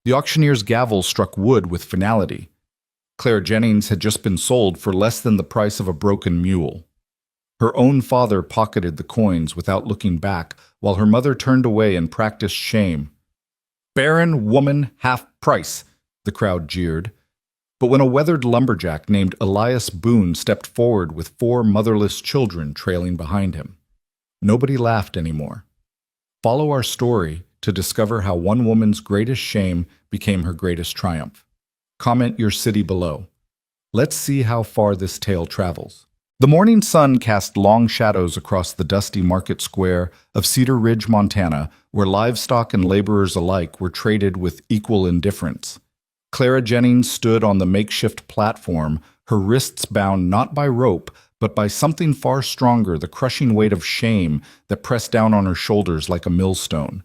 The auctioneer's gavel struck wood with finality. Clara Jennings had just been sold for less than the price of a broken mule. Her own father pocketed the coins without looking back, while her mother turned away and practiced shame. "Barren woman, half price," the crowd jeered. But when a weathered lumberjack named Elias Boone stepped forward with 4 motherless children trailing behind him, nobody laughed anymore. Follow our story to discover how one woman's greatest shame became her greatest triumph. Comment your city below. Let's see how far this tale travels. The morning sun cast long shadows across the dusty market square of Cedar Ridge, Montana, where livestock and laborers alike were traded with equal indifference. Clara Jennings stood on the makeshift platform, her wrists bound not by rope, but by something far stronger, the crushing weight of shame that pressed down on her shoulders like a millstone.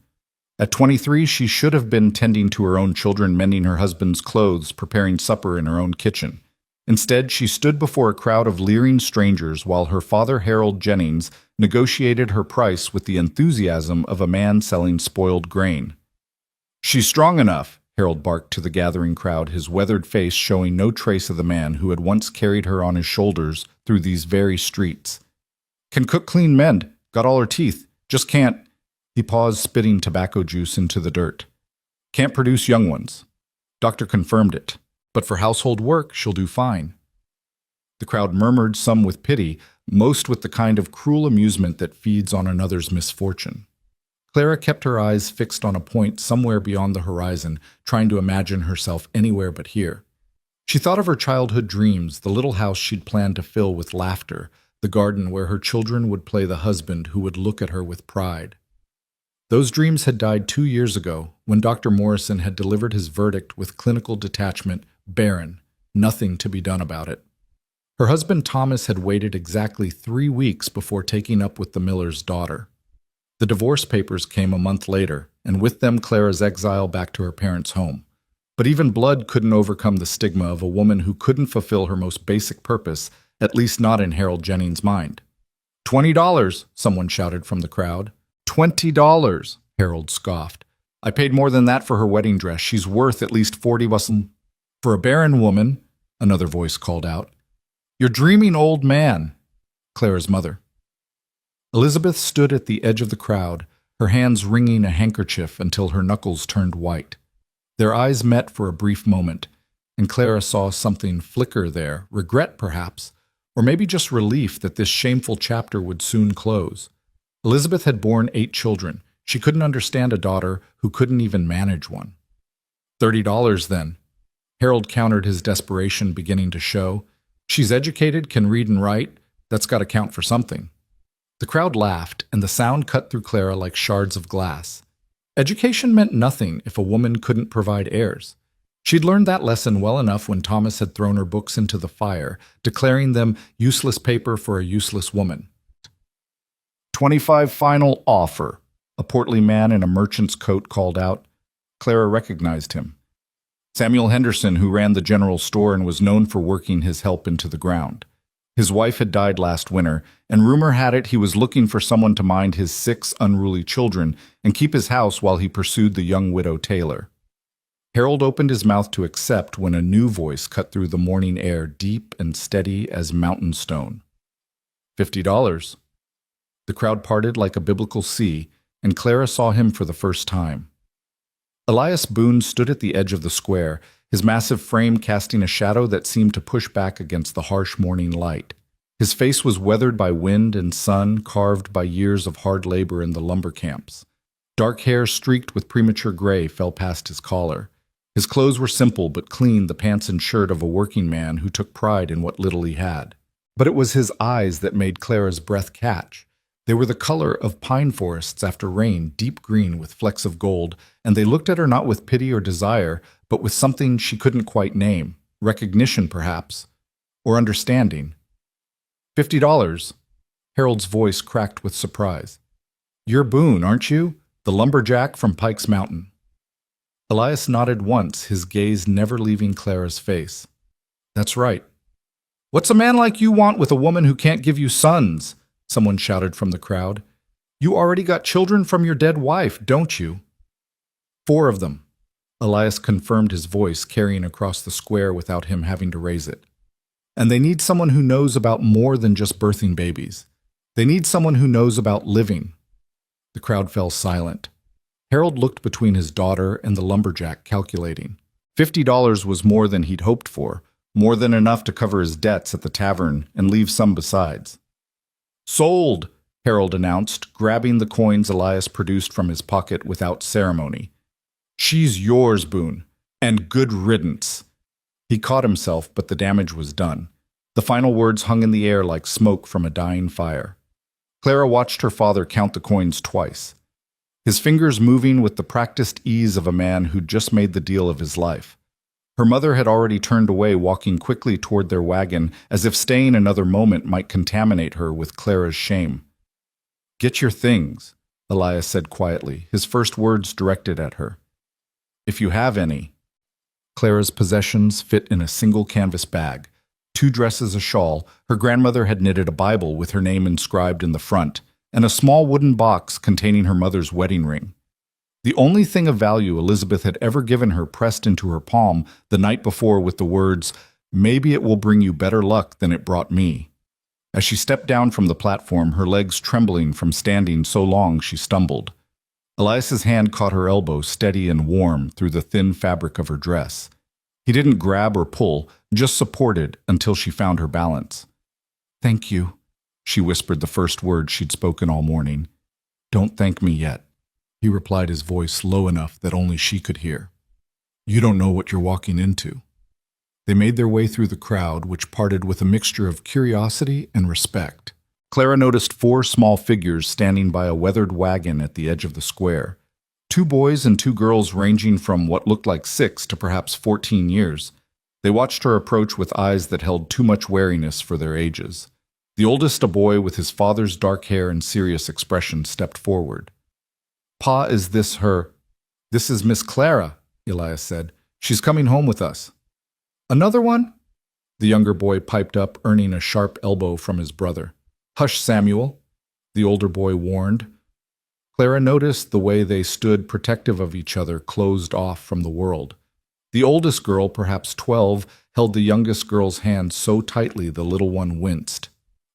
At 23, she should have been tending to her own children, mending her husband's clothes, preparing supper in her own kitchen. Instead, she stood before a crowd of leering strangers while her father, Harold Jennings, negotiated her price with the enthusiasm of a man selling spoiled grain. "She's strong enough," Harold barked to the gathering crowd, his weathered face showing no trace of the man who had once carried her on his shoulders through these very streets. "Can cook, clean, mend, got all her teeth, just can't—" He paused, spitting tobacco juice into the dirt. "Can't produce young ones." Doctor confirmed it. "But for household work, she'll do fine." The crowd murmured, some with pity, most with the kind of cruel amusement that feeds on another's misfortune. Clara kept her eyes fixed on a point somewhere beyond the horizon, trying to imagine herself anywhere but here. She thought of her childhood dreams, the little house she'd planned to fill with laughter, the garden where her children would play the husband who would look at her with pride. Those dreams had died 2 years ago, when Dr. Morrison had delivered his verdict with clinical detachment: barren, nothing to be done about it. Her husband Thomas had waited exactly 3 weeks before taking up with the miller's daughter. The divorce papers came a month later, and with them Clara's exile back to her parents' home. But even blood couldn't overcome the stigma of a woman who couldn't fulfill her most basic purpose, at least not in Harold Jennings' mind. $20, someone shouted from the crowd. $20, Harold scoffed. "I paid more than that for her wedding dress. She's worth at least 40 bucks." "For a barren woman," another voice called out. "You're dreaming, old man," Clara's mother. Elizabeth stood at the edge of the crowd, her hands wringing a handkerchief until her knuckles turned white. Their eyes met for a brief moment, and Clara saw something flicker there, regret perhaps, or maybe just relief that this shameful chapter would soon close. Elizabeth had borne 8 children. She couldn't understand a daughter who couldn't even manage one. $30 then. Harold countered, his desperation beginning to show. "She's educated, can read and write. That's got to count for something." The crowd laughed, and the sound cut through Clara like shards of glass. Education meant nothing if a woman couldn't provide heirs. She'd learned that lesson well enough when Thomas had thrown her books into the fire, declaring them useless paper for a useless woman. 25 final offer, a portly man in a merchant's coat called out. Clara recognized him. Samuel Henderson, who ran the general store and was known for working his help into the ground. His wife had died last winter, and rumor had it he was looking for someone to mind his 6 unruly children and keep his house while he pursued the young widow Taylor. Harold opened his mouth to accept when a new voice cut through the morning air, deep and steady as mountain stone. $50. The crowd parted like a biblical sea, and Clara saw him for the first time. Elias Boone stood at the edge of the square, his massive frame casting a shadow that seemed to push back against the harsh morning light. His face was weathered by wind and sun, carved by years of hard labor in the lumber camps. Dark hair streaked with premature gray fell past his collar. His clothes were simple but clean, the pants and shirt of a working man who took pride in what little he had. But it was his eyes that made Clara's breath catch. They were the color of pine forests after rain, deep green with flecks of gold, and they looked at her not with pity or desire, but with something she couldn't quite name, recognition perhaps, or understanding. $50. Harold's voice cracked with surprise. "You're Boone, aren't you? The lumberjack from Pike's Mountain." Elias nodded once, his gaze never leaving Clara's face. "That's right." "What's a man like you want with a woman who can't give you sons?" someone shouted from the crowd. "You already got children from your dead wife, don't you?" 4 of them. Elias confirmed his voice, carrying across the square without him having to raise it. And they need someone who knows about more than just birthing babies. They need someone who knows about living. The crowd fell silent. Harold looked between his daughter and the lumberjack, calculating. $50 was more than he'd hoped for, more than enough to cover his debts at the tavern and leave some besides. "Sold," Harold announced, grabbing the coins Elias produced from his pocket without ceremony. "She's yours, Boone, and good riddance." He caught himself, but the damage was done. The final words hung in the air like smoke from a dying fire. Clara watched her father count the coins twice, his fingers moving with the practiced ease of a man who'd just made the deal of his life. Her mother had already turned away, walking quickly toward their wagon, as if staying another moment might contaminate her with Clara's shame. "Get your things," Elias said quietly, his first words directed at her. "If you have any." Clara's possessions fit in a single canvas bag. 2 dresses, a shawl, her grandmother had knitted a Bible with her name inscribed in the front, and a small wooden box containing her mother's wedding ring. The only thing of value Elizabeth had ever given her pressed into her palm the night before with the words, "Maybe it will bring you better luck than it brought me." As she stepped down from the platform, her legs trembling from standing so long she stumbled. Elias's hand caught her elbow, steady and warm through the thin fabric of her dress. He didn't grab or pull, just supported until she found her balance. "Thank you," she whispered the first word she'd spoken all morning. "Don't thank me yet," he replied, his voice low enough that only she could hear. "You don't know what you're walking into." They made their way through the crowd, which parted with a mixture of curiosity and respect. Clara noticed 4 small figures standing by a weathered wagon at the edge of the square. 2 boys and 2 girls ranging from what looked like 6 to perhaps 14 years. They watched her approach with eyes that held too much wariness for their ages. The oldest, a boy with his father's dark hair and serious expression, stepped forward. "Pa, is this her?" "This is Miss Clara," Elias said. "She's coming home with us." "Another one?" The younger boy piped up, earning a sharp elbow from his brother. "Hush, Samuel," the older boy warned. Clara noticed the way they stood protective of each other, closed off from the world. The oldest girl, perhaps 12, held the youngest girl's hand so tightly the little one winced.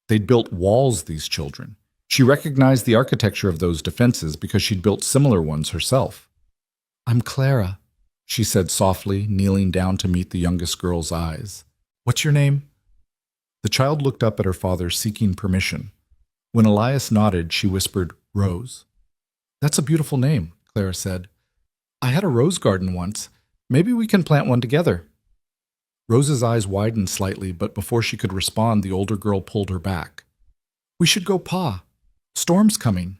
They'd built walls, these children. She recognized the architecture of those defenses because she'd built similar ones herself. "I'm Clara," she said softly, kneeling down to meet the youngest girl's eyes. "What's your name?" The child looked up at her father, seeking permission. When Elias nodded, she whispered, "Rose." "That's a beautiful name," Clara said. "I had a rose garden once. Maybe we can plant one together." Rose's eyes widened slightly, but before she could respond, the older girl pulled her back. "We should go, Pa. Storm's coming."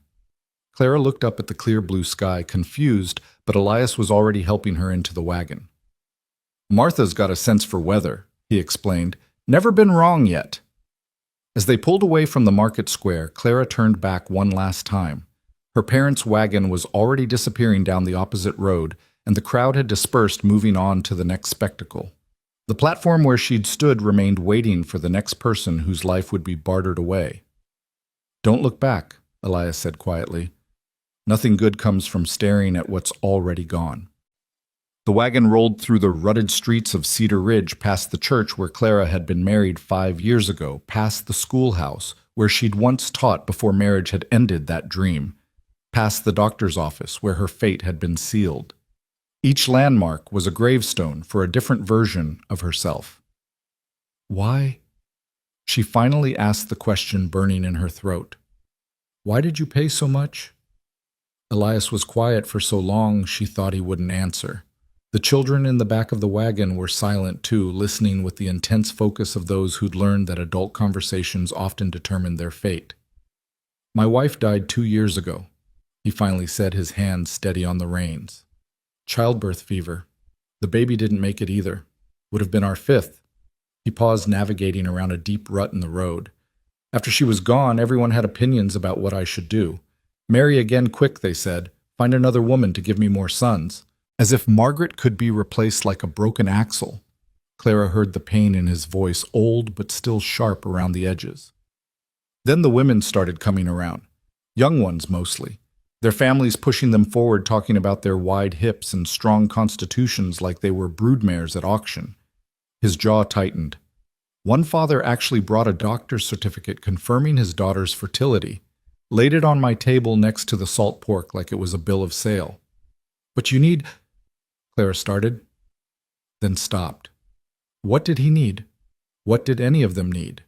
Clara looked up at the clear blue sky, confused, but Elias was already helping her into the wagon. "Martha's got a sense for weather," he explained. "Never been wrong yet." As they pulled away from the market square, Clara turned back one last time. Her parents' wagon was already disappearing down the opposite road, and the crowd had dispersed, moving on to the next spectacle. The platform where she'd stood remained, waiting for the next person whose life would be bartered away. "Don't look back," Elias said quietly. "Nothing good comes from staring at what's already gone." The wagon rolled through the rutted streets of Cedar Ridge, past the church where Clara had been married 5 years ago, past the schoolhouse where she'd once taught before marriage had ended that dream, past the doctor's office where her fate had been sealed. Each landmark was a gravestone for a different version of herself. "Why?" She finally asked the question burning in her throat. "Why did you pay so much?" Elias was quiet for so long she thought he wouldn't answer. The children in the back of the wagon were silent too, listening with the intense focus of those who'd learned that adult conversations often determined their fate. "My wife died 2 years ago," he finally said, his hand steady on the reins. "Childbirth fever. The baby didn't make it either. Would have been our 5th. He paused, navigating around a deep rut in the road. "After she was gone, everyone had opinions about what I should do. Marry again quick, they said. Find another woman to give me more sons. As if Margaret could be replaced like a broken axle." Clara heard the pain in his voice, old but still sharp around the edges. "Then the women started coming around. Young ones mostly. Their families pushing them forward, talking about their wide hips and strong constitutions like they were broodmares at auction. His jaw tightened. One father actually brought a doctor's certificate confirming his daughter's fertility, laid it on my table next to the salt pork like it was a bill of sale. "But you need—" Clara started, then stopped. What did he need? What did any of them need?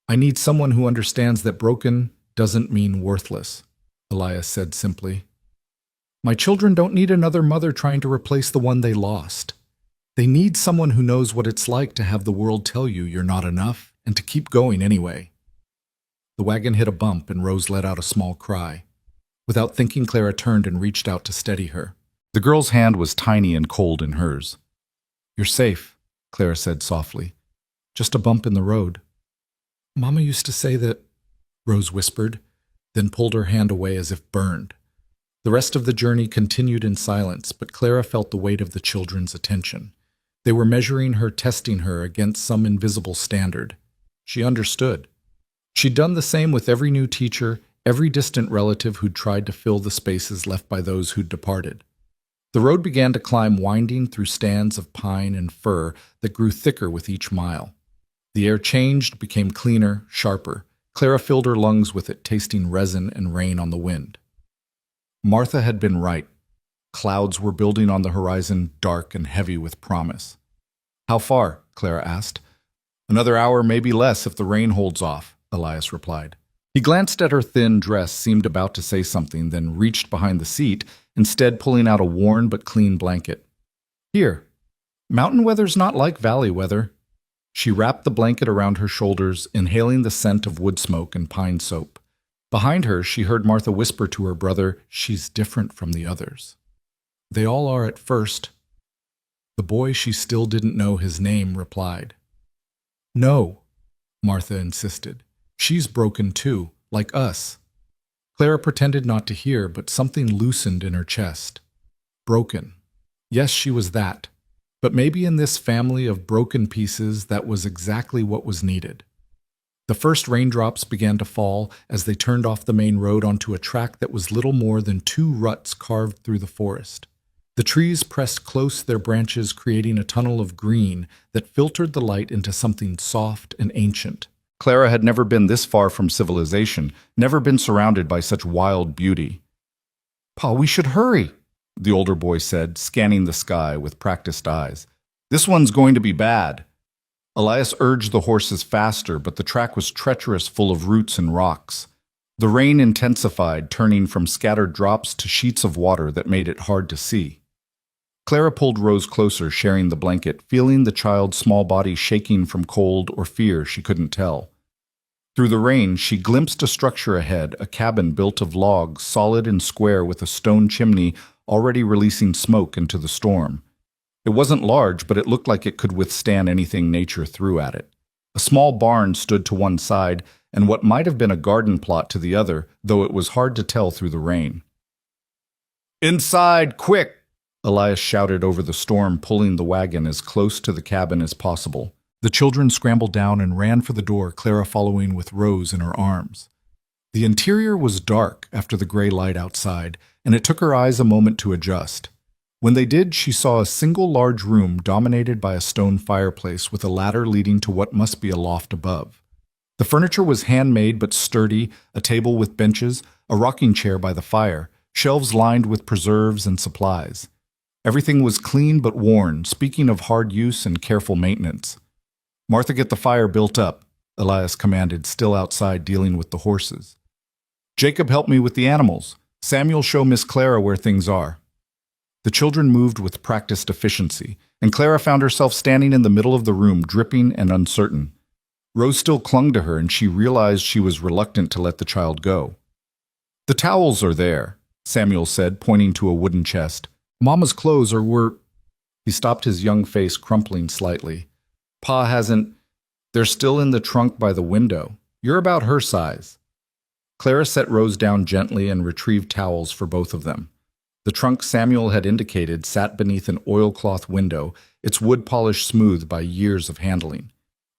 "I need someone who understands that broken doesn't mean worthless," Elias said simply. "My children don't need another mother trying to replace the one they lost. They need someone who knows what it's like to have the world tell you you're not enough and to keep going anyway." The wagon hit a bump and Rose let out a small cry. Without thinking, Clara turned and reached out to steady her. The girl's hand was tiny and cold in hers. "You're safe," Clara said softly. "Just a bump in the road." "Mama used to say that," Rose whispered, then pulled her hand away as if burned. The rest of the journey continued in silence, but Clara felt the weight of the children's attention. They were measuring her, testing her against some invisible standard. She understood. She'd done the same with every new teacher, every distant relative who'd tried to fill the spaces left by those who'd departed. The road began to climb, winding through stands of pine and fir that grew thicker with each mile. The air changed, became cleaner, sharper. Clara filled her lungs with it, tasting resin and rain on the wind. Martha had been right. Clouds were building on the horizon, dark and heavy with promise. "How far?" Clara asked. "Another hour, maybe less, if the rain holds off," Elias replied. He glanced at her thin dress, seemed about to say something, then reached behind the seat, instead pulling out a worn but clean blanket. "Here. Mountain weather's not like valley weather." She wrapped the blanket around her shoulders, inhaling the scent of wood smoke and pine soap. Behind her, she heard Martha whisper to her brother, "She's different from the others." "They all are at first." The boy, she still didn't know his name, replied. "No," Martha insisted. "She's broken too, like us." Clara pretended not to hear, but something loosened in her chest. Broken. Yes, she was that. But maybe in this family of broken pieces, that was exactly what was needed. The first raindrops began to fall as they turned off the main road onto a track that was little more than 2 ruts carved through the forest. The trees pressed close their branches, creating a tunnel of green that filtered the light into something soft and ancient. Clara had never been this far from civilization, never been surrounded by such wild beauty. "Pa, we should hurry," the older boy said, scanning the sky with practiced eyes. "This one's going to be bad." Elias urged the horses faster, but the track was treacherous, full of roots and rocks. The rain intensified, turning from scattered drops to sheets of water that made it hard to see. Clara pulled Rose closer, sharing the blanket, feeling the child's small body shaking from cold or fear she couldn't tell. Through the rain, she glimpsed a structure ahead, a cabin built of logs, solid and square with a stone chimney already releasing smoke into the storm. It wasn't large, but it looked like it could withstand anything nature threw at it. A small barn stood to one side, and what might have been a garden plot to the other, though it was hard to tell through the rain. "Inside, quick!" Elias shouted over the storm, pulling the wagon as close to the cabin as possible. The children scrambled down and ran for the door, Clara following with Rose in her arms. The interior was dark after the gray light outside, and it took her eyes a moment to adjust. When they did, she saw a single large room dominated by a stone fireplace with a ladder leading to what must be a loft above. The furniture was handmade but sturdy, a table with benches, a rocking chair by the fire, shelves lined with preserves and supplies. Everything was clean but worn, speaking of hard use and careful maintenance. "Martha, get the fire built up," Elias commanded, still outside dealing with the horses. "Jacob, help me with the animals. Samuel, show Miss Clara where things are." The children moved with practiced efficiency, and Clara found herself standing in the middle of the room, dripping and uncertain. Rose still clung to her, and she realized she was reluctant to let the child go. "The towels are there," Samuel said, pointing to a wooden chest. "Mama's clothes were—" He stopped, his young face crumpling slightly. "Pa hasn't— They're still in the trunk by the window. You're about her size." Clara set Rose down gently and retrieved towels for both of them. The trunk Samuel had indicated sat beneath an oilcloth window, its wood polish smoothed by years of handling.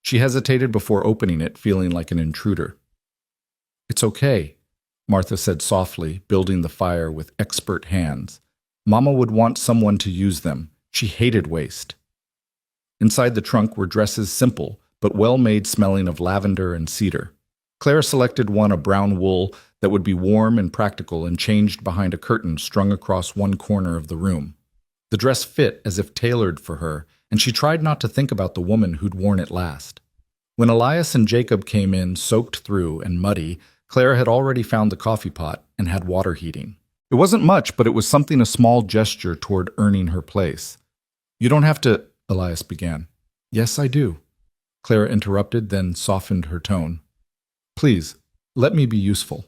She hesitated before opening it, feeling like an intruder. "It's okay." Martha said softly, building the fire with expert hands. Mama would want someone to use them. She hated waste. Inside the trunk were dresses simple, but well-made, smelling of lavender and cedar. Clara selected one of brown wool that would be warm and practical and changed behind a curtain strung across one corner of the room. The dress fit as if tailored for her, and she tried not to think about the woman who'd worn it last. When Elias and Jacob came in, soaked through and muddy, Clara had already found the coffee pot and had water heating. It wasn't much, but it was something, a small gesture toward earning her place. "You don't have to," Elias began. "Yes, I do," Clara interrupted, then softened her tone. "Please, let me be useful."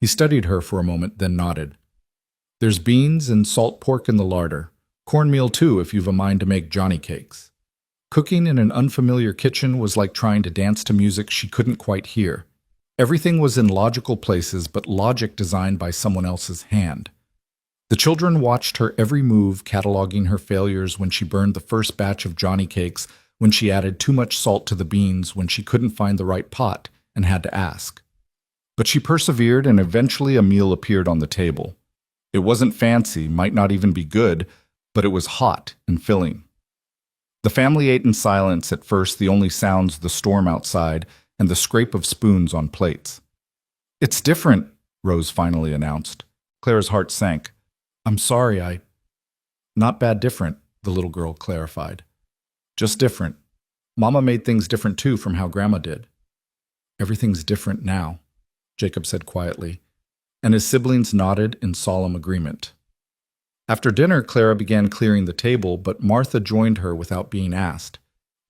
He studied her for a moment, then nodded. "There's beans and salt pork in the larder. Cornmeal, too, if you've a mind to make Johnny cakes." Cooking in an unfamiliar kitchen was like trying to dance to music she couldn't quite hear. Everything was in logical places, but logic designed by someone else's hand. The children watched her every move, cataloging her failures when she burned the first batch of Johnny cakes, when she added too much salt to the beans, when she couldn't find the right pot and had to ask. But she persevered, and eventually a meal appeared on the table. It wasn't fancy, might not even be good, but it was hot and filling. The family ate in silence at first, the only sounds the storm outside and the scrape of spoons on plates. "It's different," Rose finally announced. Clara's heart sank. "I'm sorry, Not bad different," the little girl clarified. "Just different. Mama made things different too from how Grandma did." "Everything's different now," Jacob said quietly, and his siblings nodded in solemn agreement. After dinner, Clara began clearing the table, but Martha joined her without being asked.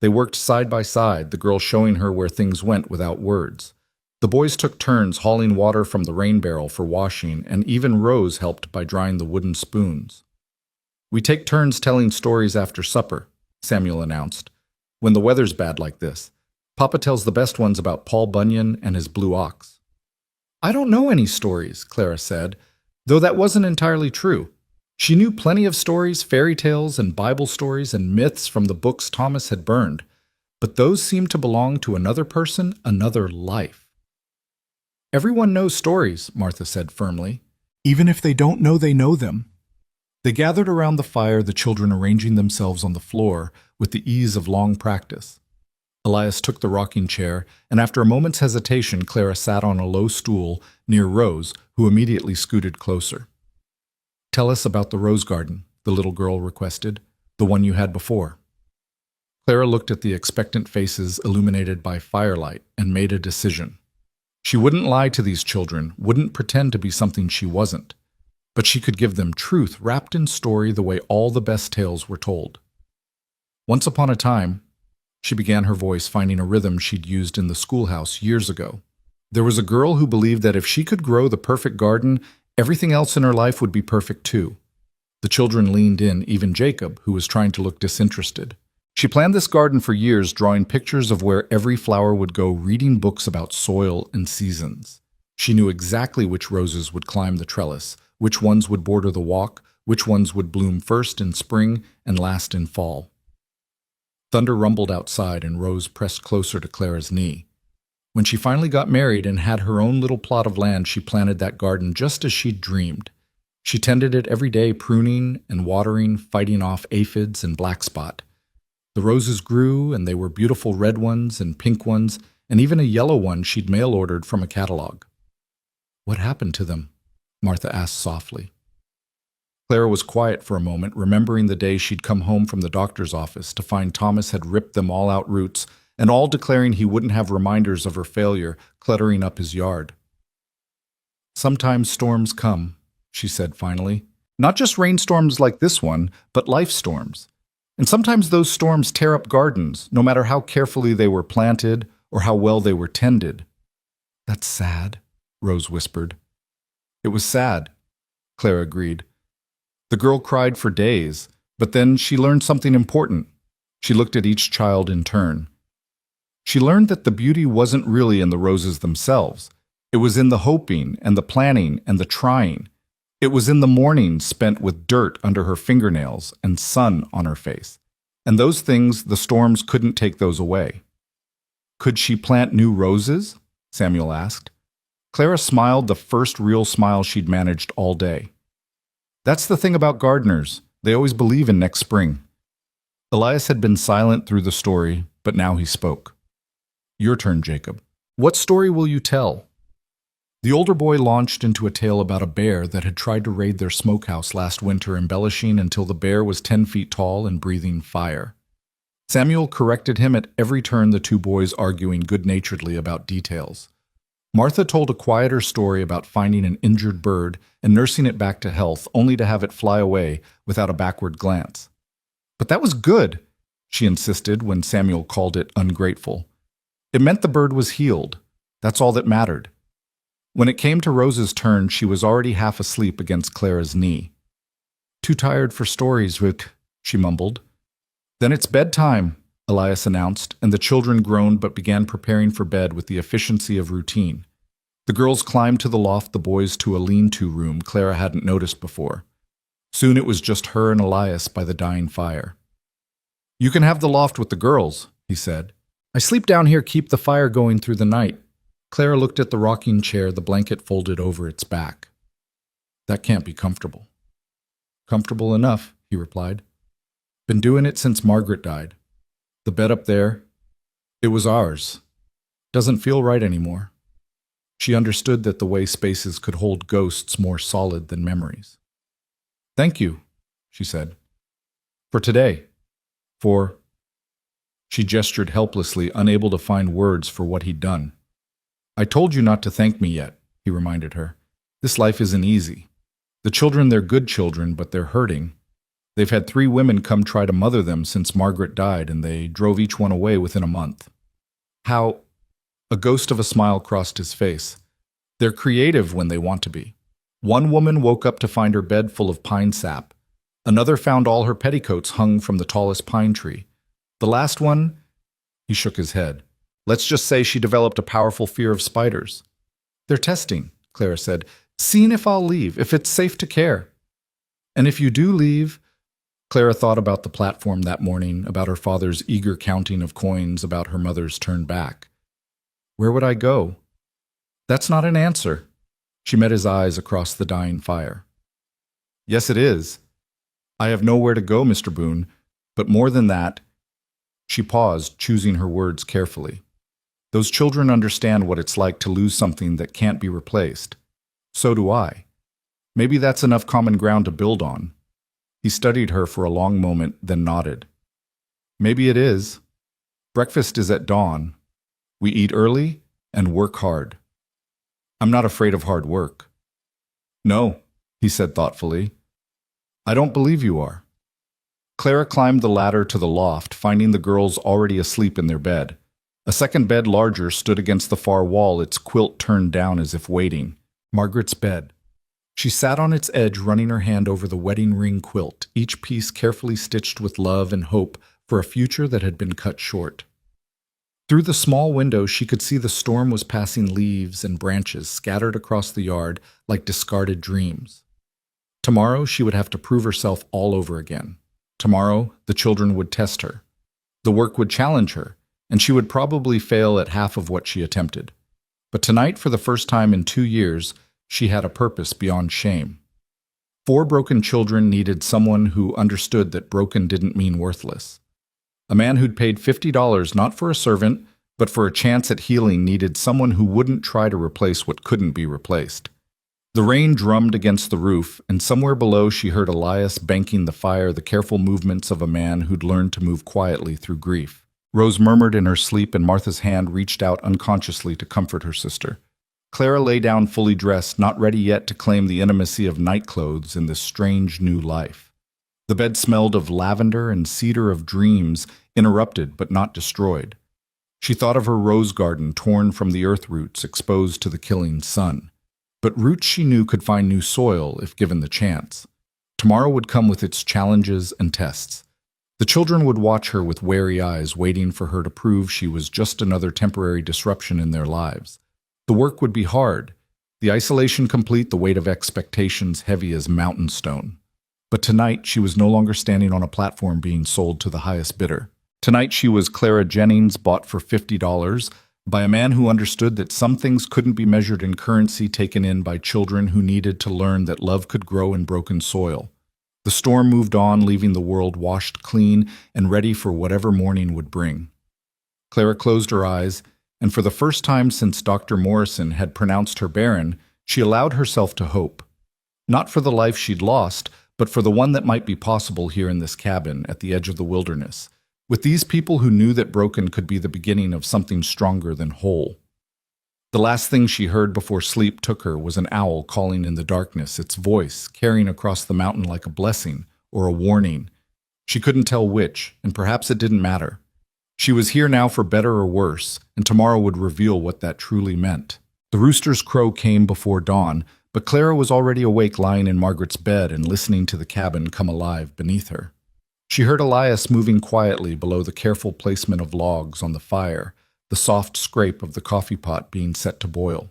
They worked side by side, the girl showing her where things went without words. The boys took turns hauling water from the rain barrel for washing, and even Rose helped by drying the wooden spoons. "We take turns telling stories after supper," Samuel announced, "when the weather's bad like this. Papa tells the best ones about Paul Bunyan and his blue ox." "I don't know any stories," Clara said, though that wasn't entirely true. She knew plenty of stories, fairy tales and Bible stories and myths from the books Thomas had burned, but those seemed to belong to another person, another life. "Everyone knows stories," Martha said firmly, "even if they don't know they know them." They gathered around the fire, the children arranging themselves on the floor with the ease of long practice. Elias took the rocking chair, and after a moment's hesitation, Clara sat on a low stool near Rose, who immediately scooted closer. "Tell us about the rose garden," the little girl requested, "the one you had before." Clara looked at the expectant faces illuminated by firelight and made a decision. She wouldn't lie to these children, wouldn't pretend to be something she wasn't, but she could give them truth wrapped in story the way all the best tales were told. "Once upon a time," she began, her voice finding a rhythm she'd used in the schoolhouse years ago, "there was a girl who believed that if she could grow the perfect garden, everything else in her life would be perfect too." The children leaned in, even Jacob, who was trying to look disinterested. "She planned this garden for years, drawing pictures of where every flower would go, reading books about soil and seasons. She knew exactly which roses would climb the trellis, which ones would border the walk, which ones would bloom first in spring and last in fall." Thunder rumbled outside, and Rose pressed closer to Clara's knee. When she finally got married and had her own little plot of land, she planted that garden just as she'd dreamed. She tended it every day, pruning and watering, fighting off aphids and black spot. The roses grew, and they were beautiful red ones and pink ones, and even a yellow one she'd mail-ordered from a catalog. "What happened to them?" Martha asked softly. Clara was quiet for a moment, remembering the day she'd come home from the doctor's office to find Thomas had ripped them all out roots, and all declaring he wouldn't have reminders of her failure cluttering up his yard. "Sometimes storms come," she said finally. "Not just rainstorms like this one, but life storms. And sometimes those storms tear up gardens, no matter how carefully they were planted or how well they were tended." "That's sad," Rose whispered. "It was sad," Clara agreed. The girl cried for days, but then she learned something important. She looked at each child in turn. She learned that the beauty wasn't really in the roses themselves. It was in the hoping and the planning and the trying. It was in the mornings spent with dirt under her fingernails and sun on her face. And those things, the storms couldn't take those away. "Could she plant new roses?" Samuel asked. Clara smiled, the first real smile she'd managed all day. That's the thing about gardeners. They always believe in next spring. Elias had been silent through the story, but now he spoke. Your turn, Jacob. What story will you tell? The older boy launched into a tale about a bear that had tried to raid their smokehouse last winter, embellishing until the bear was 10 feet tall and breathing fire. Samuel corrected him at every turn, the two boys arguing good-naturedly about details. Martha told a quieter story about finding an injured bird and nursing it back to health, only to have it fly away without a backward glance. But that was good, she insisted when Samuel called it ungrateful. It meant the bird was healed. That's all that mattered. When it came to Rose's turn, she was already half asleep against Clara's knee. Too tired for stories, Rick, she mumbled. Then it's bedtime, Elias announced, and the children groaned but began preparing for bed with the efficiency of routine. The girls climbed to the loft, the boys to a lean-to room Clara hadn't noticed before. Soon it was just her and Elias by the dying fire. You can have the loft with the girls, he said. I sleep down here, keep the fire going through the night. Clara looked at the rocking chair, the blanket folded over its back. That can't be comfortable. Comfortable enough, he replied. Been doing it since Margaret died. The bed up there, it was ours. Doesn't feel right anymore. She understood that the way spaces could hold ghosts more solid than memories. Thank you, she said. For today. For... She gestured helplessly, unable to find words for what he'd done. I told you not to thank me yet, he reminded her. This life isn't easy. The children, they're good children, but they're hurting. They've had 3 women come try to mother them since Margaret died, and they drove each one away within a month. How? A ghost of a smile crossed his face. They're creative when they want to be. One woman woke up to find her bed full of pine sap. Another found all her petticoats hung from the tallest pine tree. The last one, he shook his head. Let's just say she developed a powerful fear of spiders. They're testing, Clara said, seeing if I'll leave, if it's safe to care. And if you do leave... Clara thought about the platform that morning, about her father's eager counting of coins, about her mother's turn back. Where would I go? That's not an answer. She met his eyes across the dying fire. Yes, it is. I have nowhere to go, Mr. Boone, but more than that... She paused, choosing her words carefully. Those children understand what it's like to lose something that can't be replaced. So do I. Maybe that's enough common ground to build on. He studied her for a long moment, then nodded. Maybe it is. Breakfast is at dawn. We eat early and work hard. I'm not afraid of hard work. No, he said thoughtfully. I don't believe you are. Clara climbed the ladder to the loft, finding the girls already asleep in their bed. A second bed, larger, stood against the far wall, its quilt turned down as if waiting. Margaret's bed. She sat on its edge, running her hand over the wedding ring quilt, each piece carefully stitched with love and hope for a future that had been cut short. Through the small window, she could see the storm was passing, leaves and branches scattered across the yard like discarded dreams. Tomorrow, she would have to prove herself all over again. Tomorrow, the children would test her. The work would challenge her, and she would probably fail at half of what she attempted. But tonight, for the first time in 2 years, she had a purpose beyond shame. 4 broken children needed someone who understood that broken didn't mean worthless. A man who'd paid $50 not for a servant, but for a chance at healing needed someone who wouldn't try to replace what couldn't be replaced. The rain drummed against the roof, and somewhere below she heard Elias banking the fire, the careful movements of a man who'd learned to move quietly through grief. Rose murmured in her sleep, and Martha's hand reached out unconsciously to comfort her sister. Clara lay down fully dressed, not ready yet to claim the intimacy of nightclothes in this strange new life. The bed smelled of lavender and cedar of dreams, interrupted but not destroyed. She thought of her rose garden torn from the earth roots, exposed to the killing sun. But roots she knew could find new soil if given the chance. Tomorrow would come with its challenges and tests. The children would watch her with wary eyes, waiting for her to prove she was just another temporary disruption in their lives. The work would be hard, the isolation complete, the weight of expectations heavy as mountain stone. But tonight she was no longer standing on a platform being sold to the highest bidder. Tonight she was Clara Jennings, bought for $50, by a man who understood that some things couldn't be measured in currency taken in by children who needed to learn that love could grow in broken soil. The storm moved on, leaving the world washed clean and ready for whatever morning would bring. Clara closed her eyes, and for the first time since Dr. Morrison had pronounced her barren, she allowed herself to hope. Not for the life she'd lost, but for the one that might be possible here in this cabin at the edge of the wilderness, with these people who knew that broken could be the beginning of something stronger than whole. The last thing she heard before sleep took her was an owl calling in the darkness, its voice carrying across the mountain like a blessing or a warning. She couldn't tell which, and perhaps it didn't matter. She was here now for better or worse, and tomorrow would reveal what that truly meant. The rooster's crow came before dawn, but Clara was already awake lying in Margaret's bed and listening to the cabin come alive beneath her. She heard Elias moving quietly below the careful placement of logs on the fire, the soft scrape of the coffee pot being set to boil.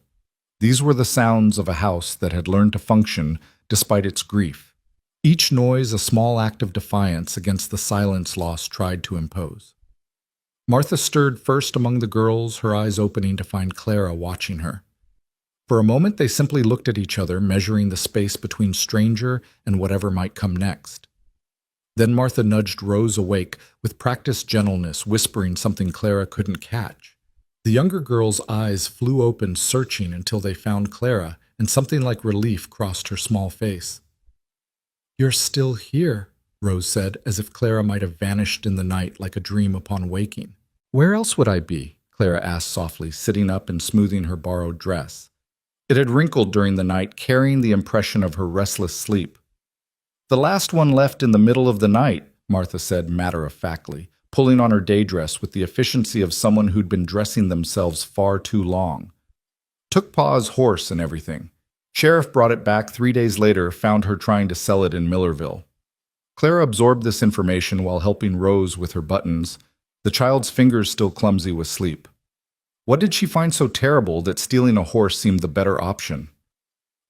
These were the sounds of a house that had learned to function despite its grief, each noise a small act of defiance against the silence loss tried to impose. Martha stirred first among the girls, her eyes opening to find Clara watching her. For a moment they simply looked at each other, measuring the space between stranger and whatever might come next. Then Martha nudged Rose awake with practiced gentleness, whispering something Clara couldn't catch. The younger girl's eyes flew open, searching until they found Clara, and something like relief crossed her small face. "You're still here," Rose said, as if Clara might have vanished in the night like a dream upon waking. "Where else would I be?" Clara asked softly, sitting up and smoothing her borrowed dress. It had wrinkled during the night, carrying the impression of her restless sleep. "The last one left in the middle of the night," Martha said matter-of-factly, pulling on her day dress with the efficiency of someone who'd been dressing themselves far too long. "Took Pa's horse and everything. Sheriff brought it back 3 days later, found her trying to sell it in Millerville." Clara absorbed this information while helping Rose with her buttons, the child's fingers still clumsy with sleep. What did she find so terrible that stealing a horse seemed the better option?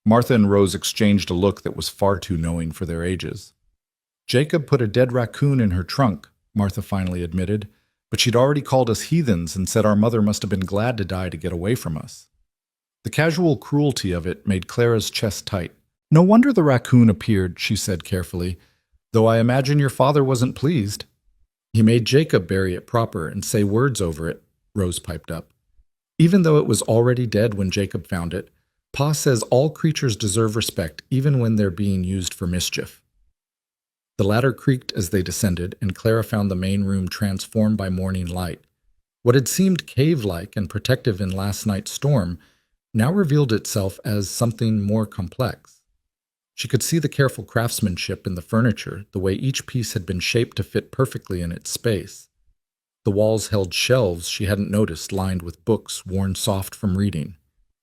Martha and Rose exchanged a look that was far too knowing for their ages. "Jacob put a dead raccoon in her trunk," Martha finally admitted, "but she'd already called us heathens and said our mother must have been glad to die to get away from us." The casual cruelty of it made Clara's chest tight. "No wonder the raccoon appeared," she said carefully, "though I imagine your father wasn't pleased." "He made Jacob bury it proper and say words over it," Rose piped up. "Even though it was already dead when Jacob found it, Pa says all creatures deserve respect even when they're being used for mischief." The ladder creaked as they descended, and Clara found the main room transformed by morning light. What had seemed cave-like and protective in last night's storm now revealed itself as something more complex. She could see the careful craftsmanship in the furniture, the way each piece had been shaped to fit perfectly in its space. The walls held shelves she hadn't noticed, lined with books worn soft from reading.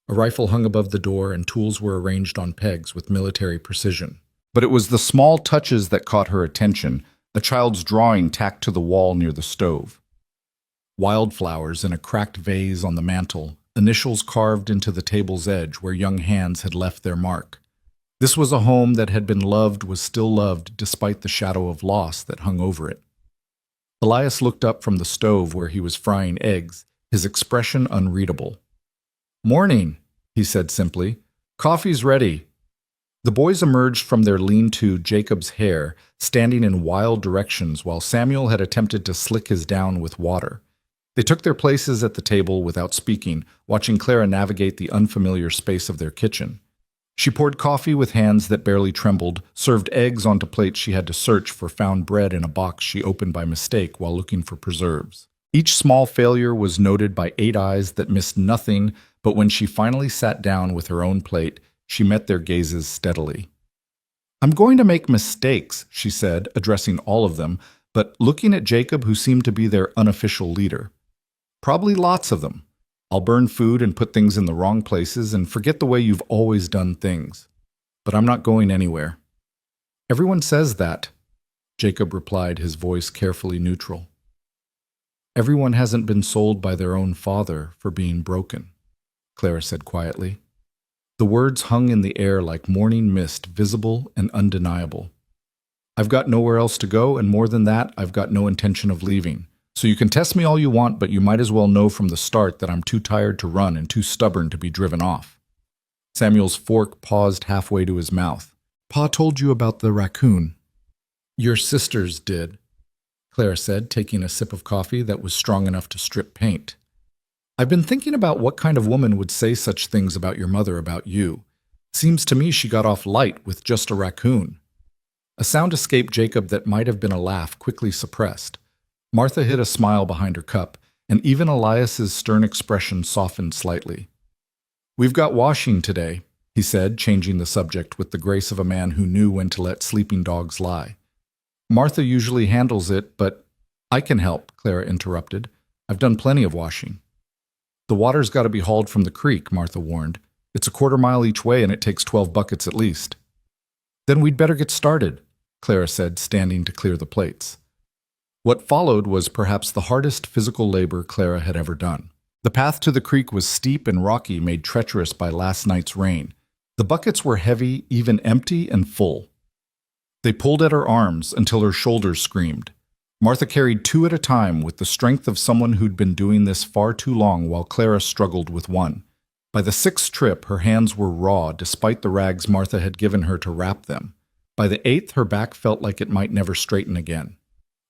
A rifle hung above the door, and tools were arranged on pegs with military precision. But it was the small touches that caught her attention, a child's drawing tacked to the wall near the stove. Wildflowers in a cracked vase on the mantel, initials carved into the table's edge where young hands had left their mark. This was a home that had been loved, was still loved, despite the shadow of loss that hung over it. Elias looked up from the stove where he was frying eggs, his expression unreadable. "Morning," he said simply. "Coffee's ready." The boys emerged from their lean-to Jacob's hair, standing in wild directions while Samuel had attempted to slick his down with water. They took their places at the table without speaking, watching Clara navigate the unfamiliar space of their kitchen. She poured coffee with hands that barely trembled, served eggs onto plates she had to search for, found bread in a box she opened by mistake while looking for preserves. Each small failure was noted by 8 eyes that missed nothing, but when she finally sat down with her own plate, she met their gazes steadily. "I'm going to make mistakes," she said, addressing all of them, but looking at Jacob, who seemed to be their unofficial leader. "Probably lots of them. I'll burn food and put things in the wrong places and forget the way you've always done things. But I'm not going anywhere." "Everyone says that," Jacob replied, his voice carefully neutral. "Everyone hasn't been sold by their own father for being broken," Clara said quietly. The words hung in the air like morning mist, visible and undeniable. "I've got nowhere else to go, and more than that, I've got no intention of leaving. So you can test me all you want, but you might as well know from the start that I'm too tired to run and too stubborn to be driven off." Samuel's fork paused halfway to his mouth. "Pa told you about the raccoon." "Your sisters did," Clara said, taking a sip of coffee that was strong enough to strip paint. "I've been thinking about what kind of woman would say such things about your mother about you. Seems to me she got off light with just a raccoon." A sound escaped Jacob that might have been a laugh, quickly suppressed. Martha hid a smile behind her cup, and even Elias's stern expression softened slightly. "We've got washing today," he said, changing the subject with the grace of a man who knew when to let sleeping dogs lie. "Martha usually handles it, but—" "I can help," Clara interrupted. "I've done plenty of washing." "The water's got to be hauled from the creek," Martha warned. "It's a quarter mile each way and it takes 12 buckets at least." "Then we'd better get started," Clara said, standing to clear the plates. What followed was perhaps the hardest physical labor Clara had ever done. The path to the creek was steep and rocky, made treacherous by last night's rain. The buckets were heavy, even empty and full. They pulled at her arms until her shoulders screamed. Martha carried 2 at a time with the strength of someone who'd been doing this far too long, while Clara struggled with one. By the 6th trip, her hands were raw despite the rags Martha had given her to wrap them. By the 8th, her back felt like it might never straighten again.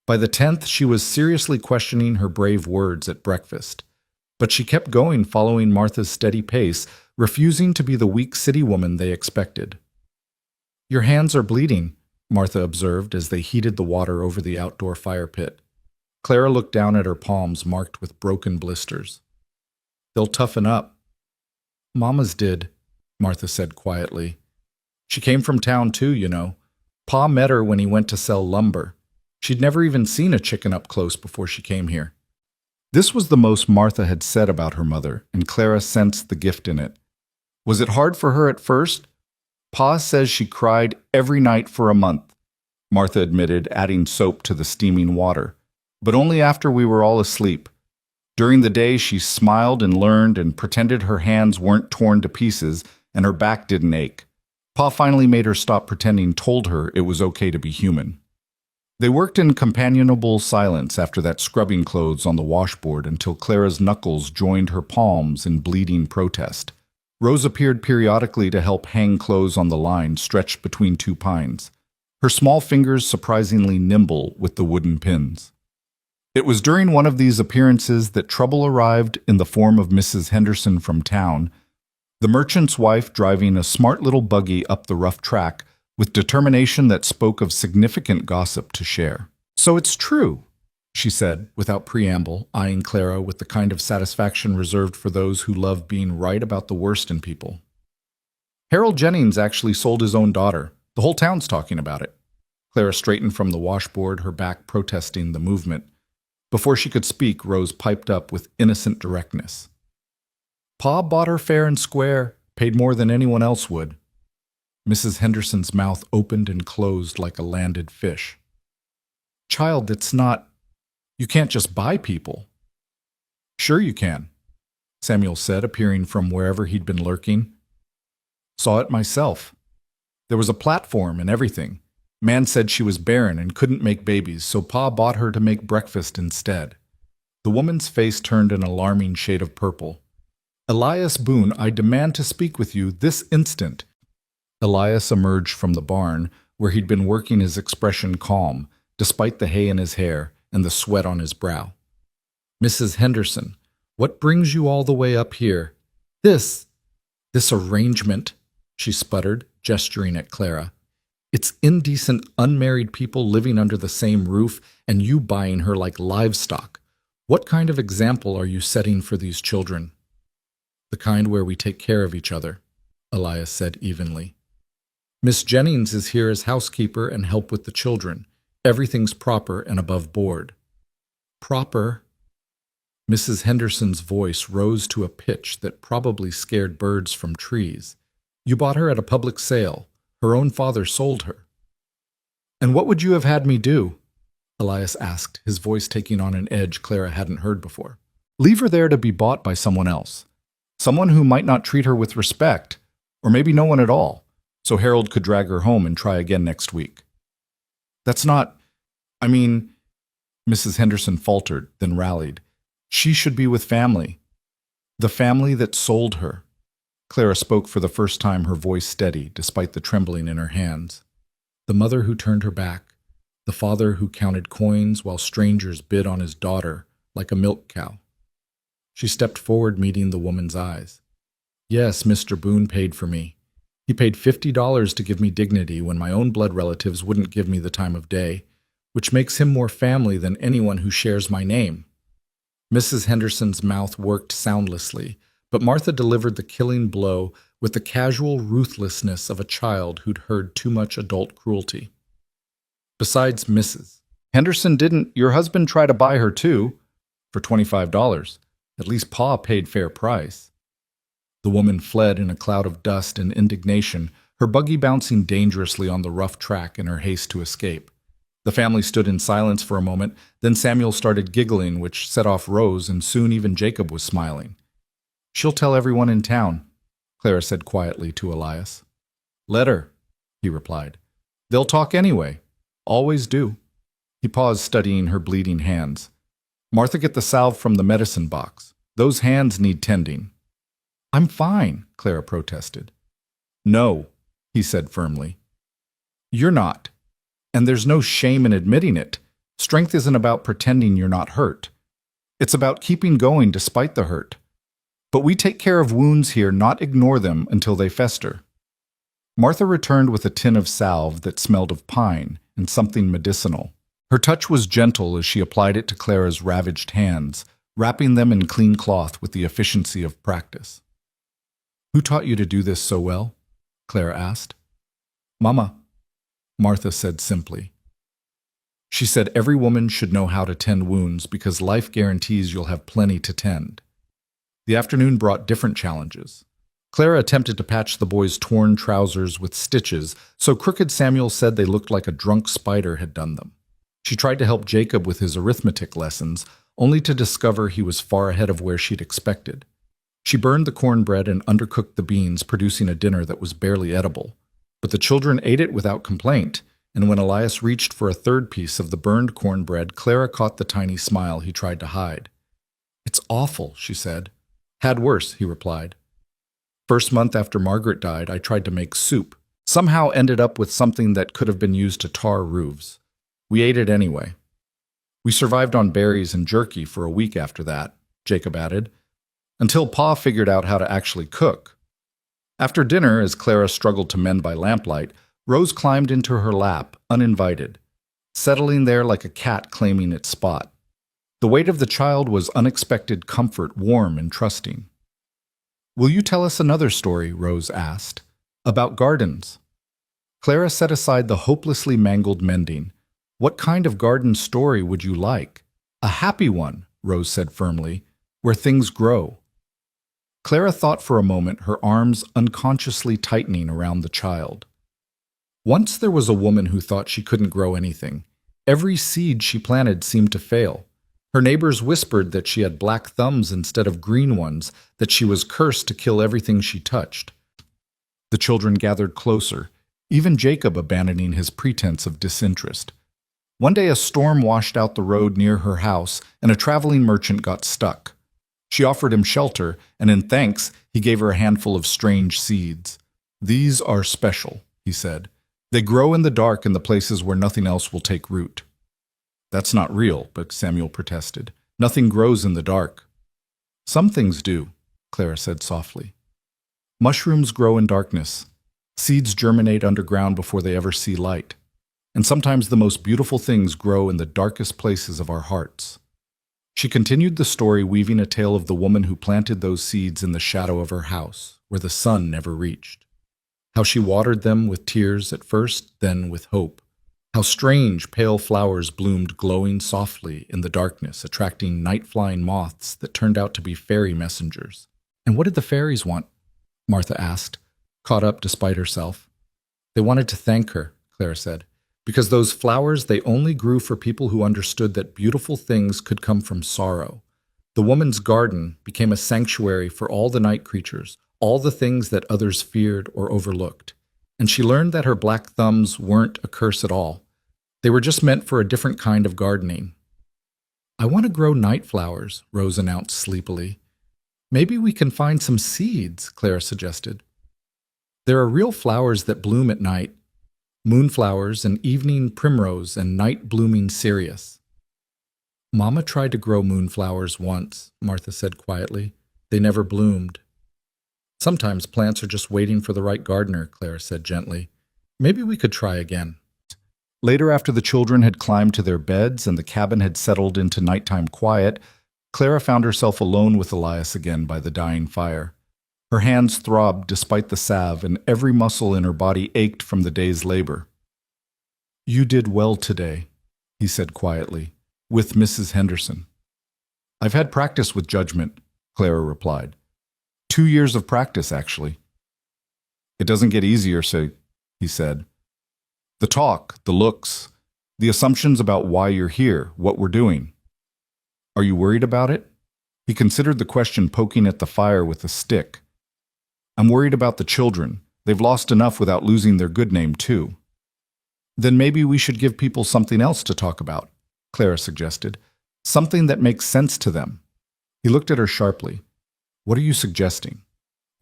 By the 10th, she was seriously questioning her brave words at breakfast. But she kept going, following Martha's steady pace, refusing to be the weak city woman they expected. "Your hands are bleeding," Martha observed as they heated the water over the outdoor fire pit. Clara looked down at her palms marked with broken blisters. "They'll toughen up." "Mama's did," Martha said quietly. "She came from town too, you know. Pa met her when he went to sell lumber. She'd never even seen a chicken up close before she came here." This was the most Martha had said about her mother, and Clara sensed the gift in it. "Was it hard for her at first?" "Pa says she cried every night for a month," Martha admitted, adding soap to the steaming water. "But only after we were all asleep. During the day she smiled and learned and pretended her hands weren't torn to pieces and her back didn't ache. Pa finally made her stop pretending, told her it was okay to be human." They worked in companionable silence after that scrubbing clothes on the washboard until Clara's knuckles joined her palms in bleeding protest. Rose appeared periodically to help hang clothes on the line stretched between 2 pines, her small fingers surprisingly nimble with the wooden pins. It was during one of these appearances that trouble arrived in the form of Mrs. Henderson from town, the merchant's wife driving a smart little buggy up the rough track with determination that spoke of significant gossip to share. "So it's true," she said, without preamble, eyeing Clara with the kind of satisfaction reserved for those who love being right about the worst in people. "Harold Jennings actually sold his own daughter. The whole town's talking about it." Clara straightened from the washboard, her back protesting the movement. Before she could speak, Rose piped up with innocent directness. "Pa bought her fair and square, paid more than anyone else would." Mrs. Henderson's mouth opened and closed like a landed fish. "Child, it's not... You can't just buy people." "Sure you can," Samuel said, appearing from wherever he'd been lurking. "Saw it myself. There was a platform and everything. Man said she was barren and couldn't make babies, so Pa bought her to make breakfast instead." The woman's face turned an alarming shade of purple. "Elias Boone, I demand to speak with you this instant." Elias emerged from the barn, where he'd been working, his expression calm, despite the hay in his hair and the sweat on his brow. "Mrs. Henderson, what brings you all the way up here? This arrangement," she sputtered, gesturing at Clara. "It's indecent, unmarried people living under the same roof and you buying her like livestock. What kind of example are you setting for these children?" "The kind where we take care of each other," Elias said evenly. "Miss Jennings is here as housekeeper and help with the children. Everything's proper and above board." "Proper?" Mrs. Henderson's voice rose to a pitch that probably scared birds from trees. "You bought her at a public sale. Her own father sold her." "And what would you have had me do?" Elias asked, his voice taking on an edge Clara hadn't heard before. "Leave her there to be bought by someone else. Someone who might not treat her with respect, or maybe no one at all, so Harold could drag her home and try again next week." "That's not... I mean, Mrs. Henderson faltered, then rallied. She should be with family. The family that sold her. Clara spoke for the first time, her voice steady, despite the trembling in her hands. The mother who turned her back, the father who counted coins while strangers bid on his daughter like a milk cow. She stepped forward, meeting the woman's eyes. Yes, Mr. Boone paid for me. He paid $50 to give me dignity when my own blood relatives wouldn't give me the time of day, which makes him more family than anyone who shares my name. Mrs. Henderson's mouth worked soundlessly, but Martha delivered the killing blow with the casual ruthlessness of a child who'd heard too much adult cruelty. Besides Mrs. Henderson, didn't your husband try to buy her too? For $25. At least Pa paid fair price. The woman fled in a cloud of dust and indignation, her buggy bouncing dangerously on the rough track in her haste to escape. The family stood in silence for a moment, then Samuel started giggling, which set off Rose, and soon even Jacob was smiling. She'll tell everyone in town, Clara said quietly to Elias. Let her, he replied. They'll talk anyway. Always do. He paused, studying her bleeding hands. Martha, get the salve from the medicine box. Those hands need tending. I'm fine, Clara protested. No, he said firmly. You're not. And there's no shame in admitting it. Strength isn't about pretending you're not hurt. It's about keeping going despite the hurt. But we take care of wounds here, not ignore them until they fester. Martha returned with a tin of salve that smelled of pine and something medicinal. Her touch was gentle as she applied it to Clara's ravaged hands, wrapping them in clean cloth with the efficiency of practice. Who taught you to do this so well? Clara asked. Mama, Martha said simply. She said every woman should know how to tend wounds because life guarantees you'll have plenty to tend. The afternoon brought different challenges. Clara attempted to patch the boys' torn trousers with stitches, so Crooked Samuel said they looked like a drunk spider had done them. She tried to help Jacob with his arithmetic lessons, only to discover he was far ahead of where she'd expected. She burned the cornbread and undercooked the beans, producing a dinner that was barely edible. But the children ate it without complaint, and when Elias reached for a third piece of the burned cornbread, Clara caught the tiny smile he tried to hide. It's awful, she said. Had worse, he replied. First month after Margaret died, I tried to make soup. Somehow ended up with something that could have been used to tar roofs. We ate it anyway. We survived on berries and jerky for a week after that, Jacob added, until Pa figured out how to actually cook. After dinner, as Clara struggled to mend by lamplight, Rose climbed into her lap, uninvited, settling there like a cat claiming its spot. The weight of the child was unexpected comfort, warm and trusting. Will you tell us another story, Rose asked, about gardens? Clara set aside the hopelessly mangled mending. What kind of garden story would you like? A happy one, Rose said firmly, where things grow. Clara thought for a moment, her arms unconsciously tightening around the child. Once there was a woman who thought she couldn't grow anything. Every seed she planted seemed to fail. Her neighbors whispered that she had black thumbs instead of green ones, that she was cursed to kill everything she touched. The children gathered closer, even Jacob abandoning his pretense of disinterest. One day a storm washed out the road near her house, and a traveling merchant got stuck. She offered him shelter, and in thanks, he gave her a handful of strange seeds. These are special, he said. They grow in the dark in the places where nothing else will take root. That's not real, but Samuel protested. Nothing grows in the dark. Some things do, Clara said softly. Mushrooms grow in darkness. Seeds germinate underground before they ever see light. And sometimes the most beautiful things grow in the darkest places of our hearts. She continued the story, weaving a tale of the woman who planted those seeds in the shadow of her house, where the sun never reached. How she watered them with tears at first, then with hope. How strange, pale flowers bloomed glowing softly in the darkness, attracting night-flying moths that turned out to be fairy messengers. And what did the fairies want? Martha asked, caught up despite herself. They wanted to thank her, Clara said, because those flowers, they only grew for people who understood that beautiful things could come from sorrow. The woman's garden became a sanctuary for all the night creatures, all the things that others feared or overlooked. And she learned that her black thumbs weren't a curse at all. They were just meant for a different kind of gardening. I want to grow night flowers, Rose announced sleepily. Maybe we can find some seeds, Clara suggested. There are real flowers that bloom at night, moonflowers and evening primrose and night-blooming cereus. Mama tried to grow moonflowers once, Martha said quietly. They never bloomed. Sometimes plants are just waiting for the right gardener, Clara said gently. Maybe we could try again. Later, after the children had climbed to their beds and the cabin had settled into nighttime quiet, Clara found herself alone with Elias again by the dying fire. Her hands throbbed despite the salve, and every muscle in her body ached from the day's labor. "You did well today," he said quietly, "with Mrs. Henderson." "I've had practice with judgment," Clara replied. 2 years of practice, actually. "It doesn't get easier," he said. "The talk, the looks, the assumptions about why you're here, what we're doing. Are you worried about it?" He considered the question, poking at the fire with a stick. "I'm worried about the children. They've lost enough without losing their good name, too." "Then maybe we should give people something else to talk about," Clara suggested. "Something that makes sense to them." He looked at her sharply. "What are you suggesting?"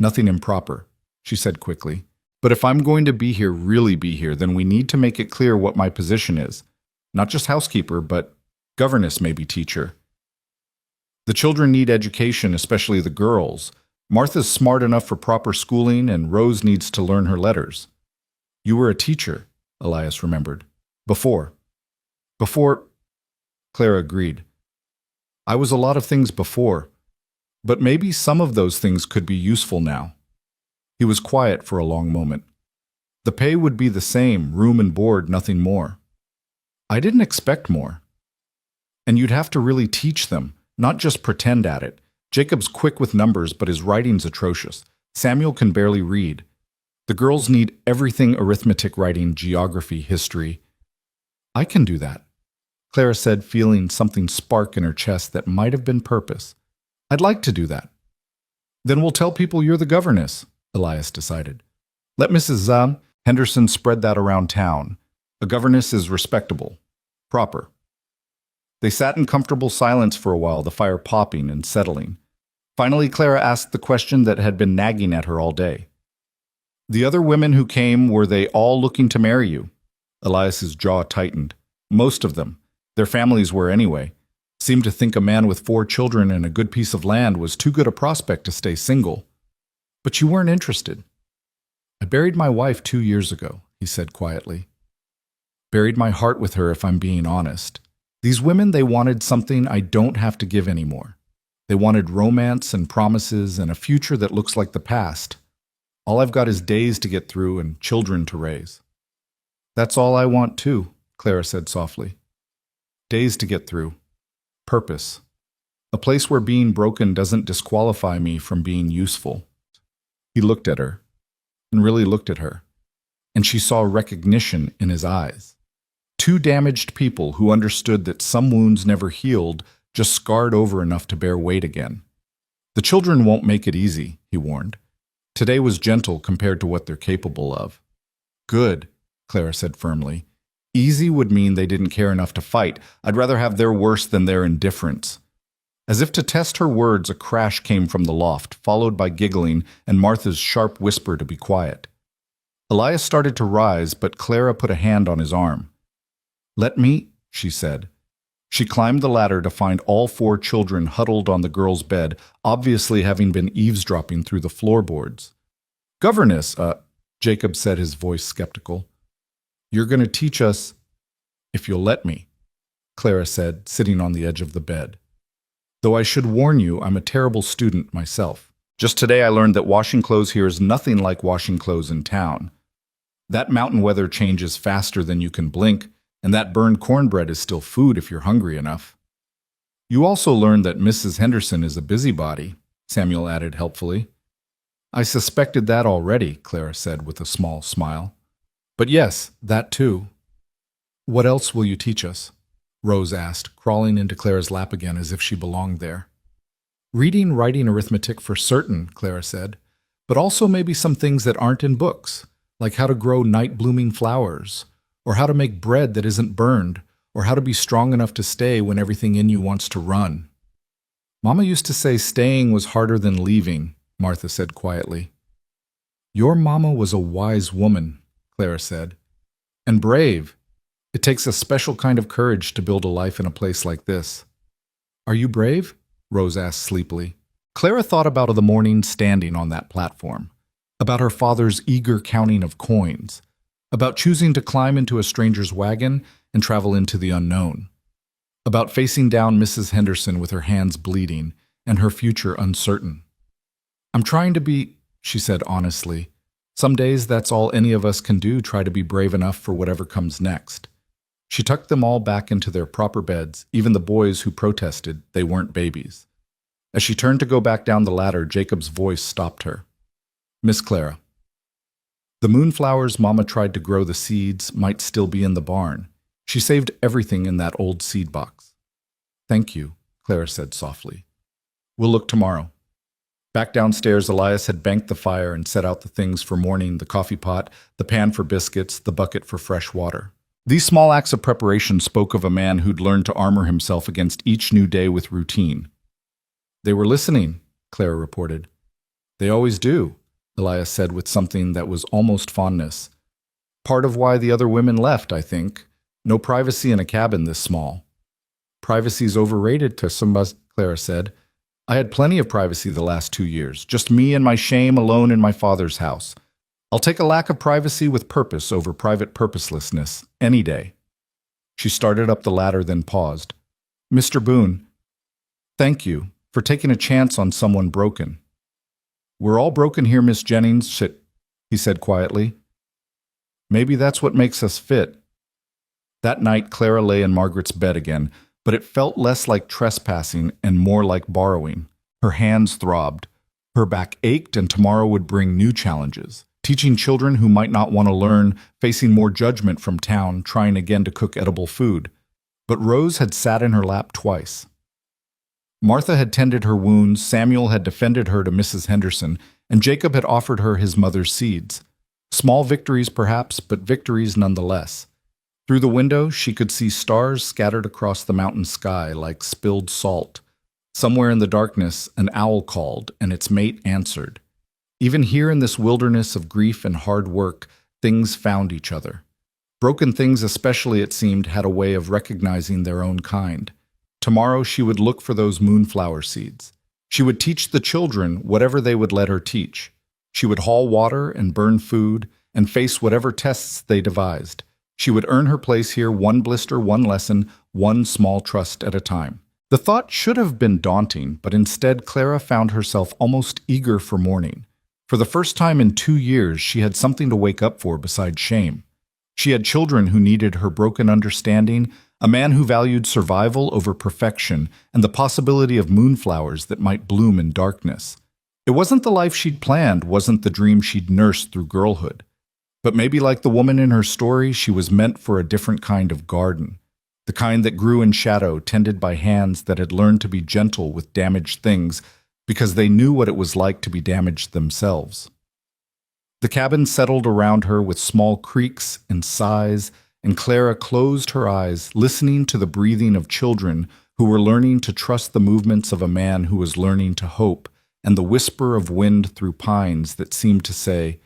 "Nothing improper," she said quickly. "But if I'm going to be here, really be here, then we need to make it clear what my position is. Not just housekeeper, but governess, maybe teacher. The children need education, especially the girls. Martha's smart enough for proper schooling, and Rose needs to learn her letters." "You were a teacher," Elias remembered. Before, Clara agreed. "I was a lot of things before, but maybe some of those things could be useful now." He was quiet for a long moment. "The pay would be the same, room and board, nothing more." "I didn't expect more." "And you'd have to really teach them, not just pretend at it. Jacob's quick with numbers, but his writing's atrocious. Samuel can barely read. The girls need everything arithmetic, writing, geography, history." "I can do that," Clara said, feeling something spark in her chest that might have been purpose. "I'd like to do that." "Then we'll tell people you're the governess," Elias decided. "Let Mrs. Henderson spread that around town. A governess is respectable, proper." They sat in comfortable silence for a while, the fire popping and settling. Finally, Clara asked the question that had been nagging at her all day. "The other women who came, were they all looking to marry you?" Elias's jaw tightened. "Most of them. Their families were anyway. Seemed to think a man with 4 children and a good piece of land was too good a prospect to stay single. But you weren't interested." "I buried my wife 2 years ago," he said quietly. "Buried my heart with her, if I'm being honest. These women, they wanted something I don't have to give anymore. They wanted romance and promises and a future that looks like the past. All I've got is days to get through and children to raise." "That's all I want too," Clara said softly. "Days to get through. Purpose. A place where being broken doesn't disqualify me from being useful." He looked at her, and really looked at her, and she saw recognition in his eyes. 2 damaged people who understood that some wounds never healed, just scarred over enough to bear weight again. "The children won't make it easy," he warned. "Today was gentle compared to what they're capable of." "Good," Clara said firmly. "Easy would mean they didn't care enough to fight. I'd rather have their worse than their indifference." As if to test her words, a crash came from the loft, followed by giggling and Martha's sharp whisper to be quiet. Elias started to rise, but Clara put a hand on his arm. "Let me," she said. She climbed the ladder to find all 4 children huddled on the girl's bed, obviously having been eavesdropping through the floorboards. "Governess, Jacob said, his voice skeptical. "You're going to teach us, if you'll let me," Clara said, sitting on the edge of the bed. "Though I should warn you, I'm a terrible student myself. Just today I learned that washing clothes here is nothing like washing clothes in town. That mountain weather changes faster than you can blink, and that burned cornbread is still food if you're hungry enough. You also learned that Mrs. Henderson is a busybody," Samuel added helpfully. "I suspected that already," Clara said with a small smile. "But yes, that too." "What else will you teach us?" Rose asked, crawling into Clara's lap again as if she belonged there. "Reading, writing, arithmetic for certain," Clara said, "but also maybe some things that aren't in books, like how to grow night-blooming flowers, or how to make bread that isn't burned, or how to be strong enough to stay when everything in you wants to run. Mama used to say staying was harder than leaving, Martha said quietly. Your mama was a wise woman, Clara said, and brave. It takes a special kind of courage to build a life in a place like this. Are you brave? Rose asked sleepily. Clara thought about the morning standing on that platform, about her father's eager counting of coins, about choosing to climb into a stranger's wagon and travel into the unknown, about facing down Mrs. Henderson with her hands bleeding and her future uncertain. I'm trying to be, she said honestly. Some days that's all any of us can do, try to be brave enough for whatever comes next. She tucked them all back into their proper beds, even the boys who protested they weren't babies. As she turned to go back down the ladder, Jacob's voice stopped her. Miss Clara. The moonflowers Mama tried to grow the seeds might still be in the barn. She saved everything in that old seed box. Thank you, Clara said softly. We'll look tomorrow. Back downstairs, Elias had banked the fire and set out the things for morning, the coffee pot, the pan for biscuits, the bucket for fresh water. These small acts of preparation spoke of a man who'd learned to armor himself against each new day with routine. They were listening, Clara reported. They always do, Elias said with something that was almost fondness. Part of why the other women left, I think. No privacy in a cabin this small. Privacy's overrated to some of us, Clara said. I had plenty of privacy the last 2 years, just me and my shame alone in my father's house. I'll take a lack of privacy with purpose over private purposelessness, any day. She started up the ladder, then paused. Mr. Boone, thank you for taking a chance on someone broken. We're all broken here, Miss Jennings, he said quietly. Maybe that's what makes us fit. That night, Clara lay in Margaret's bed again, but it felt less like trespassing and more like borrowing. Her hands throbbed. Her back ached, and tomorrow would bring new challenges. Teaching children who might not want to learn, facing more judgment from town, trying again to cook edible food. But Rose had sat in her lap twice. Martha had tended her wounds, Samuel had defended her to Mrs. Henderson, and Jacob had offered her his mother's seeds. Small victories perhaps, but victories nonetheless. Through the window, she could see stars scattered across the mountain sky like spilled salt. Somewhere in the darkness, an owl called, and its mate answered. Even here in this wilderness of grief and hard work, things found each other. Broken things especially, it seemed, had a way of recognizing their own kind. Tomorrow she would look for those moonflower seeds. She would teach the children whatever they would let her teach. She would haul water and burn food and face whatever tests they devised. She would earn her place here, one blister, one lesson, one small trust at a time. The thought should have been daunting, but instead Clara found herself almost eager for morning. For the first time in 2 years, she had something to wake up for besides shame. She had children who needed her broken understanding, a man who valued survival over perfection, and the possibility of moonflowers that might bloom in darkness. It wasn't the life she'd planned, wasn't the dream she'd nursed through girlhood. But maybe like the woman in her story, she was meant for a different kind of garden. The kind that grew in shadow, tended by hands that had learned to be gentle with damaged things because they knew what it was like to be damaged themselves. The cabin settled around her with small creaks and sighs, and Clara closed her eyes, listening to the breathing of children who were learning to trust the movements of a man who was learning to hope, and the whisper of wind through pines that seemed to say,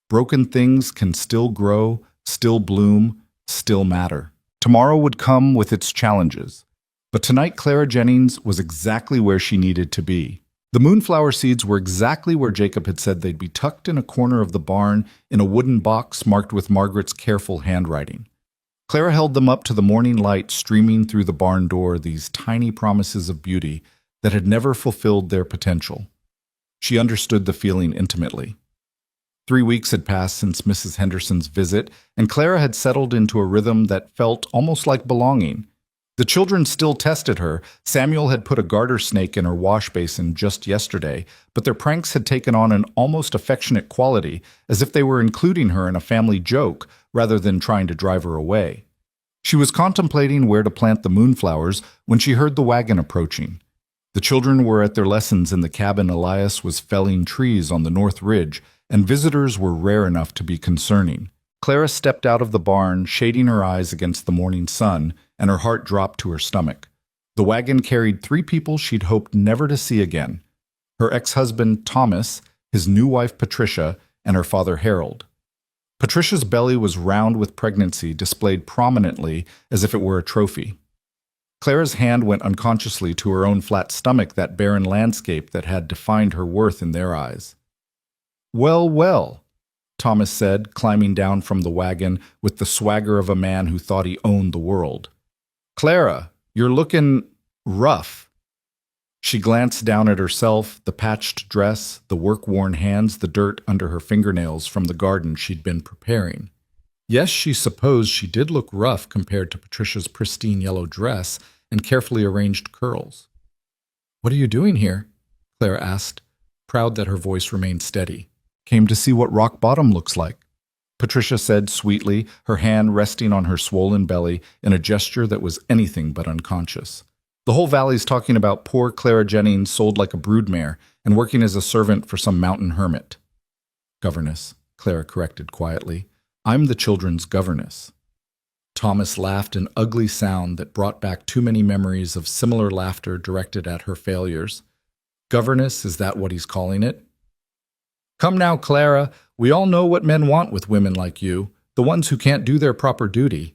broken things can still grow, still bloom, still matter. Tomorrow would come with its challenges, but tonight Clara Jennings was exactly where she needed to be. The moonflower seeds were exactly where Jacob had said they'd be, tucked in a corner of the barn in a wooden box marked with Margaret's careful handwriting. Clara held them up to the morning light streaming through the barn door, these tiny promises of beauty that had never fulfilled their potential. She understood the feeling intimately. 3 weeks had passed since Mrs. Henderson's visit, and Clara had settled into a rhythm that felt almost like belonging. The children still tested her. Samuel had put a garter snake in her wash basin just yesterday, but their pranks had taken on an almost affectionate quality, as if they were including her in a family joke rather than trying to drive her away. She was contemplating where to plant the moonflowers when she heard the wagon approaching. The children were at their lessons in the cabin. Elias was felling trees on the north ridge, and visitors were rare enough to be concerning. Clara stepped out of the barn, shading her eyes against the morning sun, and her heart dropped to her stomach. The wagon carried 3 people she'd hoped never to see again: her ex-husband, Thomas, his new wife, Patricia, and her father, Harold. Patricia's belly was round with pregnancy, displayed prominently as if it were a trophy. Clara's hand went unconsciously to her own flat stomach, that barren landscape that had defined her worth in their eyes. "Well, well," Thomas said, climbing down from the wagon with the swagger of a man who thought he owned the world. "Clara, you're looking rough." She glanced down at herself, the patched dress, the work-worn hands, the dirt under her fingernails from the garden she'd been preparing. Yes, she supposed she did look rough compared to Patricia's pristine yellow dress and carefully arranged curls. "What are you doing here?" Clara asked, proud that her voice remained steady. "Came to see what rock bottom looks like," Patricia said sweetly, her hand resting on her swollen belly in a gesture that was anything but unconscious. "The whole valley's talking about poor Clara Jennings sold like a broodmare and working as a servant for some mountain hermit." "Governess," Clara corrected quietly. "I'm the children's governess." Thomas laughed, an ugly sound that brought back too many memories of similar laughter directed at her failures. "Governess, is that what he's calling it?" "Come now, Clara, we all know what men want with women like you, the ones who can't do their proper duty."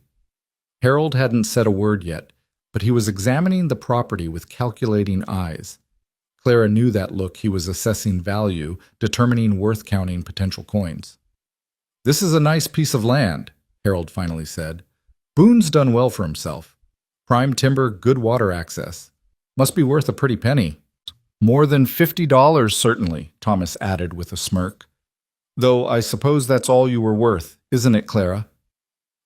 Harold hadn't said a word yet, but he was examining the property with calculating eyes. Clara knew that look. He was assessing value, determining worth, counting potential coins. "This is a nice piece of land," Harold finally said. "Boone's done well for himself. Prime timber, good water access. Must be worth a pretty penny." "More than $50, certainly," Thomas added with a smirk. "Though I suppose that's all you were worth, isn't it, Clara?"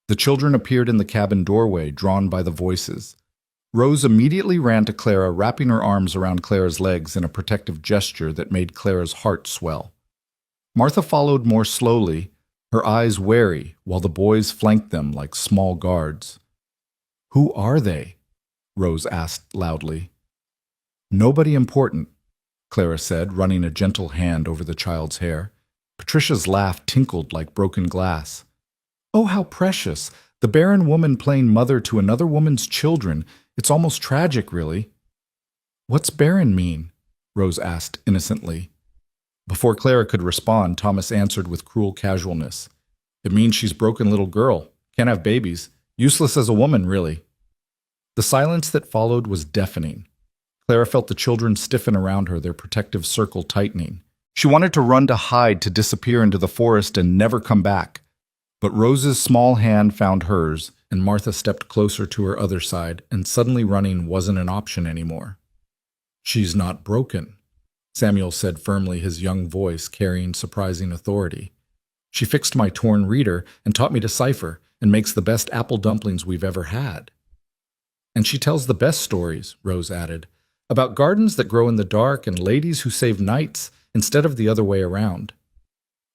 The children appeared in the cabin doorway, drawn by the voices. Rose immediately ran to Clara, wrapping her arms around Clara's legs in a protective gesture that made Clara's heart swell. Martha followed more slowly, her eyes wary, while the boys flanked them like small guards. "Who are they?" Rose asked loudly. "Nobody important," Clara said, running a gentle hand over the child's hair. Patricia's laugh tinkled like broken glass. "Oh, how precious! The barren woman playing mother to another woman's children. It's almost tragic, really." "What's barren mean?" Rose asked innocently. Before Clara could respond, Thomas answered with cruel casualness. "It means she's broken little girl. Can't have babies. Useless as a woman, really." The silence that followed was deafening. Clara felt the children stiffen around her, their protective circle tightening. She wanted to run, to hide, to disappear into the forest and never come back. But Rose's small hand found hers, and Martha stepped closer to her other side, and suddenly running wasn't an option anymore. "She's not broken," Samuel said firmly, his young voice carrying surprising authority. "She fixed my torn reader and taught me to cipher, and makes the best apple dumplings we've ever had." "And she tells the best stories," Rose added, "about gardens that grow in the dark and ladies who save knights instead of the other way around."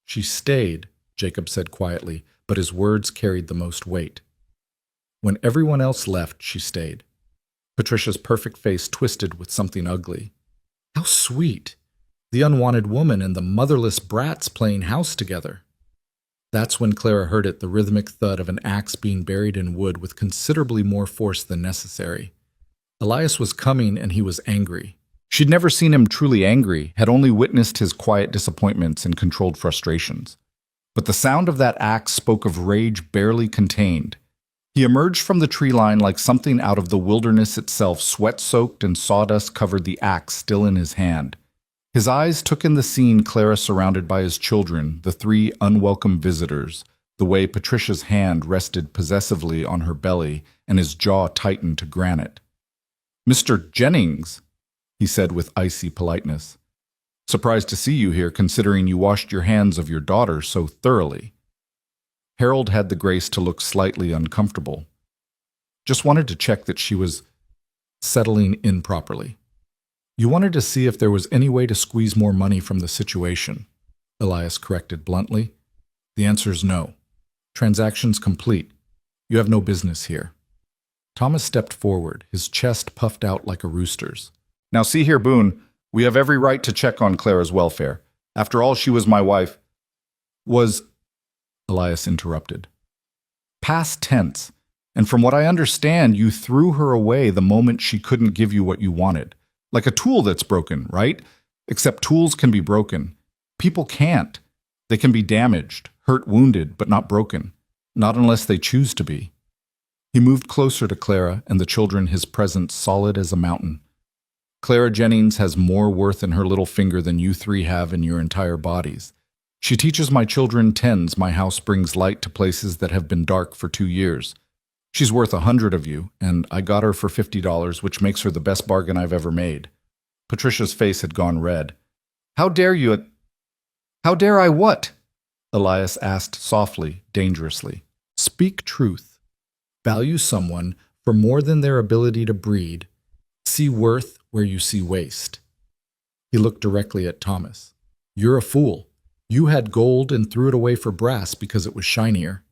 "She stayed," Jacob said quietly, but his words carried the most weight. "When everyone else left, she stayed." Patricia's perfect face twisted with something ugly. "How sweet! The unwanted woman and the motherless brats playing house together." That's when Clara heard it, the rhythmic thud of an axe being buried in wood with considerably more force than necessary. Elias was coming, and he was angry. She'd never seen him truly angry, had only witnessed his quiet disappointments and controlled frustrations. But the sound of that axe spoke of rage barely contained. He emerged from the tree line like something out of the wilderness itself, sweat-soaked and sawdust covered the axe still in his hand. His eyes took in the scene, Clara surrounded by his children, the 3 unwelcome visitors, the way Patricia's hand rested possessively on her belly and his jaw tightened to granite. "Mr. Jennings," he said with icy politeness. "Surprised to see you here, considering you washed your hands of your daughter so thoroughly." Harold had the grace to look slightly uncomfortable. "Just wanted to check that she was settling in properly." "You wanted to see if there was any way to squeeze more money from the situation," Elias corrected bluntly. "The answer's no. Transaction's complete. You have no business here." Thomas stepped forward, his chest puffed out like a rooster's. "Now see here, Boone, we have every right to check on Clara's welfare. After all, she was my wife." "Was," Elias interrupted. "Past tense. And from what I understand, you threw her away the moment she couldn't give you what you wanted. Like a tool that's broken, right? Except tools can be broken. People can't. They can be damaged, hurt, wounded, but not broken. Not unless they choose to be. He moved closer to Clara and the children, his presence solid as a mountain. Clara Jennings has more worth in her little finger than you three have in your entire bodies. She teaches my children tens my house brings light to places that have been dark for 2 years. She's worth 100 of you, and I got her for $50, which makes her the best bargain I've ever made. Patricia's face had gone red. How dare you? How dare I what? Elias asked softly, dangerously. Speak truth. Value someone for more than their ability to breed. See worth where you see waste. He looked directly at Thomas. You're a fool. You had gold and threw it away for brass because it was shinier.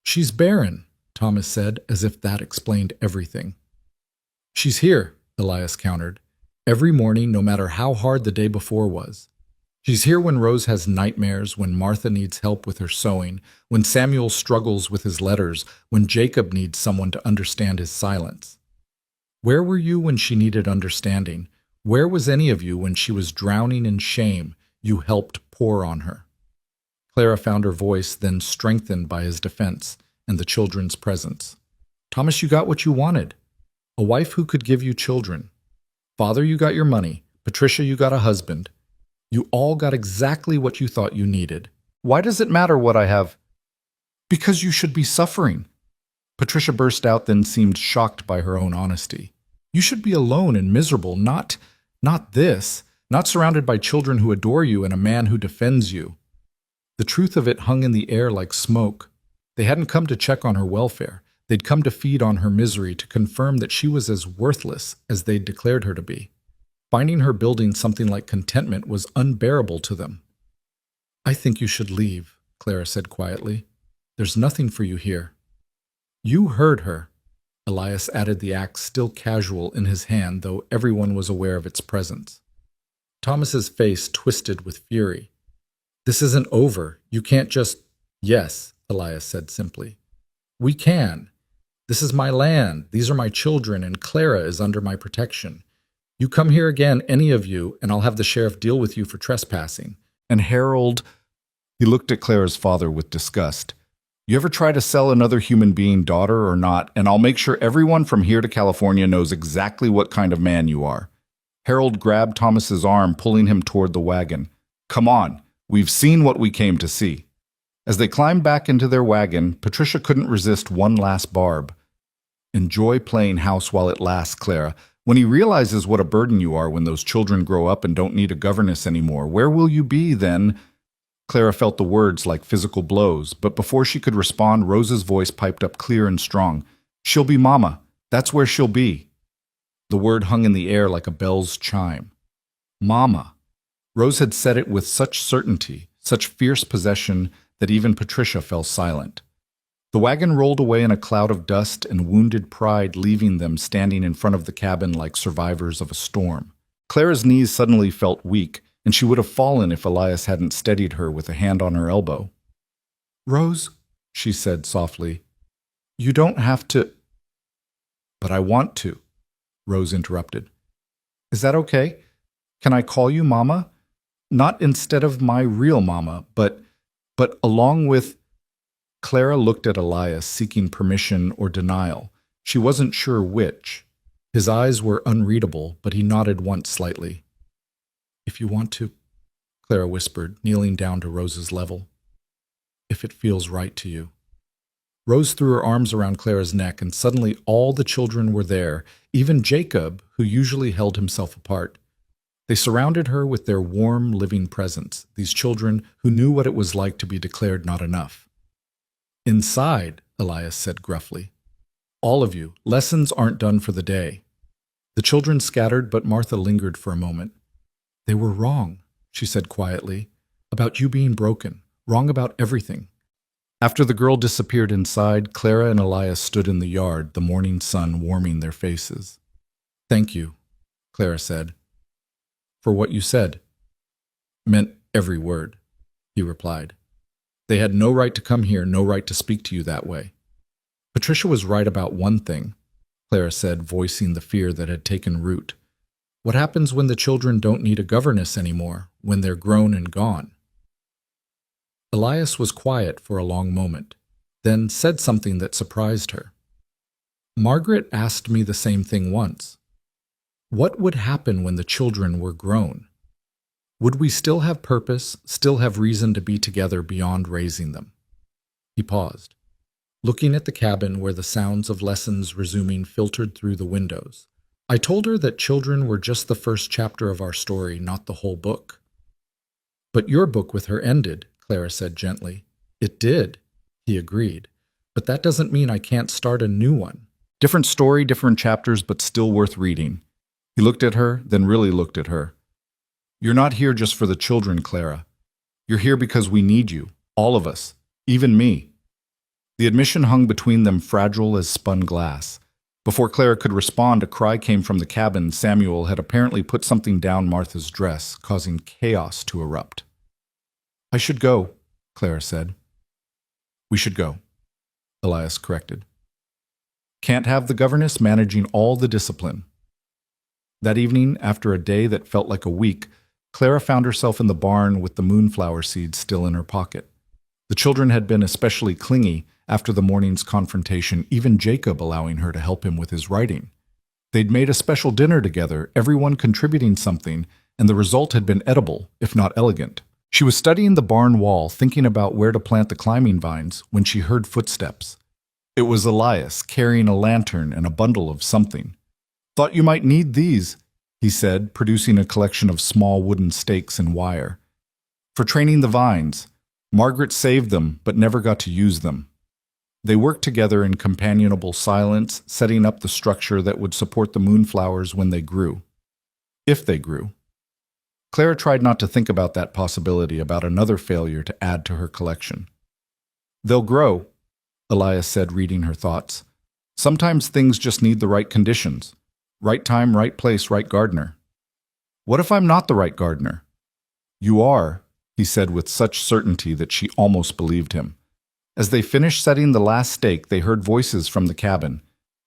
She's barren, Thomas said, as if that explained everything. She's here, Elias countered. Every morning, no matter how hard the day before was. She's here when Rose has nightmares, when Martha needs help with her sewing, when Samuel struggles with his letters, when Jacob needs someone to understand his silence. Where were you when she needed understanding? Where was any of you when she was drowning in shame you helped pour on her? Clara found her voice, then strengthened by his defense and the children's presence. Thomas, you got what you wanted. A wife who could give you children. Father, you got your money. Patricia, you got a husband. You all got exactly what you thought you needed. Why does it matter what I have? Because you should be suffering. Patricia burst out, then seemed shocked by her own honesty. You should be alone and miserable, not this, not surrounded by children who adore you and a man who defends you. The truth of it hung in the air like smoke. They hadn't come to check on her welfare. They'd come to feed on her misery, to confirm that she was as worthless as they'd declared her to be. Finding her building something like contentment was unbearable to them. I think you should leave, Clara said quietly. There's nothing for you here. You heard her. Elias added the axe still casual in his hand, though everyone was aware of its presence. Thomas's face twisted with fury. This isn't over. You can't just... Yes, Elias said simply. We can. This is my land. These are my children, and Clara is under my protection. You come here again, any of you, and I'll have the sheriff deal with you for trespassing. And Harold... He looked at Clara's father with disgust. You ever try to sell another human being, daughter or not, and I'll make sure everyone from here to California knows exactly what kind of man you are. Harold grabbed Thomas's arm, pulling him toward the wagon. Come on, we've seen what we came to see. As they climbed back into their wagon, Patricia couldn't resist one last barb. Enjoy playing house while it lasts, Clara. When he realizes what a burden you are when those children grow up and don't need a governess anymore, where will you be then? Clara felt the words like physical blows, but before she could respond, Rose's voice piped up clear and strong. She'll be Mama. That's where she'll be. The word hung in the air like a bell's chime. Mama. Rose had said it with such certainty, such fierce possession, that even Patricia fell silent. The wagon rolled away in a cloud of dust and wounded pride, leaving them standing in front of the cabin like survivors of a storm. Clara's knees suddenly felt weak, and she would have fallen if Elias hadn't steadied her with a hand on her elbow. Rose, she said softly, you don't have to... But I want to, Rose interrupted. Is that okay? Can I call you Mama? Not instead of my real Mama, but along with... Clara looked at Elias, seeking permission or denial. She wasn't sure which. His eyes were unreadable, but he nodded once slightly. If you want to, Clara whispered, kneeling down to Rose's level. If it feels right to you. Rose threw her arms around Clara's neck, and suddenly all the children were there, even Jacob, who usually held himself apart. They surrounded her with their warm, living presence, these children who knew what it was like to be declared not enough. Inside, Elias said gruffly. All of you, lessons aren't done for the day. The children scattered, but Martha lingered for a moment. They were wrong, she said quietly, about you being broken, wrong about everything. After the girl disappeared inside, Clara and Elias stood in the yard, the morning sun warming their faces. Thank you, Clara said. For what you said. Meant every word, he replied. They had no right to come here, no right to speak to you that way. Patricia was right about one thing, Clara said, voicing the fear that had taken root. What happens when the children don't need a governess anymore, when they're grown and gone? Elias was quiet for a long moment, then said something that surprised her. Margaret asked me the same thing once. What would happen when the children were grown? Would we still have purpose, still have reason to be together beyond raising them? He paused, looking at the cabin where the sounds of lessons resuming filtered through the windows. I told her that children were just the first chapter of our story, not the whole book. But your book with her ended, Clara said gently. It did, he agreed, but that doesn't mean I can't start a new one. Different story, different chapters, but still worth reading. He looked at her, then really looked at her. You're not here just for the children, Clara. You're here because we need you, all of us, even me. The admission hung between them fragile as spun glass. Before Clara could respond, a cry came from the cabin. Samuel had apparently put something down Martha's dress, causing chaos to erupt. I should go, Clara said. We should go, Elias corrected. Can't have the governess managing all the discipline. That evening, after a day that felt like a week, Clara found herself in the barn with the moonflower seeds still in her pocket. The children had been especially clingy after the morning's confrontation, even Jacob allowing her to help him with his writing. They'd made a special dinner together, everyone contributing something, and the result had been edible, if not elegant. She was studying the barn wall, thinking about where to plant the climbing vines, when she heard footsteps. It was Elias, carrying a lantern and a bundle of something. Thought you might need these, he said, producing a collection of small wooden stakes and wire. For training the vines. Margaret saved them, but never got to use them. They worked together in companionable silence, setting up the structure that would support the moonflowers when they grew. If they grew. Clara tried not to think about that possibility, about another failure to add to her collection. They'll grow, Elias said, reading her thoughts. Sometimes things just need the right conditions. Right time, right place, right gardener. What if I'm not the right gardener? You are, he said with such certainty that she almost believed him. As they finished setting the last stake, they heard voices from the cabin.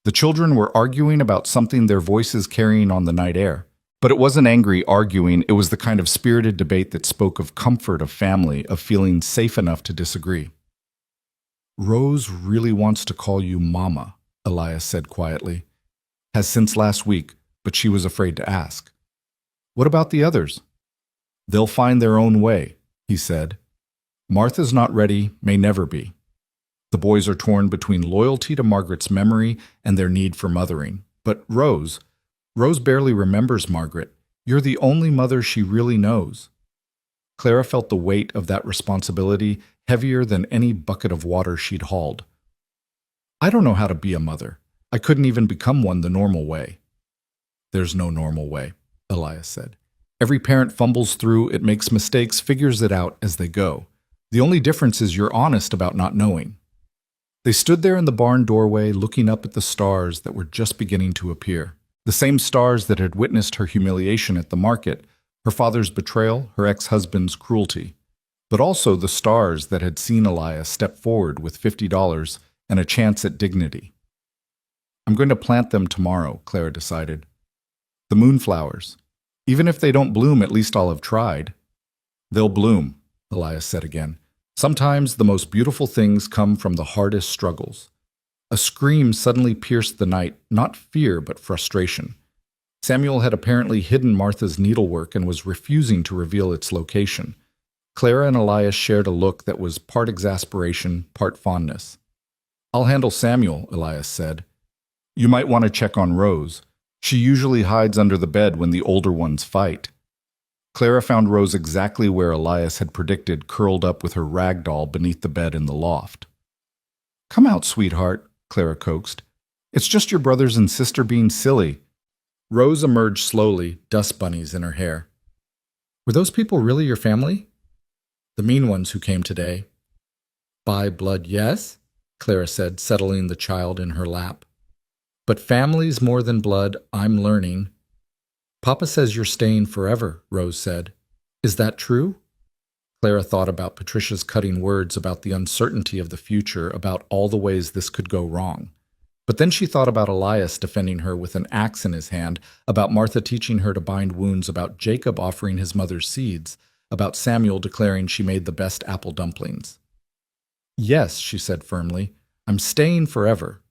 The children were arguing about something, their voices carrying on the night air. But it wasn't angry arguing, it was the kind of spirited debate that spoke of comfort, of family, of feeling safe enough to disagree. Rose really wants to call you Mama, Elias said quietly. Has since last week, but she was afraid to ask. What about the others? They'll find their own way, he said. Martha's not ready, may never be. The boys are torn between loyalty to Margaret's memory and their need for mothering. But Rose barely remembers Margaret. You're the only mother she really knows. Clara felt the weight of that responsibility, heavier than any bucket of water she'd hauled. I don't know how to be a mother. I couldn't even become one the normal way. There's no normal way, Elias said. Every parent fumbles through, it makes mistakes, figures it out as they go. The only difference is you're honest about not knowing. They stood there in the barn doorway, looking up at the stars that were just beginning to appear. The same stars that had witnessed her humiliation at the market, her father's betrayal, her ex-husband's cruelty. But also the stars that had seen Elias step forward with $50 and a chance at dignity. I'm going to plant them tomorrow, Clara decided. The moonflowers. Even if they don't bloom, at least I'll have tried. They'll bloom, Elias said again. Sometimes the most beautiful things come from the hardest struggles. A scream suddenly pierced the night, not fear but frustration. Samuel had apparently hidden Martha's needlework and was refusing to reveal its location. Clara and Elias shared a look that was part exasperation, part fondness. I'll handle Samuel, Elias said. You might want to check on Rose. She usually hides under the bed when the older ones fight. Clara found Rose exactly where Elias had predicted, curled up with her rag doll beneath the bed in the loft. Come out, sweetheart, Clara coaxed. It's just your brothers and sister being silly. Rose emerged slowly, dust bunnies in her hair. Were those people really your family? The mean ones who came today. By blood, yes, Clara said, settling the child in her lap. But family's more than blood, I'm learning. Papa says you're staying forever, Rose said. Is that true? Clara thought about Patricia's cutting words, about the uncertainty of the future, about all the ways this could go wrong. But then she thought about Elias defending her with an axe in his hand, about Martha teaching her to bind wounds, about Jacob offering his mother's seeds, about Samuel declaring she made the best apple dumplings. "Yes," she said firmly, "I'm staying forever."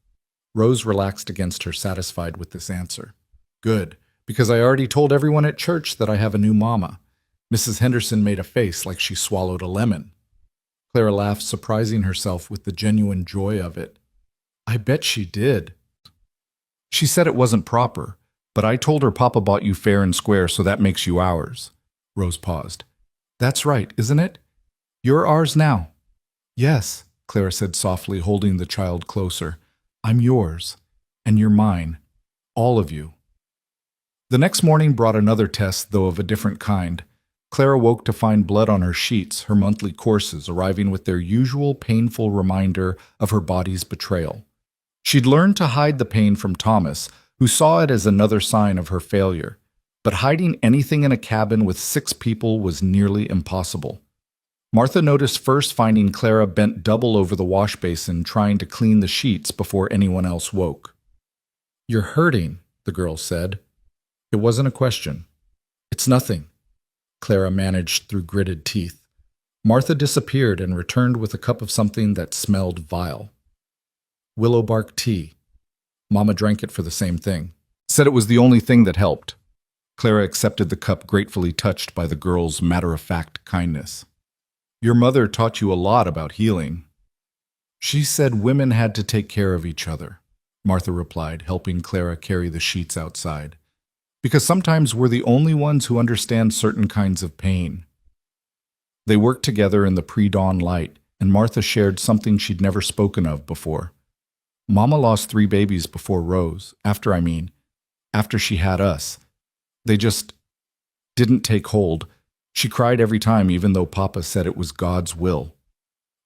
Rose relaxed against her, satisfied with this answer. "Good, because I already told everyone at church that I have a new mama." Mrs. Henderson made a face like she swallowed a lemon. Clara laughed, surprising herself with the genuine joy of it. "I bet she did." "She said it wasn't proper, but I told her Papa bought you fair and square, so that makes you ours." Rose paused. "That's right, isn't it? You're ours now." "Yes," Clara said softly, holding the child closer. "I'm yours, and you're mine, all of you." The next morning brought another test, though of a different kind. Clara woke to find blood on her sheets, her monthly courses arriving with their usual painful reminder of her body's betrayal. She'd learned to hide the pain from Thomas, who saw it as another sign of her failure. But hiding anything in a cabin with 6 people was nearly impossible. Martha noticed first, finding Clara bent double over the wash basin trying to clean the sheets before anyone else woke. "You're hurting," the girl said. It wasn't a question. "It's nothing," Clara managed through gritted teeth. Martha disappeared and returned with a cup of something that smelled vile. Willow bark tea. Mama drank it for the same thing. Said it was the only thing that helped. Clara accepted the cup, gratefully touched by the girl's matter-of-fact kindness. "Your mother taught you a lot about healing." "She said women had to take care of each other," Martha replied, helping Clara carry the sheets outside. "Because sometimes we're the only ones who understand certain kinds of pain." They worked together in the pre-dawn light, and Martha shared something she'd never spoken of before. "Mama lost 3 babies before Rose, after she had us. They just didn't take hold. She cried every time, even though Papa said it was God's will."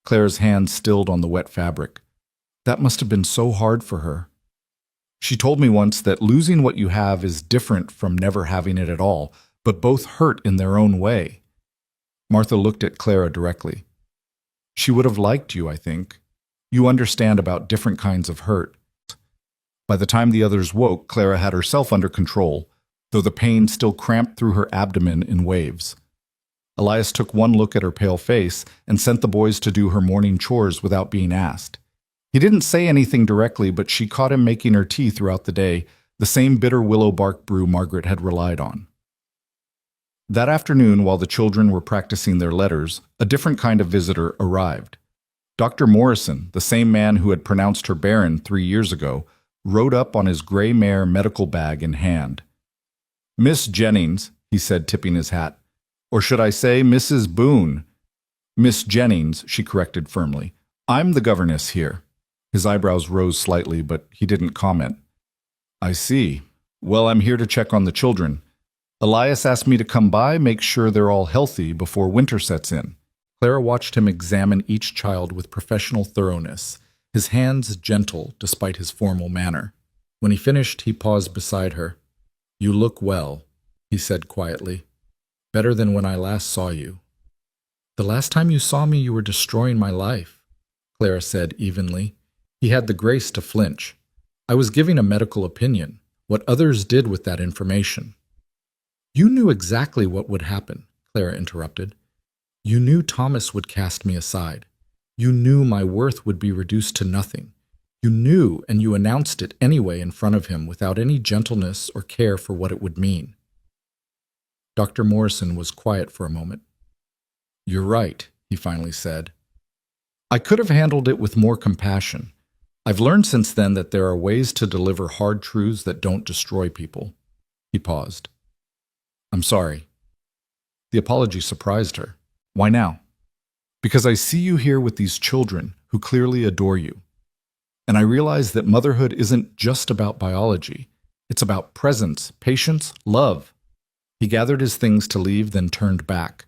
Clara's hand stilled on the wet fabric. "That must have been so hard for her. She told me once that losing what you have is different from never having it at all, but both hurt in their own way." Martha looked at Clara directly. "She would have liked you, I think. You understand about different kinds of hurt." By the time the others woke, Clara had herself under control, though the pain still cramped through her abdomen in waves. Elias took one look at her pale face and sent the boys to do her morning chores without being asked. He didn't say anything directly, but she caught him making her tea throughout the day, the same bitter willow bark brew Margaret had relied on. That afternoon, while the children were practicing their letters, a different kind of visitor arrived. Dr. Morrison, the same man who had pronounced her barren 3 years ago, rode up on his gray mare, medical bag in hand. "Miss Jennings," he said, tipping his hat. "Or should I say Mrs. Boone?" "Miss Jennings," she corrected firmly. "I'm the governess here." His eyebrows rose slightly, but he didn't comment. "I see. Well, I'm here to check on the children. Elias asked me to come by, make sure they're all healthy before winter sets in." Clara watched him examine each child with professional thoroughness, his hands gentle despite his formal manner. When he finished, he paused beside her. "You look well," he said quietly. "Better than when I last saw you." "The last time you saw me, you were destroying my life," Clara said evenly. He had the grace to flinch. "I was giving a medical opinion, what others did with that information." "You knew exactly what would happen," Clara interrupted. "You knew Thomas would cast me aside. You knew my worth would be reduced to nothing. You knew, and you announced it anyway in front of him without any gentleness or care for what it would mean." Dr. Morrison was quiet for a moment. "You're right," he finally said. "I could have handled it with more compassion. I've learned since then that there are ways to deliver hard truths that don't destroy people." He paused. "I'm sorry." The apology surprised her. "Why now?" "Because I see you here with these children who clearly adore you. And I realize that motherhood isn't just about biology. It's about presence, patience, love." He gathered his things to leave, then turned back.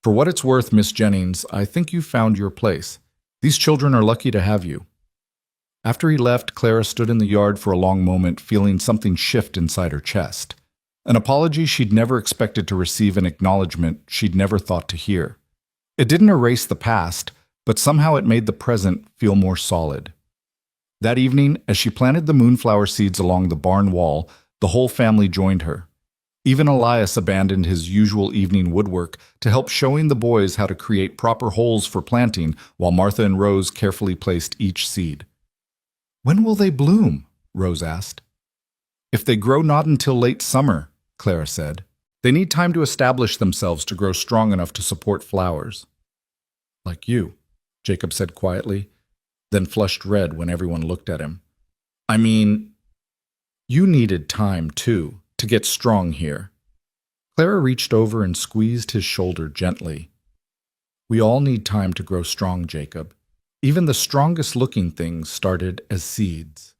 "For what it's worth, Miss Jennings, I think you've found your place. These children are lucky to have you." After he left, Clara stood in the yard for a long moment, feeling something shift inside her chest. An apology she'd never expected to receive, an acknowledgement she'd never thought to hear. It didn't erase the past, but somehow it made the present feel more solid. That evening, as she planted the moonflower seeds along the barn wall, the whole family joined her. Even Elias abandoned his usual evening woodwork to help showing the boys how to create proper holes for planting while Martha and Rose carefully placed each seed. "When will they bloom?" Rose asked. "If they grow not until late summer," Clara said. "They need time to establish themselves to grow strong enough to support flowers." "Like you," Jacob said quietly, then flushed red when everyone looked at him. "I mean, you needed time, too, to get strong here." Clara reached over and squeezed his shoulder gently. "We all need time to grow strong, Jacob. Even the strongest-looking things started as seeds."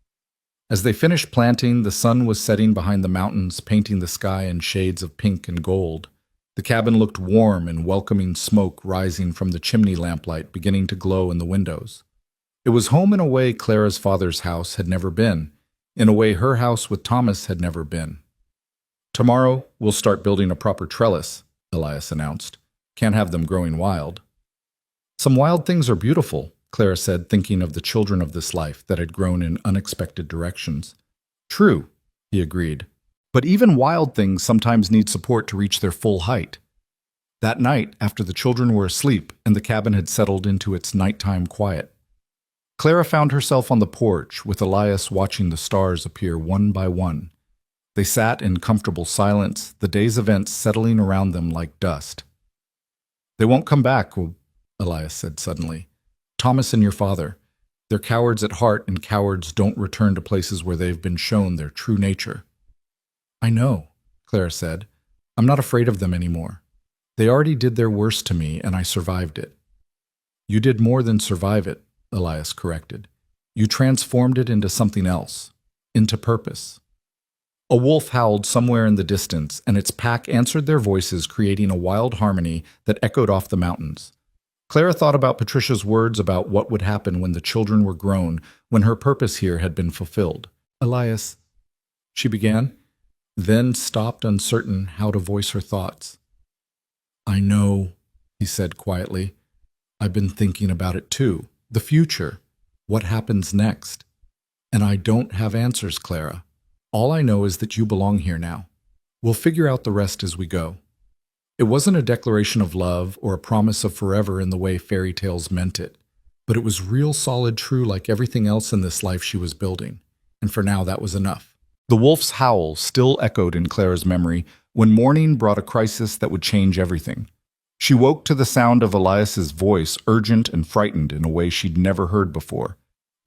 As they finished planting, the sun was setting behind the mountains, painting the sky in shades of pink and gold. The cabin looked warm and welcoming, smoke rising from the chimney lamplight beginning to glow in the windows. It was home in a way Clara's father's house had never been, in a way her house with Thomas had never been. "Tomorrow, we'll start building a proper trellis," Elias announced. "Can't have them growing wild." "Some wild things are beautiful," Clara said, thinking of the children of this life that had grown in unexpected directions. "True," he agreed. "But even wild things sometimes need support to reach their full height." That night, after the children were asleep and the cabin had settled into its nighttime quiet, Clara found herself on the porch with Elias watching the stars appear one by one. They sat in comfortable silence, the day's events settling around them like dust. "They won't come back," Elias said suddenly. "Thomas and your father. They're cowards at heart, and cowards don't return to places where they've been shown their true nature." "I know," Clara said. "I'm not afraid of them anymore. They already did their worst to me, and I survived it." "You did more than survive it," Elias corrected. "You transformed it into something else, into purpose." A wolf howled somewhere in the distance, and its pack answered their voices, creating a wild harmony that echoed off the mountains. Clara thought about Patricia's words about what would happen when the children were grown, when her purpose here had been fulfilled. "Elias," she began, then stopped, uncertain how to voice her thoughts. "I know," he said quietly. "I've been thinking about it too. The future. What happens next? And I don't have answers, Clara. All I know is that you belong here now. We'll figure out the rest as we go." It wasn't a declaration of love or a promise of forever in the way fairy tales meant it, but it was real, solid, true, like everything else in this life she was building. And for now, that was enough. The wolf's howl still echoed in Clara's memory when morning brought a crisis that would change everything. She woke to the sound of Elias's voice, urgent and frightened in a way she'd never heard before.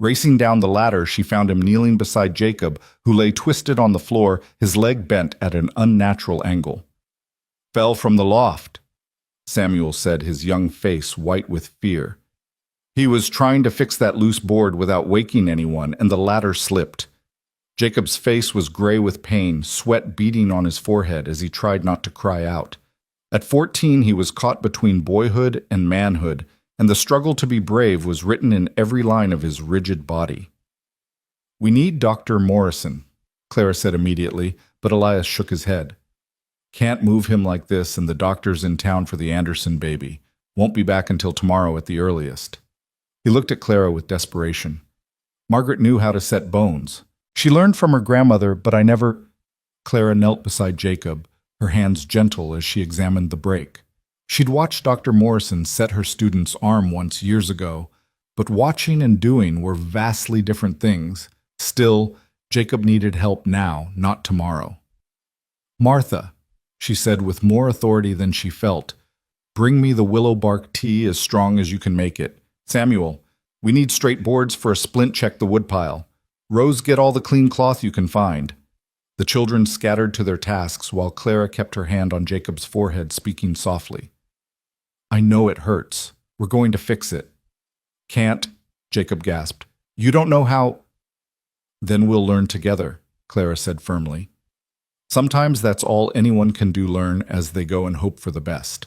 Racing down the ladder, she found him kneeling beside Jacob, who lay twisted on the floor, his leg bent at an unnatural angle. "Fell from the loft," Samuel said, his young face white with fear. "He was trying to fix that loose board without waking anyone, and the ladder slipped." Jacob's face was gray with pain, sweat beading on his forehead as he tried not to cry out. At 14, he was caught between boyhood and manhood, and the struggle to be brave was written in every line of his rigid body. "We need Dr. Morrison," Clara said immediately, but Elias shook his head. "Can't move him like this, and the doctor's in town for the Anderson baby. Won't be back until tomorrow at the earliest." He looked at Clara with desperation. "Margaret knew how to set bones. She learned from her grandmother, but I never—" Clara knelt beside Jacob, her hands gentle as she examined the break. She'd watched Dr. Morrison set her student's arm once years ago, but watching and doing were vastly different things. Still, Jacob needed help now, not tomorrow. "Martha," she said with more authority than she felt, "bring me the willow bark tea as strong as you can make it. Samuel, we need straight boards for a splint check the woodpile. Rose, get all the clean cloth you can find." The children scattered to their tasks while Clara kept her hand on Jacob's forehead, speaking softly. "I know it hurts. We're going to fix it." "Can't," Jacob gasped. "You don't know how—" "Then we'll learn together," Clara said firmly. Sometimes that's all anyone can do, learn as they go and hope for the best.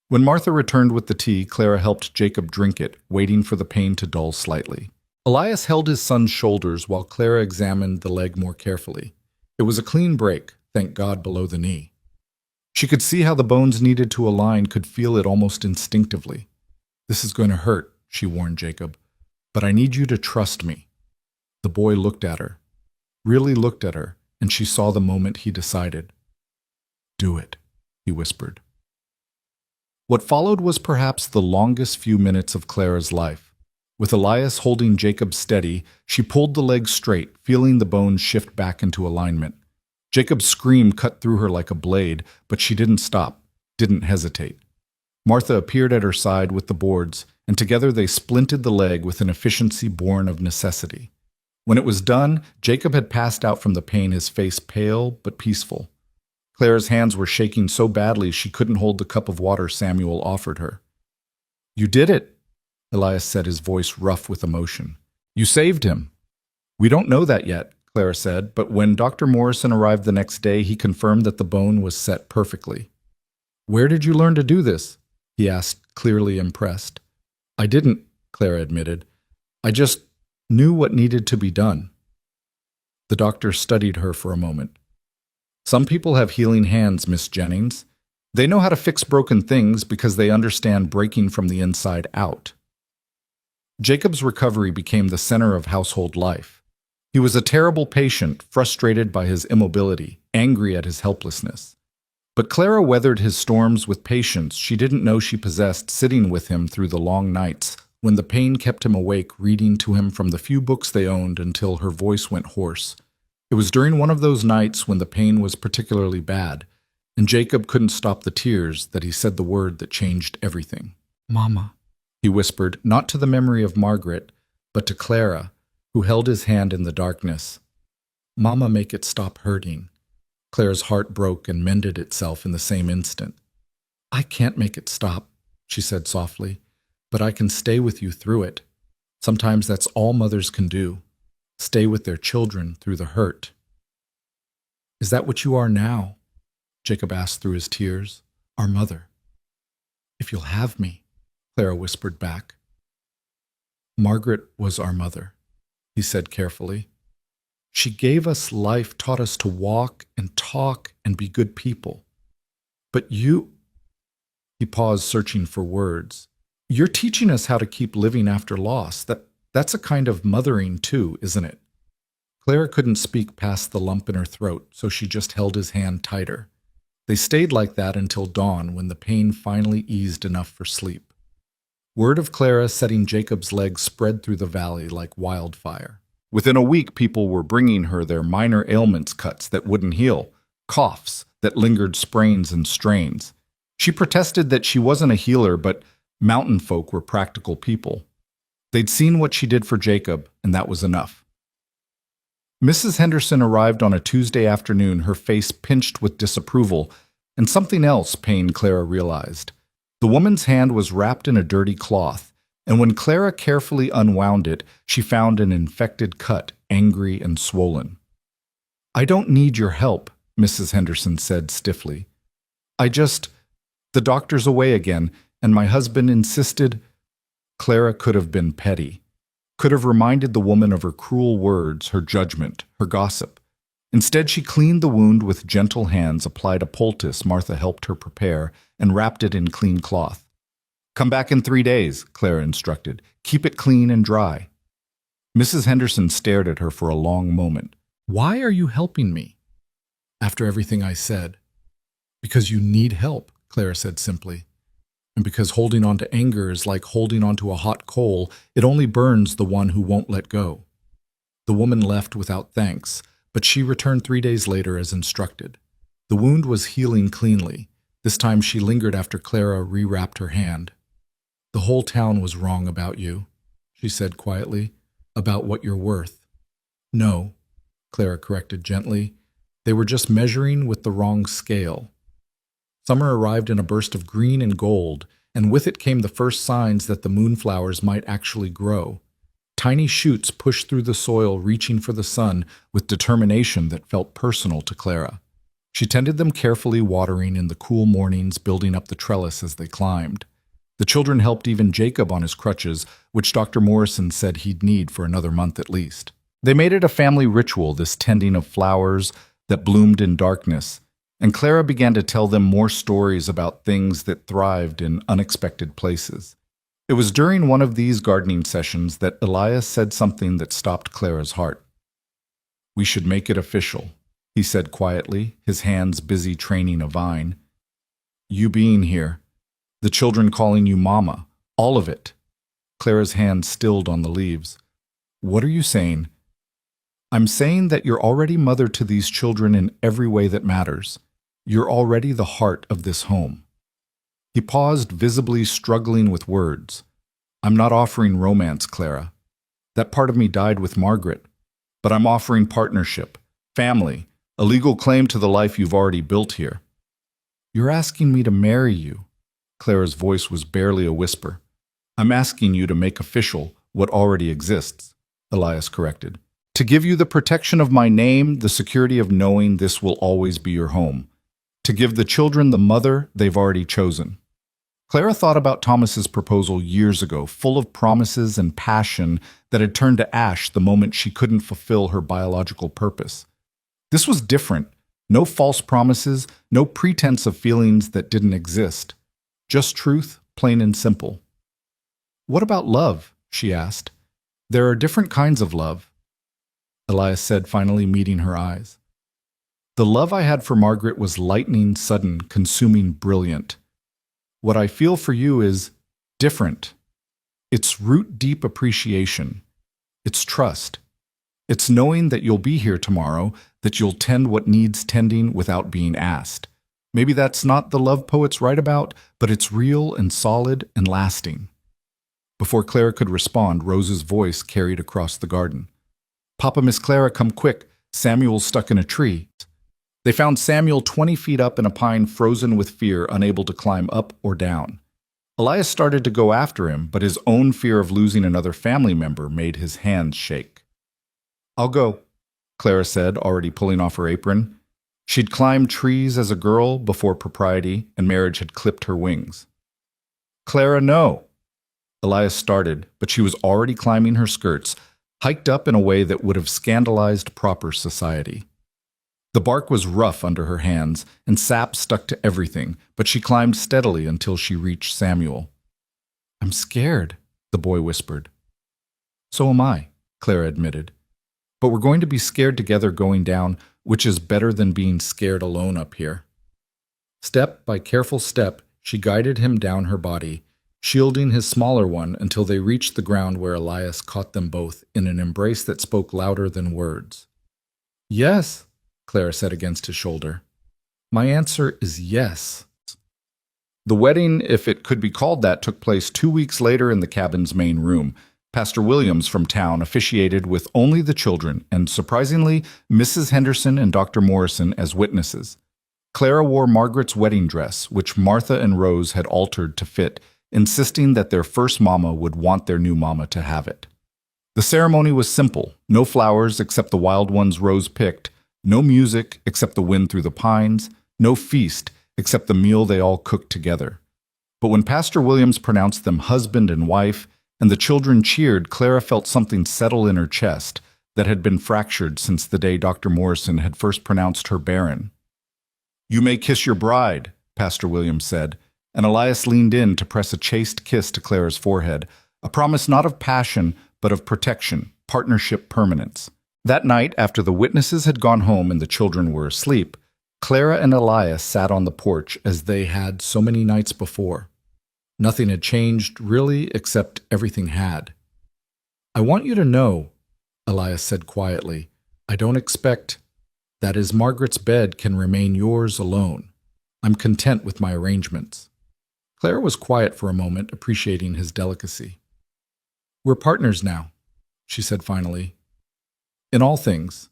When Martha returned with the tea, Clara helped Jacob drink it, waiting for the pain to dull slightly. Elias held his son's shoulders while Clara examined the leg more carefully. It was a clean break, thank God, below the knee. She could see how the bones needed to align, could feel it almost instinctively. "This is going to hurt," she warned Jacob, "but I need you to trust me." The boy looked at her, really looked at her, and she saw the moment he decided. "Do it," he whispered. What followed was perhaps the longest few minutes of Clara's life. With Elias holding Jacob steady, she pulled the leg straight, feeling the bones shift back into alignment. Jacob's scream cut through her like a blade, but she didn't stop, didn't hesitate. Martha appeared at her side with the boards, and together they splinted the leg with an efficiency born of necessity. When it was done, Jacob had passed out from the pain, his face pale but peaceful. Clara's hands were shaking so badly she couldn't hold the cup of water Samuel offered her. "You did it," Elias said, his voice rough with emotion. "You saved him." "We don't know that yet," Clara said, but when Dr. Morrison arrived the next day, he confirmed that the bone was set perfectly. "Where did you learn to do this?" he asked, clearly impressed. "I didn't," Clara admitted. "I just knew what needed to be done." The doctor studied her for a moment. "Some people have healing hands, Miss Jennings. They know how to fix broken things because they understand breaking from the inside out." Jacob's recovery became the center of household life. He was a terrible patient, frustrated by his immobility, angry at his helplessness. But Clara weathered his storms with patience she didn't know she possessed, sitting with him through the long nights when the pain kept him awake, reading to him from the few books they owned until her voice went hoarse. It was during one of those nights when the pain was particularly bad, and Jacob couldn't stop the tears, that he said the word that changed everything. "Mama," he whispered, not to the memory of Margaret, but to Clara, who held his hand in the darkness. "Mama, make it stop hurting." Clara's heart broke and mended itself in the same instant. "I can't make it stop," she said softly, "but I can stay with you through it. Sometimes that's all mothers can do. Stay with their children through the hurt." "Is that what you are now?" Jacob asked through his tears. "Our mother." "If you'll have me," Clara whispered back. "Margaret was our mother," he said carefully. "She gave us life, taught us to walk and talk and be good people. But you—" He paused, searching for words. "You're teaching us how to keep living after loss. That's a kind of mothering too, isn't it?" Clara couldn't speak past the lump in her throat, so she just held his hand tighter. They stayed like that until dawn, when the pain finally eased enough for sleep. Word of Clara setting Jacob's legs spread through the valley like wildfire. Within a week, people were bringing her their minor ailments, cuts that wouldn't heal, coughs that lingered, sprains and strains. She protested that she wasn't a healer, but mountain folk were practical people. They'd seen what she did for Jacob, and that was enough. Mrs. Henderson arrived on a Tuesday afternoon, her face pinched with disapproval, and something else pained Clara realized. The woman's hand was wrapped in a dirty cloth, and when Clara carefully unwound it, she found an infected cut, angry and swollen. "I don't need your help," Mrs. Henderson said stiffly. The doctor's away again, and my husband insisted—" Clara could have been petty, could have reminded the woman of her cruel words, her judgment, her gossip. Instead, she cleaned the wound with gentle hands, applied a poultice Martha helped her prepare, and wrapped it in clean cloth. "Come back in 3 days," Clara instructed. "Keep it clean and dry." Mrs. Henderson stared at her for a long moment. "Why are you helping me?" "After everything I said." "Because you need help," Clara said simply. "And because holding on to anger is like holding on to a hot coal, it only burns the one who won't let go." The woman left without thanks, but she returned 3 days later as instructed. The wound was healing cleanly. This time she lingered after Clara rewrapped her hand. "The whole town was wrong about you," she said quietly, "about what you're worth." "No," Clara corrected gently. "They were just measuring with the wrong scale." Summer arrived in a burst of green and gold, and with it came the first signs that the moonflowers might actually grow. Tiny shoots pushed through the soil, reaching for the sun with determination that felt personal to Clara. She tended them carefully, watering in the cool mornings, building up the trellis as they climbed. The children helped even Jacob on his crutches, which Dr. Morrison said he'd need for another month at least. They made it a family ritual, this tending of flowers that bloomed in darkness. and Clara began to tell them more stories about things that thrived in unexpected places. It was during one of these gardening sessions that Elias said something that stopped Clara's heart. "We should make it official," he said quietly, his hands busy training a vine. "You being here, the children calling you Mama, all of it." Clara's hand stilled on the leaves. "What are you saying?" "I'm saying that you're already mother to these children in every way that matters. You're already the heart of this home." He paused, visibly struggling with words. "I'm not offering romance, Clara. That part of me died with Margaret. But I'm offering partnership, family, a legal claim to the life you've already built here." "You're asking me to marry you." Clara's voice was barely a whisper. "I'm asking you to make official what already exists," Elias corrected. "To give you the protection of my name, the security of knowing this will always be your home. To give the children the mother they've already chosen." Clara thought about Thomas's proposal years ago, full of promises and passion that had turned to ash the moment she couldn't fulfill her biological purpose. This was different. No false promises, no pretense of feelings that didn't exist. Just truth, plain and simple. "What about love?" she asked. "There are different kinds of love," Elias said, finally meeting her eyes. "The love I had for Margaret was lightning, sudden, consuming, brilliant. What I feel for you is different. It's root-deep appreciation. It's trust. It's knowing that you'll be here tomorrow, that you'll tend what needs tending without being asked. Maybe that's not the love poets write about, but it's real and solid and lasting." Before Clara could respond, Rose's voice carried across the garden. "Papa, Miss Clara, come quick. Samuel's stuck in a tree." They found Samuel 20 feet up in a pine, frozen with fear, unable to climb up or down. Elias started to go after him, but his own fear of losing another family member made his hands shake. "I'll go," Clara said, already pulling off her apron. She'd climbed trees as a girl before propriety and marriage had clipped her wings. "Clara, no." Elias started, but she was already climbing her skirts, hiked up in a way that would have scandalized proper society. The bark was rough under her hands, and sap stuck to everything, but she climbed steadily until she reached Samuel. "I'm scared," the boy whispered. "So am I," Clara admitted. "But we're going to be scared together going down, which is better than being scared alone up here." Step by careful step, she guided him down her body, shielding his smaller one until they reached the ground where Elias caught them both in an embrace that spoke louder than words. "Yes," Clara said against his shoulder. "My answer is yes." The wedding, if it could be called that, took place 2 weeks later in the cabin's main room. Pastor Williams from town officiated with only the children, and surprisingly, Mrs. Henderson and Dr. Morrison as witnesses. Clara wore Margaret's wedding dress, which Martha and Rose had altered to fit, insisting that their first mama would want their new mama to have it. The ceremony was simple, no flowers except the wild ones Rose picked, no music except the wind through the pines, no feast except the meal they all cooked together. But when Pastor Williams pronounced them husband and wife, and the children cheered, Clara felt something settle in her chest that had been fractured since the day Dr. Morrison had first pronounced her barren. "You may kiss your bride," Pastor Williams said, and Elias leaned in to press a chaste kiss to Clara's forehead, a promise not of passion, but of protection, partnership, permanence. That night, after the witnesses had gone home and the children were asleep, Clara and Elias sat on the porch as they had so many nights before. Nothing had changed, really, except everything had. "I want you to know," Elias said quietly, "I don't expect that as Margaret's bed can remain yours alone. I'm content with my arrangements." Clara was quiet for a moment, appreciating his delicacy. "We're partners now," she said finally. "In all things.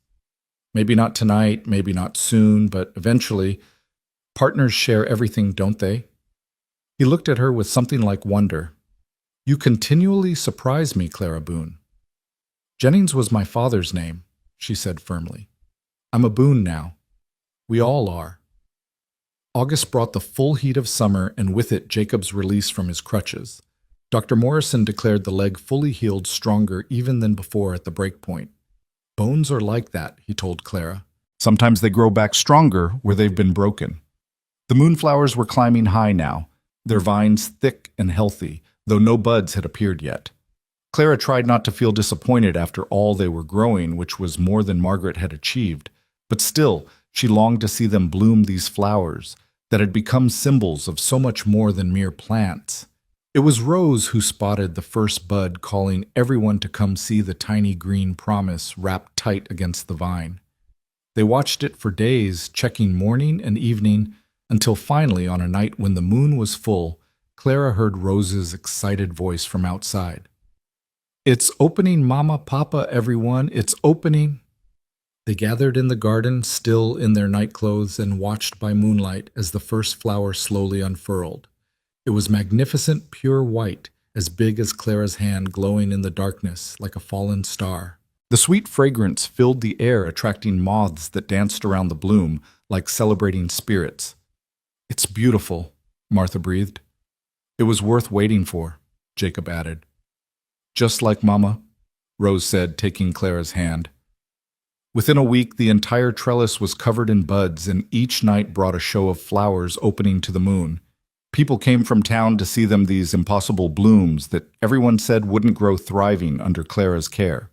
Maybe not tonight, maybe not soon, but eventually, partners share everything, don't they?" He looked at her with something like wonder. "You continually surprise me, Clara Boone." "Jennings was my father's name," she said firmly. "I'm a Boone now. We all are." August brought the full heat of summer and with it Jacob's release from his crutches. Dr. Morrison declared the leg fully healed, stronger even than before at the break point. "Bones are like that," he told Clara. Sometimes they grow back stronger where they've been broken. The moonflowers were climbing high now, their vines thick and healthy, though no buds had appeared yet. Clara tried not to feel disappointed after all they were growing, which was more than Margaret had achieved, but still she longed to see them bloom, these flowers that had become symbols of so much more than mere plants. It was Rose who spotted the first bud, calling everyone to come see the tiny green promise wrapped tight against the vine. They watched it for days, checking morning and evening, until finally, on a night when the moon was full, Clara heard Rose's excited voice from outside. "It's opening, Mama, Papa, everyone, it's opening." They gathered in the garden, still in their nightclothes, and watched by moonlight as the first flower slowly unfurled. It was magnificent, pure white, as big as Clara's hand, glowing in the darkness like a fallen star. The sweet fragrance filled the air, attracting moths that danced around the bloom like celebrating spirits. "It's beautiful," Martha breathed. "It was worth waiting for," Jacob added. "Just like Mama," Rose said, taking Clara's hand. Within a week, the entire trellis was covered in buds, and each night brought a show of flowers opening to the moon. People came from town to see them, these impossible blooms that everyone said wouldn't grow thriving under Clara's care.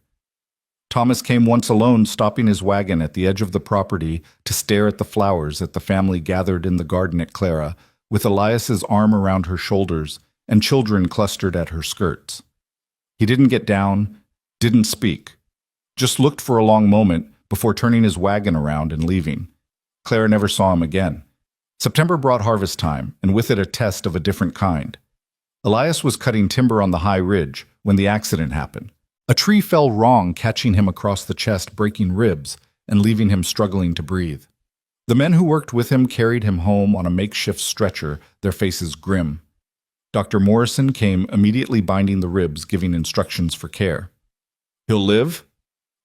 Thomas came once alone, stopping his wagon at the edge of the property to stare at the flowers that the family gathered in the garden at Clara, with Elias's arm around her shoulders and children clustered at her skirts. He didn't get down, didn't speak, just looked for a long moment before turning his wagon around and leaving. Clara never saw him again. September brought harvest time, and with it a test of a different kind. Elias was cutting timber on the high ridge when the accident happened. A tree fell wrong, catching him across the chest, breaking ribs, and leaving him struggling to breathe. The men who worked with him carried him home on a makeshift stretcher, their faces grim. Dr. Morrison came, immediately binding the ribs, giving instructions for care. "He'll live,"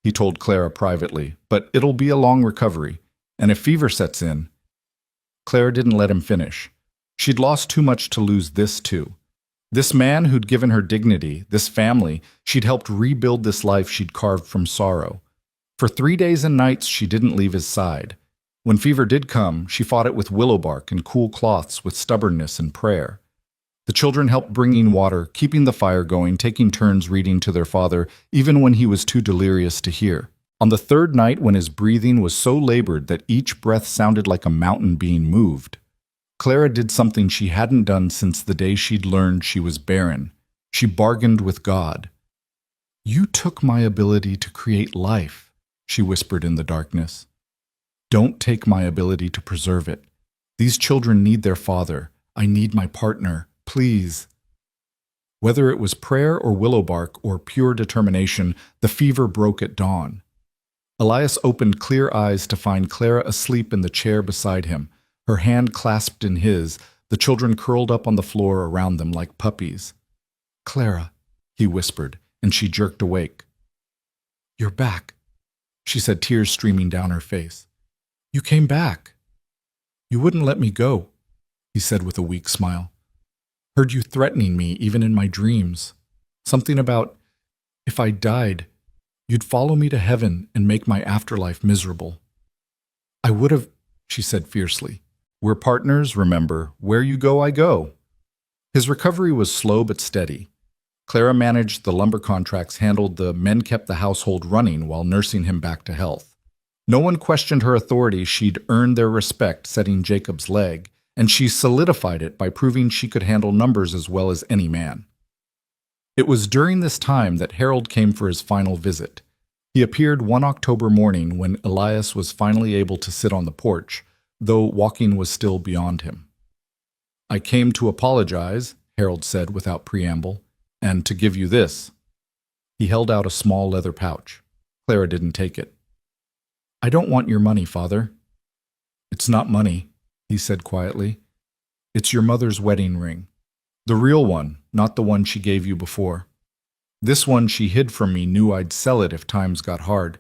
he told Clara privately, "but it'll be a long recovery, and if fever sets in—" Clara didn't let him finish. She'd lost too much to lose this too. This man who'd given her dignity, this family, she'd helped rebuild this life she'd carved from sorrow. For 3 days and nights she didn't leave his side. When fever did come, she fought it with willow bark and cool cloths, with stubbornness and prayer. The children helped bringing water, keeping the fire going, taking turns reading to their father, even when he was too delirious to hear. On the third night, when his breathing was so labored that each breath sounded like a mountain being moved, Clara did something she hadn't done since the day she'd learned she was barren. She bargained with God. "You took my ability to create life," she whispered in the darkness. "Don't take my ability to preserve it. These children need their father. I need my partner. Please." Whether it was prayer or willow bark or pure determination, the fever broke at dawn. Elias opened clear eyes to find Clara asleep in the chair beside him, her hand clasped in his, the children curled up on the floor around them like puppies. "Clara," he whispered, and she jerked awake. "You're back," she said, tears streaming down her face. "You came back." "You wouldn't let me go," he said with a weak smile. "Heard you threatening me even in my dreams. Something about, if I died, you'd follow me to heaven and make my afterlife miserable." "I would have," she said fiercely. "We're partners, remember. Where you go, I go." His recovery was slow but steady. Clara managed the lumber contracts, handled the men, kept the household running while nursing him back to health. No one questioned her authority. She'd earned their respect, setting Jacob's leg, and she solidified it by proving she could handle numbers as well as any man. It was during this time that Harold came for his final visit. He appeared one October morning when Elias was finally able to sit on the porch, though walking was still beyond him. "I came to apologize," Harold said without preamble, "and to give you this." He held out a small leather pouch. Clara didn't take it. "I don't want your money, Father." "It's not money," he said quietly. "It's your mother's wedding ring. The real one, not the one she gave you before. This one she hid from me, knew I'd sell it if times got hard.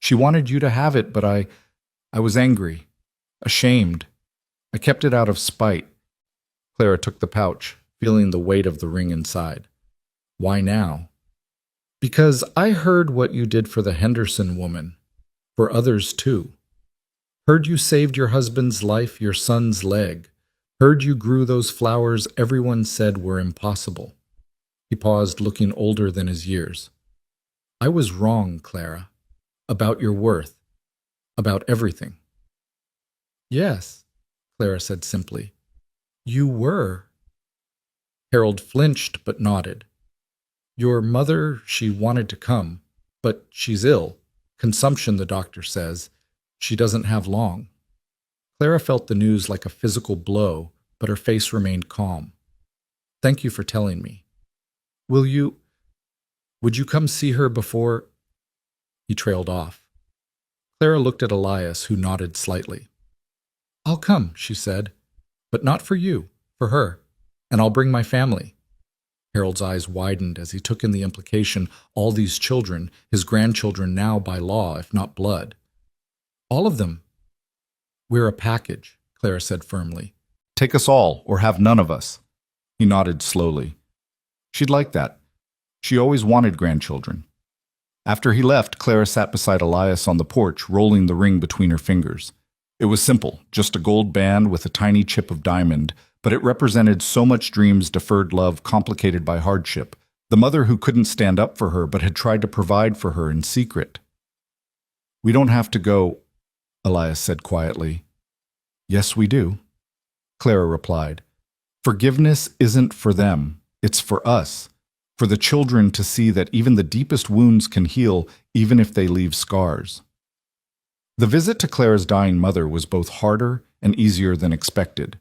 She wanted you to have it, but I was angry, ashamed. I kept it out of spite." Clara took the pouch, feeling the weight of the ring inside. "Why now?" "Because I heard what you did for the Henderson woman. For others too." Heard you saved your husband's life, your son's leg. Heard you grew those flowers everyone said were impossible. He paused, looking older than his years. I was wrong, Clara. About your worth. About everything. Yes, Clara said simply. You were. Harold flinched but nodded. Your mother, she wanted to come, but she's ill. Consumption, the doctor says. She doesn't have long. Clara felt the news like a physical blow, but her face remained calm. Thank you for telling me. Would you come see her before? He trailed off. Clara looked at Elias, who nodded slightly. I'll come, she said, but not for you, for her, and I'll bring my family. Harold's eyes widened as he took in the implication, all these children, his grandchildren now by law, if not blood. All of them. We're a package, Clara said firmly. Take us all, or have none of us. He nodded slowly. She'd like that. She always wanted grandchildren. After he left, Clara sat beside Elias on the porch, rolling the ring between her fingers. It was simple, just a gold band with a tiny chip of diamond, but it represented so much dreams, deferred love, complicated by hardship. The mother who couldn't stand up for her but had tried to provide for her in secret. We don't have to go, Elias said quietly. Yes, we do, Clara replied. Forgiveness isn't for them, it's for us. For the children to see that even the deepest wounds can heal, even if they leave scars. The visit to Clara's dying mother was both harder and easier than expected.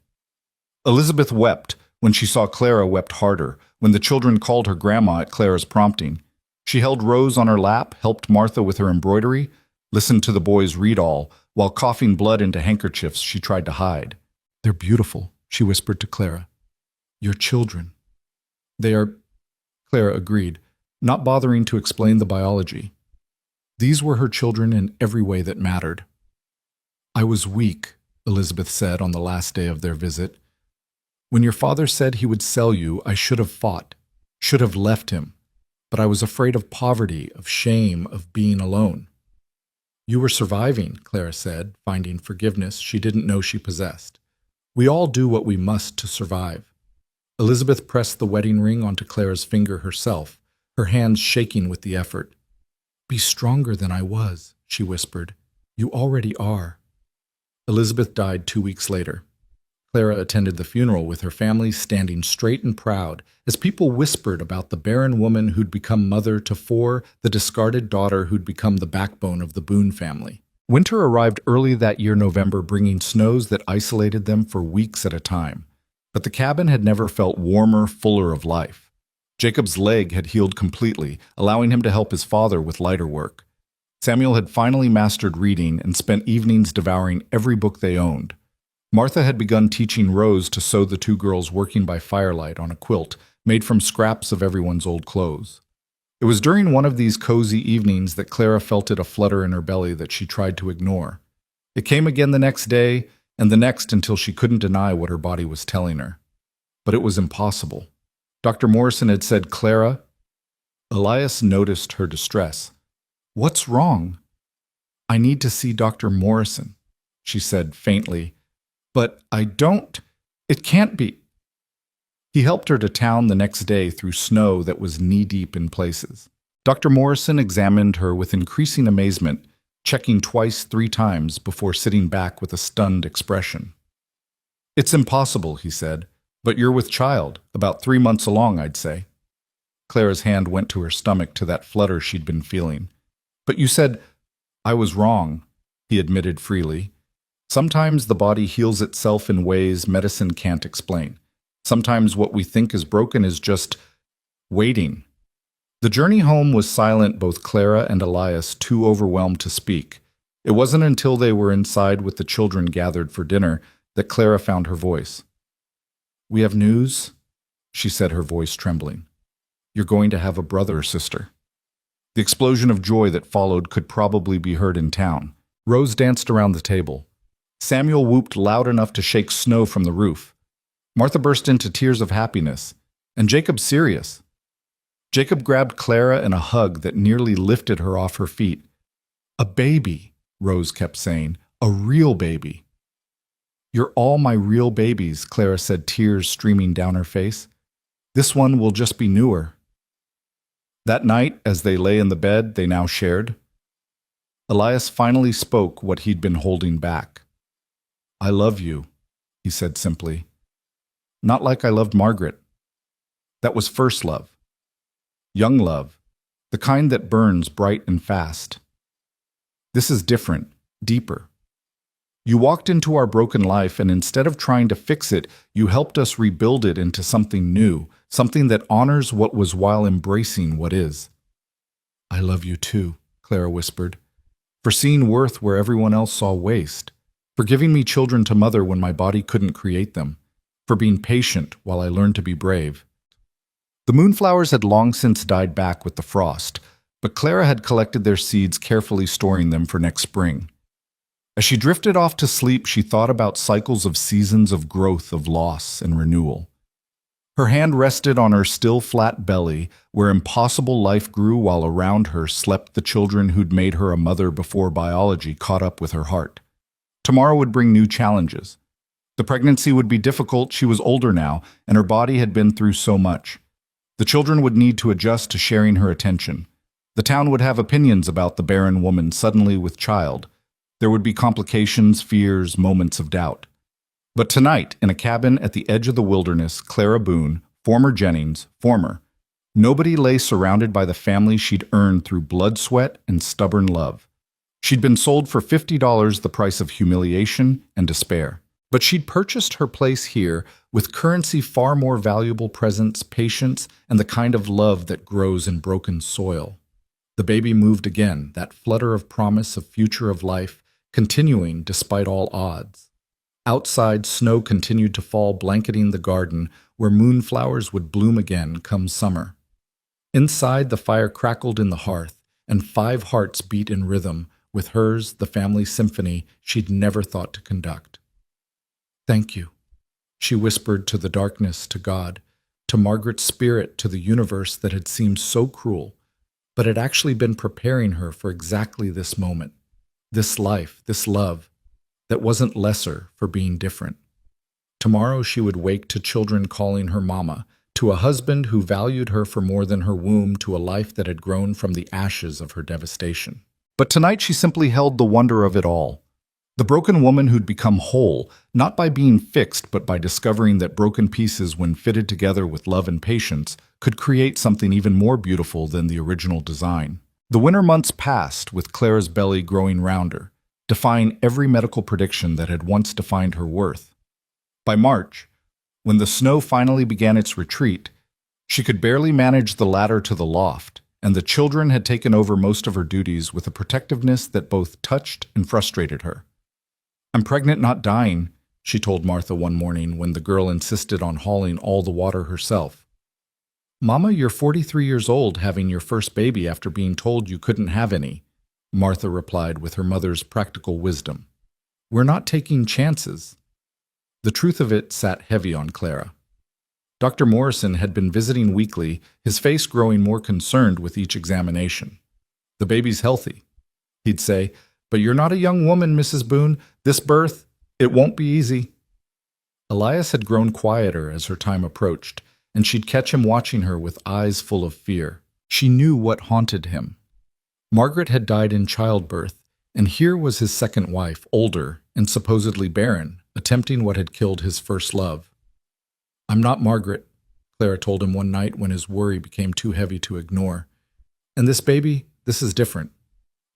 Elizabeth wept. When she saw Clara, wept harder. When the children called her grandma at Clara's prompting, she held Rose on her lap, helped Martha with her embroidery, listened to the boys read all, while coughing blood into handkerchiefs she tried to hide. They're beautiful, she whispered to Clara. Your children. They are, Clara agreed, not bothering to explain the biology. These were her children in every way that mattered. I was weak, Elizabeth said on the last day of their visit. When your father said he would sell you, I should have fought, should have left him, but I was afraid of poverty, of shame, of being alone. You were surviving, Clara said, finding forgiveness she didn't know she possessed. We all do what we must to survive. Elizabeth pressed the wedding ring onto Clara's finger herself, her hands shaking with the effort. Be stronger than I was, she whispered. You already are. Elizabeth died 2 weeks later. Clara attended the funeral with her family standing straight and proud as people whispered about the barren woman who'd become mother to 4, the discarded daughter who'd become the backbone of the Boone family. Winter arrived early that year, November, bringing snows that isolated them for weeks at a time. But the cabin had never felt warmer, fuller of life. Jacob's leg had healed completely, allowing him to help his father with lighter work. Samuel had finally mastered reading and spent evenings devouring every book they owned. Martha had begun teaching Rose to sew, the two girls working by firelight on a quilt made from scraps of everyone's old clothes. It was during one of these cozy evenings that Clara felt it a flutter in her belly that she tried to ignore. It came again the next day, and the next until she couldn't deny what her body was telling her. But it was impossible. Dr. Morrison had said, Clara. Elias noticed her distress. What's wrong? I need to see Dr. Morrison, she said faintly. But I don't. It can't be. He helped her to town the next day through snow that was knee-deep in places. Dr. Morrison examined her with increasing amazement, checking twice, 3 times before sitting back with a stunned expression. It's impossible, he said. But you're with child, about 3 months along, I'd say. Clara's hand went to her stomach, to that flutter she'd been feeling. But you said, I was wrong, he admitted freely. Sometimes the body heals itself in ways medicine can't explain. Sometimes what we think is broken is just waiting. The journey home was silent, both Clara and Elias too overwhelmed to speak. It wasn't until they were inside with the children gathered for dinner that Clara found her voice. We have news, she said, her voice trembling. You're going to have a brother or sister. The explosion of joy that followed could probably be heard in town. Rose danced around the table. Samuel whooped loud enough to shake snow from the roof. Martha burst into tears of happiness, and Jacob serious. Jacob grabbed Clara in a hug that nearly lifted her off her feet. A baby, Rose kept saying. A real baby. You're all my real babies, Clara said, tears streaming down her face. This one will just be newer. That night, as they lay in the bed they now shared, Elias finally spoke what he'd been holding back. I love you, he said simply. Not like I loved Margaret. That was first love. Young love, the kind that burns bright and fast. This is different, deeper. You walked into our broken life, and instead of trying to fix it, you helped us rebuild it into something new, something that honors what was while embracing what is. I love you too, Clara whispered, for seeing worth where everyone else saw waste, for giving me children to mother when my body couldn't create them, for being patient while I learned to be brave. The moonflowers had long since died back with the frost, but Clara had collected their seeds, carefully storing them for next spring. As she drifted off to sleep, she thought about cycles of seasons of growth, of loss and renewal. Her hand rested on her still flat belly, where impossible life grew, while around her slept the children who'd made her a mother before biology caught up with her heart. Tomorrow would bring new challenges. The pregnancy would be difficult. She was older now, and her body had been through so much. The children would need to adjust to sharing her attention. The town would have opinions about the barren woman suddenly with child. There would be complications, fears, moments of doubt. But tonight, in a cabin at the edge of the wilderness, Clara Boone, former Jennings, nobody lay surrounded by the family she'd earned through blood, sweat, and stubborn love. She'd been sold for $50, the price of humiliation and despair. But she'd purchased her place here with currency far more valuable: presence, patience, and the kind of love that grows in broken soil. The baby moved again, that flutter of promise, of future, of life, continuing despite all odds. Outside, snow continued to fall, blanketing the garden, where moonflowers would bloom again come summer. Inside, the fire crackled in the hearth, and 5 hearts beat in rhythm, with hers the family symphony she'd never thought to conduct. Thank you, she whispered to the darkness, to God, to Margaret's spirit, to the universe that had seemed so cruel, but had actually been preparing her for exactly this moment. This life, this love, that wasn't lesser for being different. Tomorrow she would wake to children calling her mama, to a husband who valued her for more than her womb, to a life that had grown from the ashes of her devastation. But tonight she simply held the wonder of it all. The broken woman who'd become whole, not by being fixed, but by discovering that broken pieces, when fitted together with love and patience, could create something even more beautiful than the original design. The winter months passed, with Clara's belly growing rounder, defying every medical prediction that had once defined her worth. By March, when the snow finally began its retreat, she could barely manage the ladder to the loft, and the children had taken over most of her duties with a protectiveness that both touched and frustrated her. I'm pregnant, not dying, she told Martha one morning when the girl insisted on hauling all the water herself. Mama, you're 43 years old, having your first baby after being told you couldn't have any, Martha replied with her mother's practical wisdom. We're not taking chances. The truth of it sat heavy on Clara. Dr. Morrison had been visiting weekly, his face growing more concerned with each examination. The baby's healthy, he'd say, but you're not a young woman, Mrs. Boone. This birth, it won't be easy. Elias had grown quieter as her time approached, and she'd catch him watching her with eyes full of fear. She knew what haunted him. Margaret had died in childbirth, and here was his second wife, older and supposedly barren, attempting what had killed his first love. I'm not Margaret, Clara told him one night when his worry became too heavy to ignore. And this baby, this is different.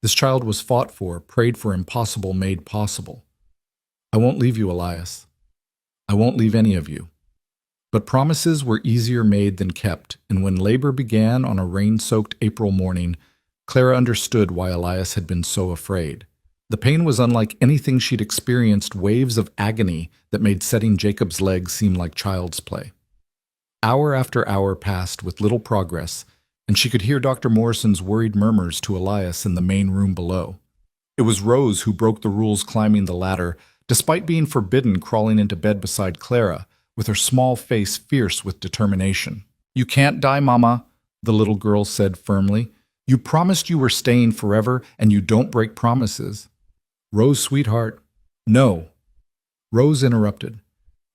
This child was fought for, prayed for, impossible made possible. I won't leave you, Elias. I won't leave any of you. But promises were easier made than kept, and when labor began on a rain-soaked April morning, Clara understood why Elias had been so afraid. The pain was unlike anything she'd experienced, waves of agony that made setting Jacob's legs seem like child's play. Hour after hour passed with little progress, and she could hear Dr. Morrison's worried murmurs to Elias in the main room below. It was Rose who broke the rules, climbing the ladder, despite being forbidden, crawling into bed beside Clara, with her small face fierce with determination. You can't die, Mama, the little girl said firmly. You promised you were staying forever, and you don't break promises. Rose, sweetheart. No. Rose interrupted.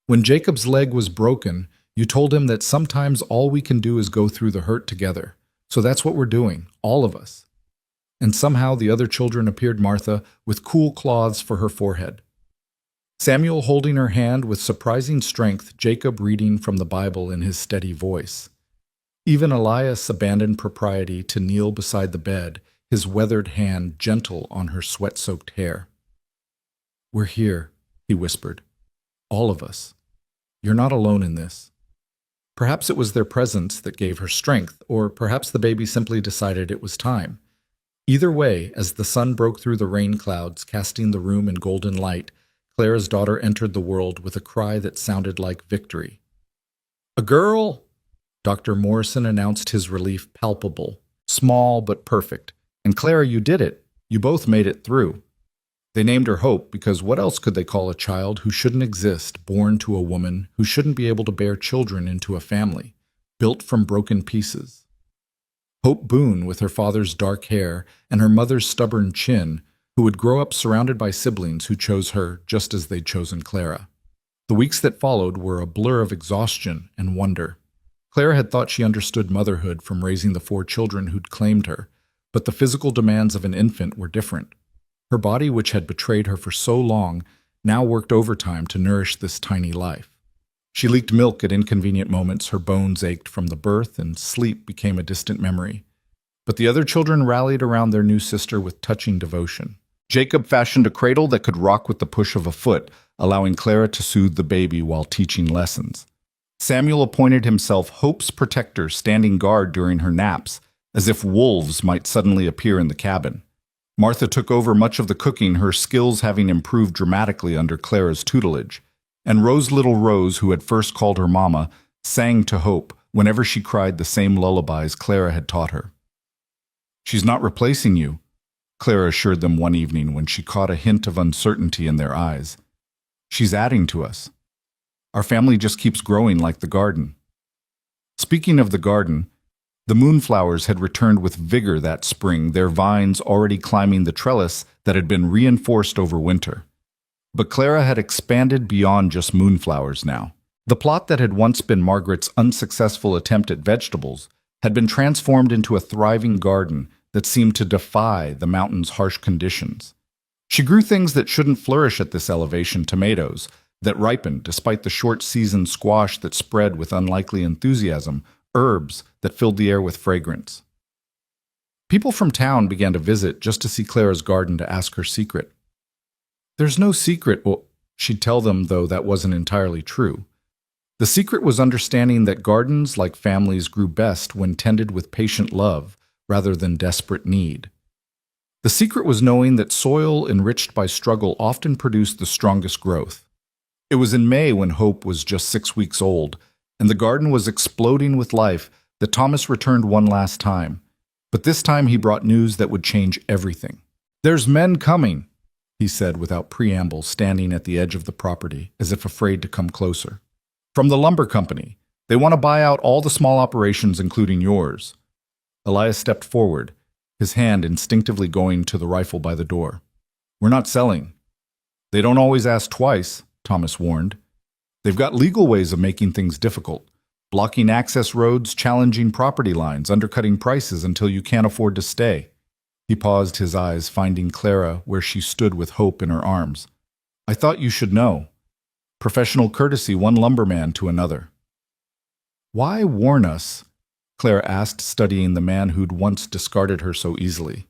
When Jacob's leg was broken, you told him that sometimes all we can do is go through the hurt together. So that's what we're doing, all of us. And somehow the other children appeared Martha with cool cloths for her forehead. Samuel holding her hand with surprising strength, Jacob reading from the Bible in his steady voice. Even Elias abandoned propriety to kneel beside the bed, his weathered hand gentle on her sweat-soaked hair. We're here, he whispered. All of us. You're not alone in this. Perhaps it was their presence that gave her strength, or perhaps the baby simply decided it was time. Either way, as the sun broke through the rain clouds, casting the room in golden light, Clara's daughter entered the world with a cry that sounded like victory. A girl! Dr. Morrison announced, his relief palpable. Small but perfect. And Clara, you did it. You both made it through. They named her Hope because what else could they call a child who shouldn't exist, born to a woman who shouldn't be able to bear children into a family, built from broken pieces? Hope Boone, with her father's dark hair and her mother's stubborn chin, who would grow up surrounded by siblings who chose her just as they'd chosen Clara. The weeks that followed were a blur of exhaustion and wonder. Clara had thought she understood motherhood from raising the 4 children who'd claimed her, but the physical demands of an infant were different. Her body, which had betrayed her for so long, now worked overtime to nourish this tiny life. She leaked milk at inconvenient moments, her bones ached from the birth, and sleep became a distant memory. But the other children rallied around their new sister with touching devotion. Jacob fashioned a cradle that could rock with the push of a foot, allowing Clara to soothe the baby while teaching lessons. Samuel appointed himself Hope's protector, standing guard during her naps, as if wolves might suddenly appear in the cabin. Martha took over much of the cooking, her skills having improved dramatically under Clara's tutelage. And little Rose, who had first called her Mama, sang to Hope whenever she cried the same lullabies Clara had taught her. She's not replacing you, Clara assured them one evening when she caught a hint of uncertainty in their eyes. She's adding to us. Our family just keeps growing like the garden. Speaking of the garden, the moonflowers had returned with vigor that spring, their vines already climbing the trellis that had been reinforced over winter. But Clara had expanded beyond just moonflowers now. The plot that had once been Margaret's unsuccessful attempt at vegetables had been transformed into a thriving garden that seemed to defy the mountain's harsh conditions. She grew things that shouldn't flourish at this elevation, tomatoes that ripened despite the short-season squash that spread with unlikely enthusiasm, herbs that filled the air with fragrance. People from town began to visit just to see Clara's garden to ask her secret. There's no secret, well, she'd tell them, though that wasn't entirely true. The secret was understanding that gardens, like families, grew best when tended with patient love rather than desperate need. The secret was knowing that soil enriched by struggle often produced the strongest growth. It was in May, when Hope was just 6 weeks old, and the garden was exploding with life, that Thomas returned one last time. But this time he brought news that would change everything. "There's men coming," he said without preamble, standing at the edge of the property, as if afraid to come closer. "From the lumber company. They want to buy out all the small operations, including yours." Elias stepped forward, his hand instinctively going to the rifle by the door. "We're not selling." "They don't always ask twice," Thomas warned. "They've got legal ways of making things difficult. Blocking access roads, challenging property lines, undercutting prices until you can't afford to stay." He paused, his eyes finding Clara where she stood with Hope in her arms. "I thought you should know. Professional courtesy, one lumberman to another." "Why warn us?" Clara asked, studying the man who'd once discarded her so easily.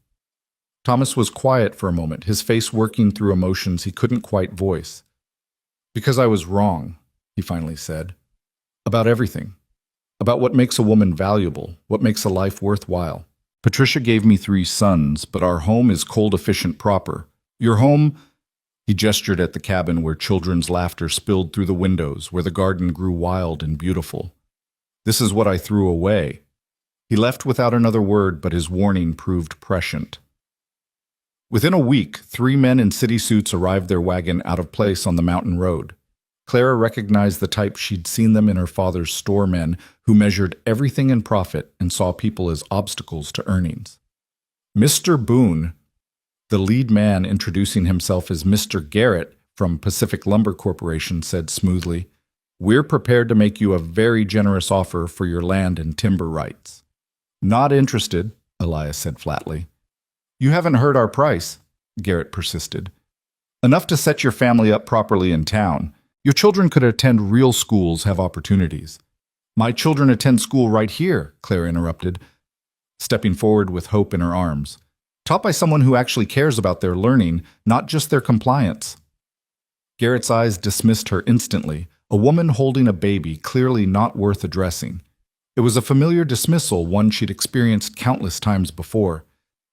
Thomas was quiet for a moment, his face working through emotions he couldn't quite voice. "Because I was wrong," he finally said. "About everything. About what makes a woman valuable, what makes a life worthwhile. Patricia gave me 3 sons, but our home is cold, efficient, proper. Your home—" He gestured at the cabin where children's laughter spilled through the windows, where the garden grew wild and beautiful. "This is what I threw away." He left without another word, but his warning proved prescient. Within a week, 3 men in city suits arrived, their wagon out of place on the mountain road. Clara recognized the type she'd seen them in her father's store, men who measured everything in profit and saw people as obstacles to earnings. "Mr. Boone." The lead man, introducing himself as Mr. Garrett from Pacific Lumber Corporation, said smoothly, "We're prepared to make you a very generous offer for your land and timber rights." "Not interested," Elias said flatly. "You haven't heard our price," Garrett persisted. "Enough to set your family up properly in town. Your children could attend real schools, have opportunities." "My children attend school right here," Claire interrupted, stepping forward with hope in her arms. "Taught by someone who actually cares about their learning, not just their compliance." Garrett's eyes dismissed her instantly, a woman holding a baby clearly not worth addressing. It was a familiar dismissal, one she'd experienced countless times before.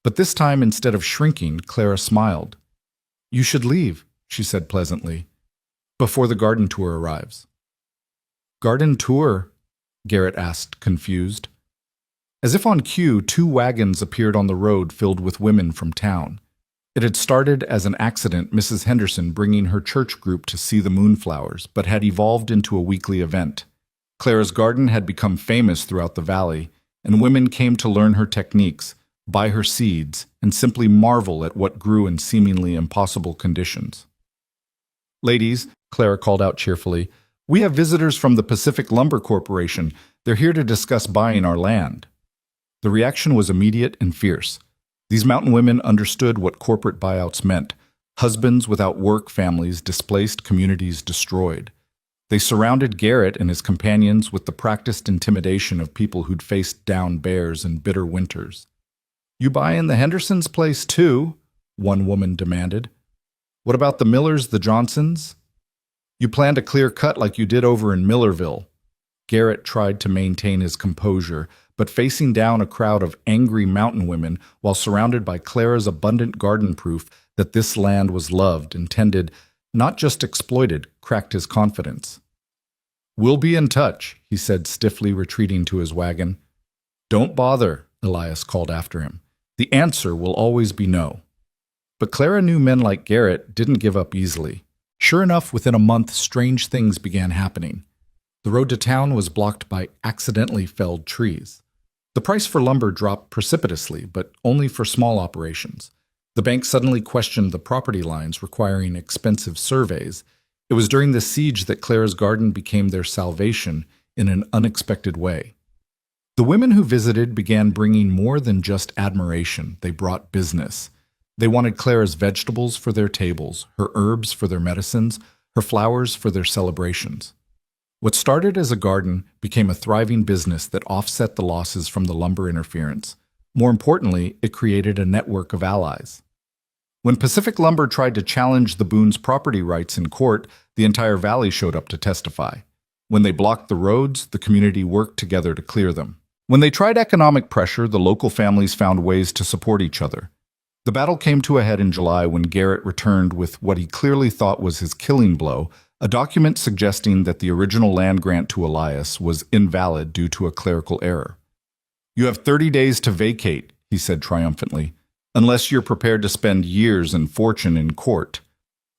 But this time, instead of shrinking, Clara smiled. "You should leave," she said pleasantly, "before the garden tour arrives." "Garden tour?" Garrett asked, confused. As if on cue, 2 wagons appeared on the road filled with women from town. It had started as an accident, Mrs. Henderson bringing her church group to see the moonflowers, but had evolved into a weekly event. Clara's garden had become famous throughout the valley, and women came to learn her techniques, buy her seeds, and simply marvel at what grew in seemingly impossible conditions. "Ladies," Clara called out cheerfully, "we have visitors from the Pacific Lumber Corporation. They're here to discuss buying our land." The reaction was immediate and fierce. These mountain women understood what corporate buyouts meant: husbands without work, families displaced, communities destroyed. They surrounded Garrett and his companions with the practiced intimidation of people who'd faced down bears and bitter winters. "You buyin' the Hendersons' place too?" one woman demanded. "What about the Millers, the Johnsons? You plan to clear cut like you did over in Millerville." Garrett tried to maintain his composure, but facing down a crowd of angry mountain women while surrounded by Clara's abundant garden proof that this land was loved, intended, not just exploited, cracked his confidence. "We'll be in touch," he said, stiffly retreating to his wagon. "Don't bother," Elias called after him. "The answer will always be no." But Clara knew men like Garrett didn't give up easily. Sure enough, within a month, strange things began happening. The road to town was blocked by accidentally felled trees. The price for lumber dropped precipitously, but only for small operations. The bank suddenly questioned the property lines, requiring expensive surveys. It was during this siege that Clara's garden became their salvation in an unexpected way. The women who visited began bringing more than just admiration. They brought business. They wanted Clara's vegetables for their tables, her herbs for their medicines, her flowers for their celebrations. What started as a garden became a thriving business that offset the losses from the lumber interference. More importantly, it created a network of allies. When Pacific Lumber tried to challenge the Boone's property rights in court, the entire valley showed up to testify. When they blocked the roads, the community worked together to clear them. When they tried economic pressure, the local families found ways to support each other. The battle came to a head in July when Garrett returned with what he clearly thought was his killing blow, a document suggesting that the original land grant to Elias was invalid due to a clerical error. "You have 30 days to vacate," he said triumphantly, "unless you're prepared to spend years and fortune in court."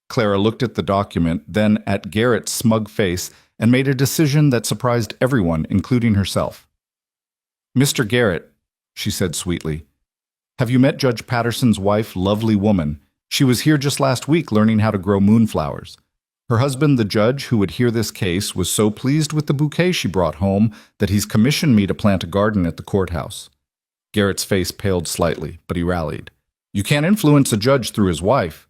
Clara looked at the document, then at Garrett's smug face, and made a decision that surprised everyone, including herself. "Mr. Garrett," she said sweetly, "have you met Judge Patterson's wife, lovely woman? She was here just last week learning how to grow moonflowers. Her husband, the judge who would hear this case, was so pleased with the bouquet she brought home that he's commissioned me to plant a garden at the courthouse." Garrett's face paled slightly, but he rallied. "You can't influence a judge through his wife."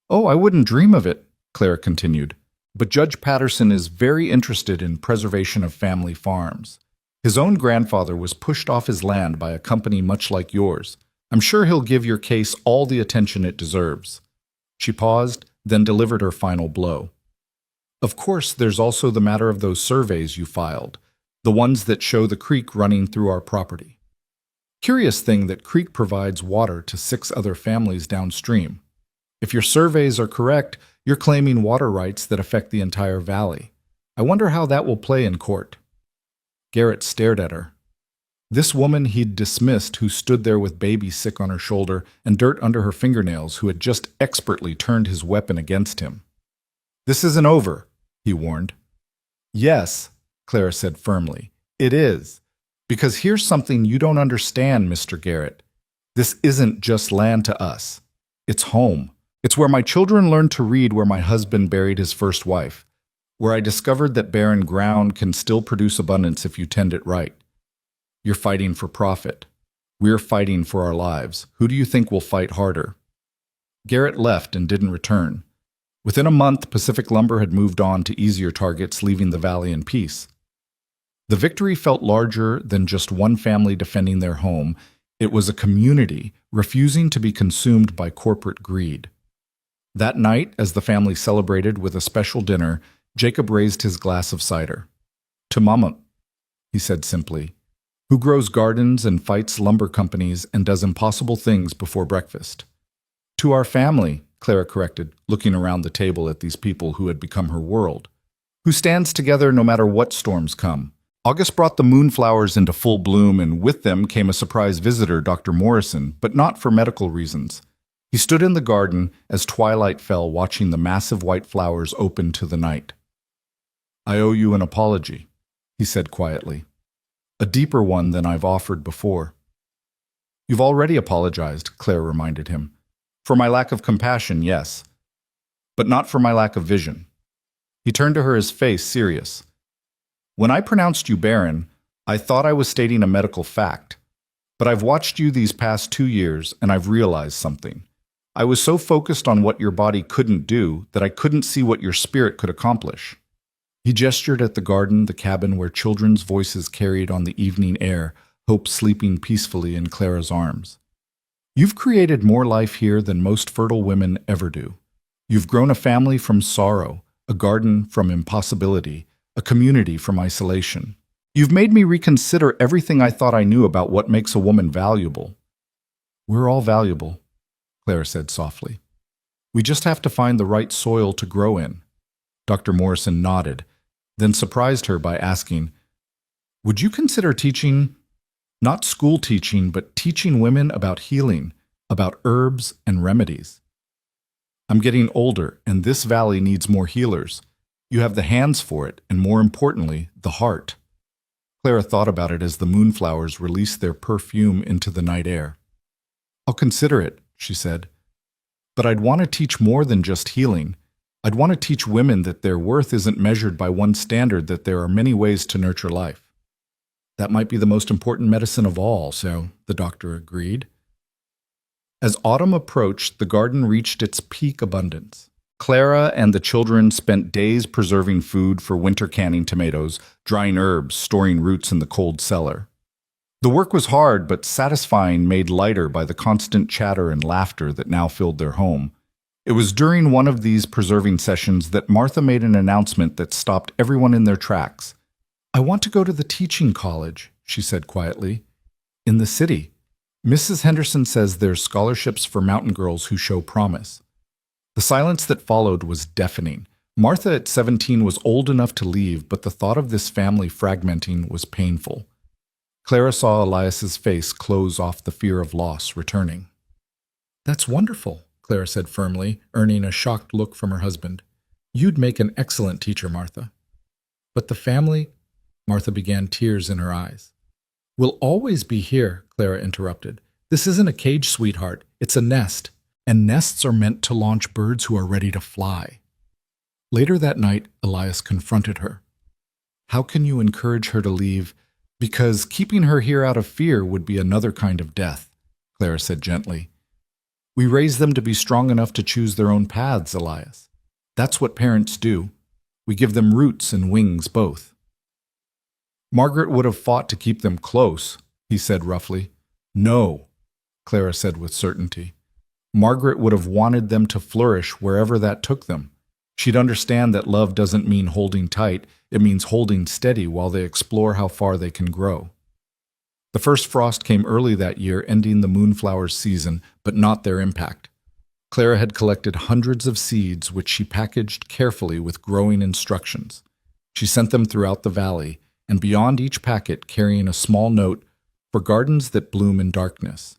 "Oh, I wouldn't dream of it," Clara continued. "But Judge Patterson is very interested in preservation of family farms. His own grandfather was pushed off his land by a company much like yours. I'm sure he'll give your case all the attention it deserves." She paused, then delivered her final blow. "Of course, there's also the matter of those surveys you filed, the ones that show the creek running through our property. Curious thing that creek provides water to 6 other families downstream. If your surveys are correct, you're claiming water rights that affect the entire valley. I wonder how that will play in court." Garrett stared at her. This woman he'd dismissed, who stood there with baby sick on her shoulder and dirt under her fingernails, who had just expertly turned his weapon against him. "This isn't over," he warned. "Yes," Clara said firmly, "it is. Because here's something you don't understand, Mr. Garrett. This isn't just land to us. It's home. It's where my children learned to read, where my husband buried his first wife, where I discovered that barren ground can still produce abundance if you tend it right. You're fighting for profit. We're fighting for our lives. Who do you think will fight harder?" Garrett left and didn't return. Within a month, Pacific Lumber had moved on to easier targets, leaving the valley in peace. The victory felt larger than just one family defending their home. It was a community refusing to be consumed by corporate greed. That night, as the family celebrated with a special dinner, Jacob raised his glass of cider. "To Mama," he said simply, "who grows gardens and fights lumber companies and does impossible things before breakfast." "To our family," Clara corrected, looking around the table at these people who had become her world, "who stands together no matter what storms come." August brought the moonflowers into full bloom, and with them came a surprise visitor, Dr. Morrison, but not for medical reasons. He stood in the garden as twilight fell, watching the massive white flowers open to the night. "I owe you an apology," he said quietly. "A deeper one than I've offered before." "You've already apologized," Claire reminded him. "For my lack of compassion, yes, but not for my lack of vision." He turned to her, his face serious. "When I pronounced you barren, I thought I was stating a medical fact. But I've watched you these past 2 years, and I've realized something. I was so focused on what your body couldn't do that I couldn't see what your spirit could accomplish." He gestured at the garden, the cabin where children's voices carried on the evening air, Hope sleeping peacefully in Clara's arms. "You've created more life here than most fertile women ever do. You've grown a family from sorrow, a garden from impossibility, a community from isolation. You've made me reconsider everything I thought I knew about what makes a woman valuable." "We're all valuable," Clara said softly. "We just have to find the right soil to grow in." Dr. Morrison nodded, then surprised her by asking, "Would you consider teaching, not school teaching, but teaching women about healing, about herbs and remedies? I'm getting older, and this valley needs more healers. You have the hands for it, and more importantly, the heart." Clara thought about it as the moonflowers released their perfume into the night air. "I'll consider it," she said. "But I'd want to teach more than just healing. I'd want to teach women that their worth isn't measured by one standard, that there are many ways to nurture life." "That might be the most important medicine of all," so the doctor agreed. As autumn approached, the garden reached its peak abundance. Clara and the children spent days preserving food for winter, canning tomatoes, drying herbs, storing roots in the cold cellar. The work was hard but satisfying, made lighter by the constant chatter and laughter that now filled their home. It was during one of these preserving sessions that Martha made an announcement that stopped everyone in their tracks. "I want to go to the teaching college," she said quietly. "In the city. Mrs. Henderson says there's scholarships for mountain girls who show promise." The silence that followed was deafening. Martha at 17 was old enough to leave, but the thought of this family fragmenting was painful. Clara saw Elias's face close off the fear of loss returning. "That's wonderful," Clara said firmly, earning a shocked look from her husband. "You'd make an excellent teacher, Martha." "But the family," Martha began, tears in her eyes. "We'll always be here," Clara interrupted. "This isn't a cage, sweetheart. It's a nest. And nests are meant to launch birds who are ready to fly." Later that night, Elias confronted her. "How can you encourage her to leave? Because keeping her here out of fear would be another kind of death," Clara said gently. "We raise them to be strong enough to choose their own paths, Elias. That's what parents do. We give them roots and wings both." "Margaret would have fought to keep them close," he said roughly. "No," Clara said with certainty. "Margaret would have wanted them to flourish wherever that took them. She'd understand that love doesn't mean holding tight, it means holding steady while they explore how far they can grow." The first frost came early that year, ending the moonflowers' season, but not their impact. Clara had collected hundreds of seeds, which she packaged carefully with growing instructions. She sent them throughout the valley, and beyond each packet carrying a small note, "For gardens that bloom in darkness."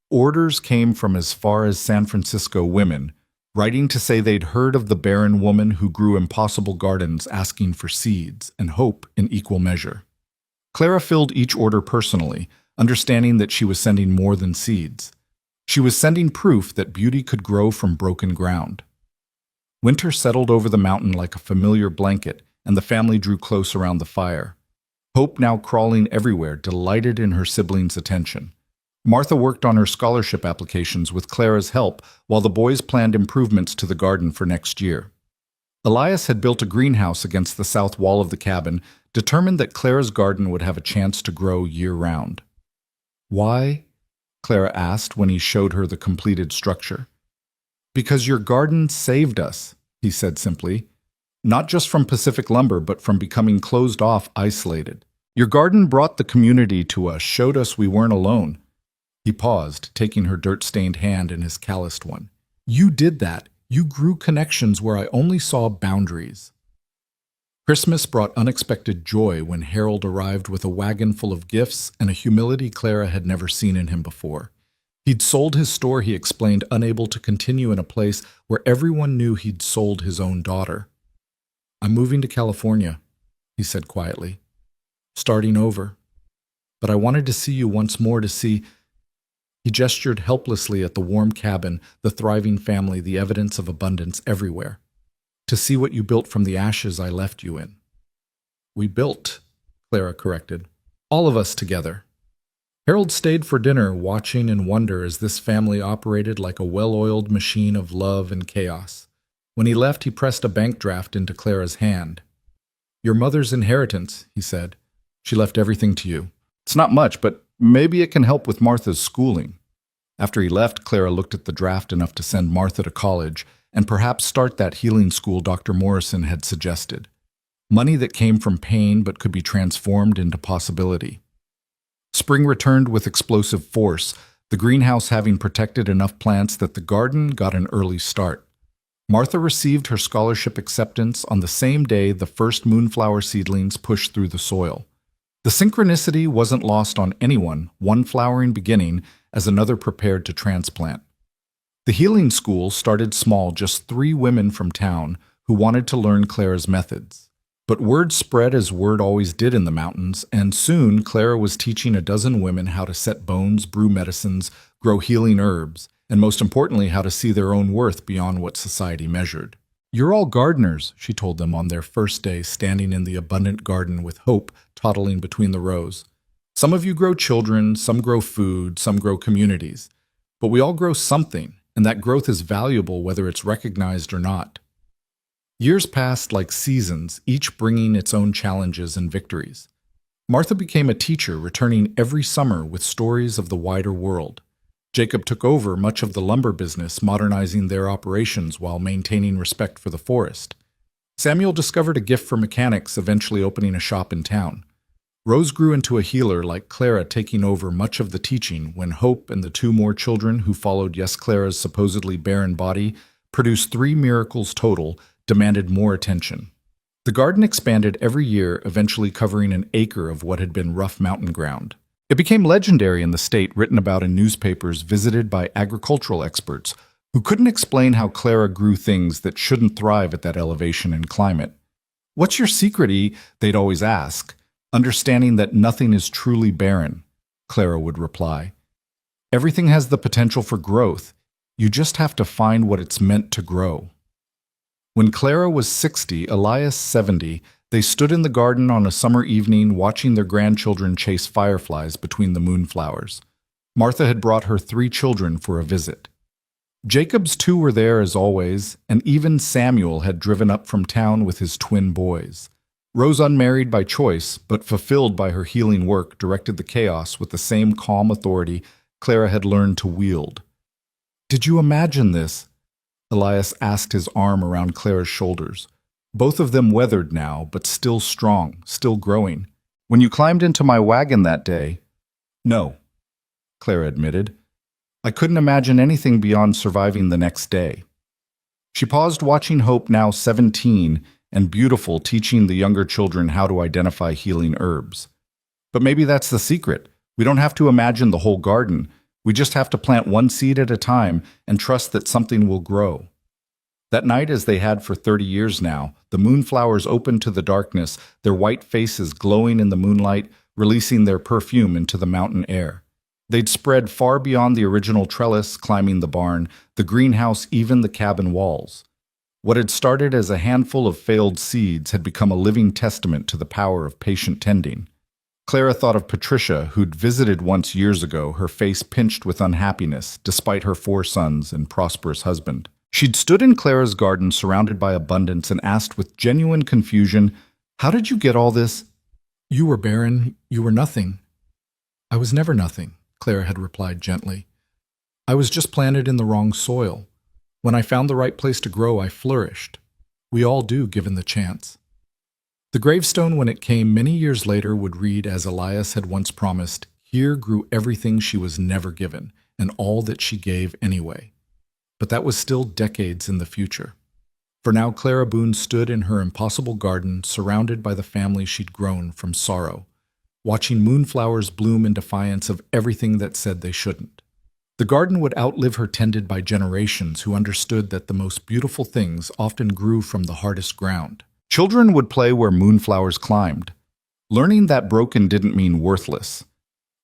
Orders came from as far as San Francisco, women writing to say they'd heard of the barren woman who grew impossible gardens, asking for seeds and hope in equal measure. Clara filled each order personally, understanding that she was sending more than seeds. She was sending proof that beauty could grow from broken ground. Winter settled over the mountain like a familiar blanket, and the family drew close around the fire. Hope, now crawling everywhere, delighted in her siblings' attention. Martha worked on her scholarship applications with Clara's help, while the boys planned improvements to the garden for next year. Elias had built a greenhouse against the south wall of the cabin, determined that Clara's garden would have a chance to grow year-round. "Why?" Clara asked when he showed her the completed structure. "Because your garden saved us," he said simply. "Not just from Pacific Lumber, but from becoming closed off, isolated. Your garden brought the community to us, showed us we weren't alone." He paused, taking her dirt-stained hand in his calloused one. "You did that. You grew connections where I only saw boundaries." Christmas brought unexpected joy when Harold arrived with a wagon full of gifts and a humility Clara had never seen in him before. He'd sold his store, he explained, unable to continue in a place where everyone knew he'd sold his own daughter. "I'm moving to California," he said quietly. "Starting over. But I wanted to see you once more, to see—" He gestured helplessly at the warm cabin, the thriving family, the evidence of abundance everywhere. "To see what you built from the ashes I left you in." "We built," Clara corrected. "All of us together." Harold stayed for dinner, watching in wonder as this family operated like a well-oiled machine of love and chaos. When he left, he pressed a bank draft into Clara's hand. "Your mother's inheritance," he said. "She left everything to you. It's not much, but maybe it can help with Martha's schooling." After he left, Clara looked at the draft enough to send Martha to college and perhaps start that healing school Dr. Morrison had suggested. Money that came from pain but could be transformed into possibility. Spring returned with explosive force, the greenhouse having protected enough plants that the garden got an early start. Martha received her scholarship acceptance on the same day the first moonflower seedlings pushed through the soil. The synchronicity wasn't lost on anyone, one flowering beginning as another prepared to transplant. The healing school started small, just 3 women from town who wanted to learn Clara's methods. But word spread as word always did in the mountains, and soon Clara was teaching a dozen women how to set bones, brew medicines, grow healing herbs, and most importantly, how to see their own worth beyond what society measured. "You're all gardeners," she told them on their first day, standing in the abundant garden with Hope toddling between the rows. "Some of you grow children, some grow food, some grow communities. But we all grow something, and that growth is valuable whether it's recognized or not." Years passed like seasons, each bringing its own challenges and victories. Martha became a teacher, returning every summer with stories of the wider world. Jacob took over much of the lumber business, modernizing their operations while maintaining respect for the forest. Samuel discovered a gift for mechanics, eventually opening a shop in town. Rose grew into a healer, like Clara, taking over much of the teaching when Hope and the 2 more children who followed Clara's supposedly barren body produced 3 miracles total, demanded more attention. The garden expanded every year, eventually covering an acre of what had been rough mountain ground. It became legendary in the state, written about in newspapers, visited by agricultural experts who couldn't explain how Clara grew things that shouldn't thrive at that elevation and climate. "What's your secret, they'd always ask. "Understanding that nothing is truly barren," Clara would reply. "Everything has the potential for growth. You just have to find what it's meant to grow." When Clara was 60, Elias 70, they stood in the garden on a summer evening watching their grandchildren chase fireflies between the moonflowers. Martha had brought her 3 children for a visit. Jacob's 2 were there as always, and even Samuel had driven up from town with his twin boys. Rose, unmarried by choice, but fulfilled by her healing work, directed the chaos with the same calm authority Clara had learned to wield. "Did you imagine this?" Elias asked, his arm around Clara's shoulders. Both of them weathered now, but still strong, still growing. "When you climbed into my wagon that day—" "No," Clara admitted. "I couldn't imagine anything beyond surviving the next day." She paused, watching Hope, now 17, and beautiful, teaching the younger children how to identify healing herbs. "But maybe that's the secret. We don't have to imagine the whole garden. We just have to plant one seed at a time and trust that something will grow." That night, as they had for 30 years now, the moonflowers opened to the darkness, their white faces glowing in the moonlight, releasing their perfume into the mountain air. They'd spread far beyond the original trellis climbing the barn, the greenhouse, even the cabin walls. What had started as a handful of failed seeds had become a living testament to the power of patient tending. Clara thought of Patricia, who'd visited once years ago, her face pinched with unhappiness, despite her 4 sons and prosperous husband. She'd stood in Clara's garden surrounded by abundance and asked with genuine confusion, "How did you get all this?" "You were barren, you were nothing." "I was never nothing," Clara had replied gently. "I was just planted in the wrong soil. When I found the right place to grow, I flourished. We all do, given the chance." The gravestone, when it came many years later, would read, as Elias had once promised, "Here grew everything she was never given, and all that she gave anyway." But that was still decades in the future. For now, Clara Boone stood in her impossible garden, surrounded by the family she'd grown from sorrow, watching moonflowers bloom in defiance of everything that said they shouldn't. The garden would outlive her, tended by generations who understood that the most beautiful things often grew from the hardest ground. Children would play where moonflowers climbed, learning that broken didn't mean worthless,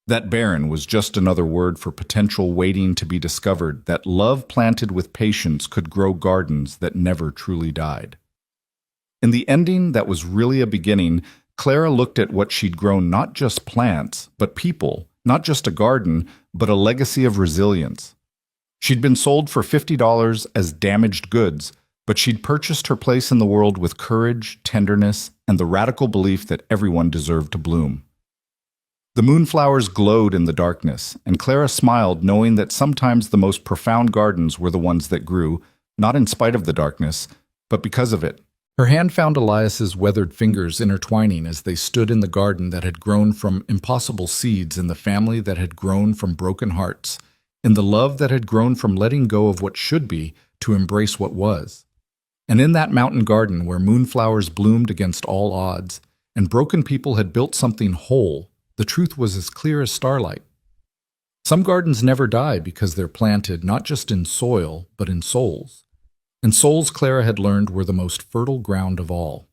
that barren was just another word for potential waiting to be discovered, that love planted with patience could grow gardens that never truly died. In the ending that was really a beginning, Clara looked at what she'd grown, not just plants, but people, not just a garden, but a legacy of resilience. She'd been sold for $50 as damaged goods, but she'd purchased her place in the world with courage, tenderness, and the radical belief that everyone deserved to bloom. The moonflowers glowed in the darkness, and Clara smiled, knowing that sometimes the most profound gardens were the ones that grew, not in spite of the darkness, but because of it. Her hand found Elias's weathered fingers intertwining as they stood in the garden that had grown from impossible seeds, in the family that had grown from broken hearts, in the love that had grown from letting go of what should be to embrace what was. And in that mountain garden where moonflowers bloomed against all odds, and broken people had built something whole, the truth was as clear as starlight. Some gardens never die because they're planted not just in soil, but in souls. And souls, Clara had learned, were the most fertile ground of all.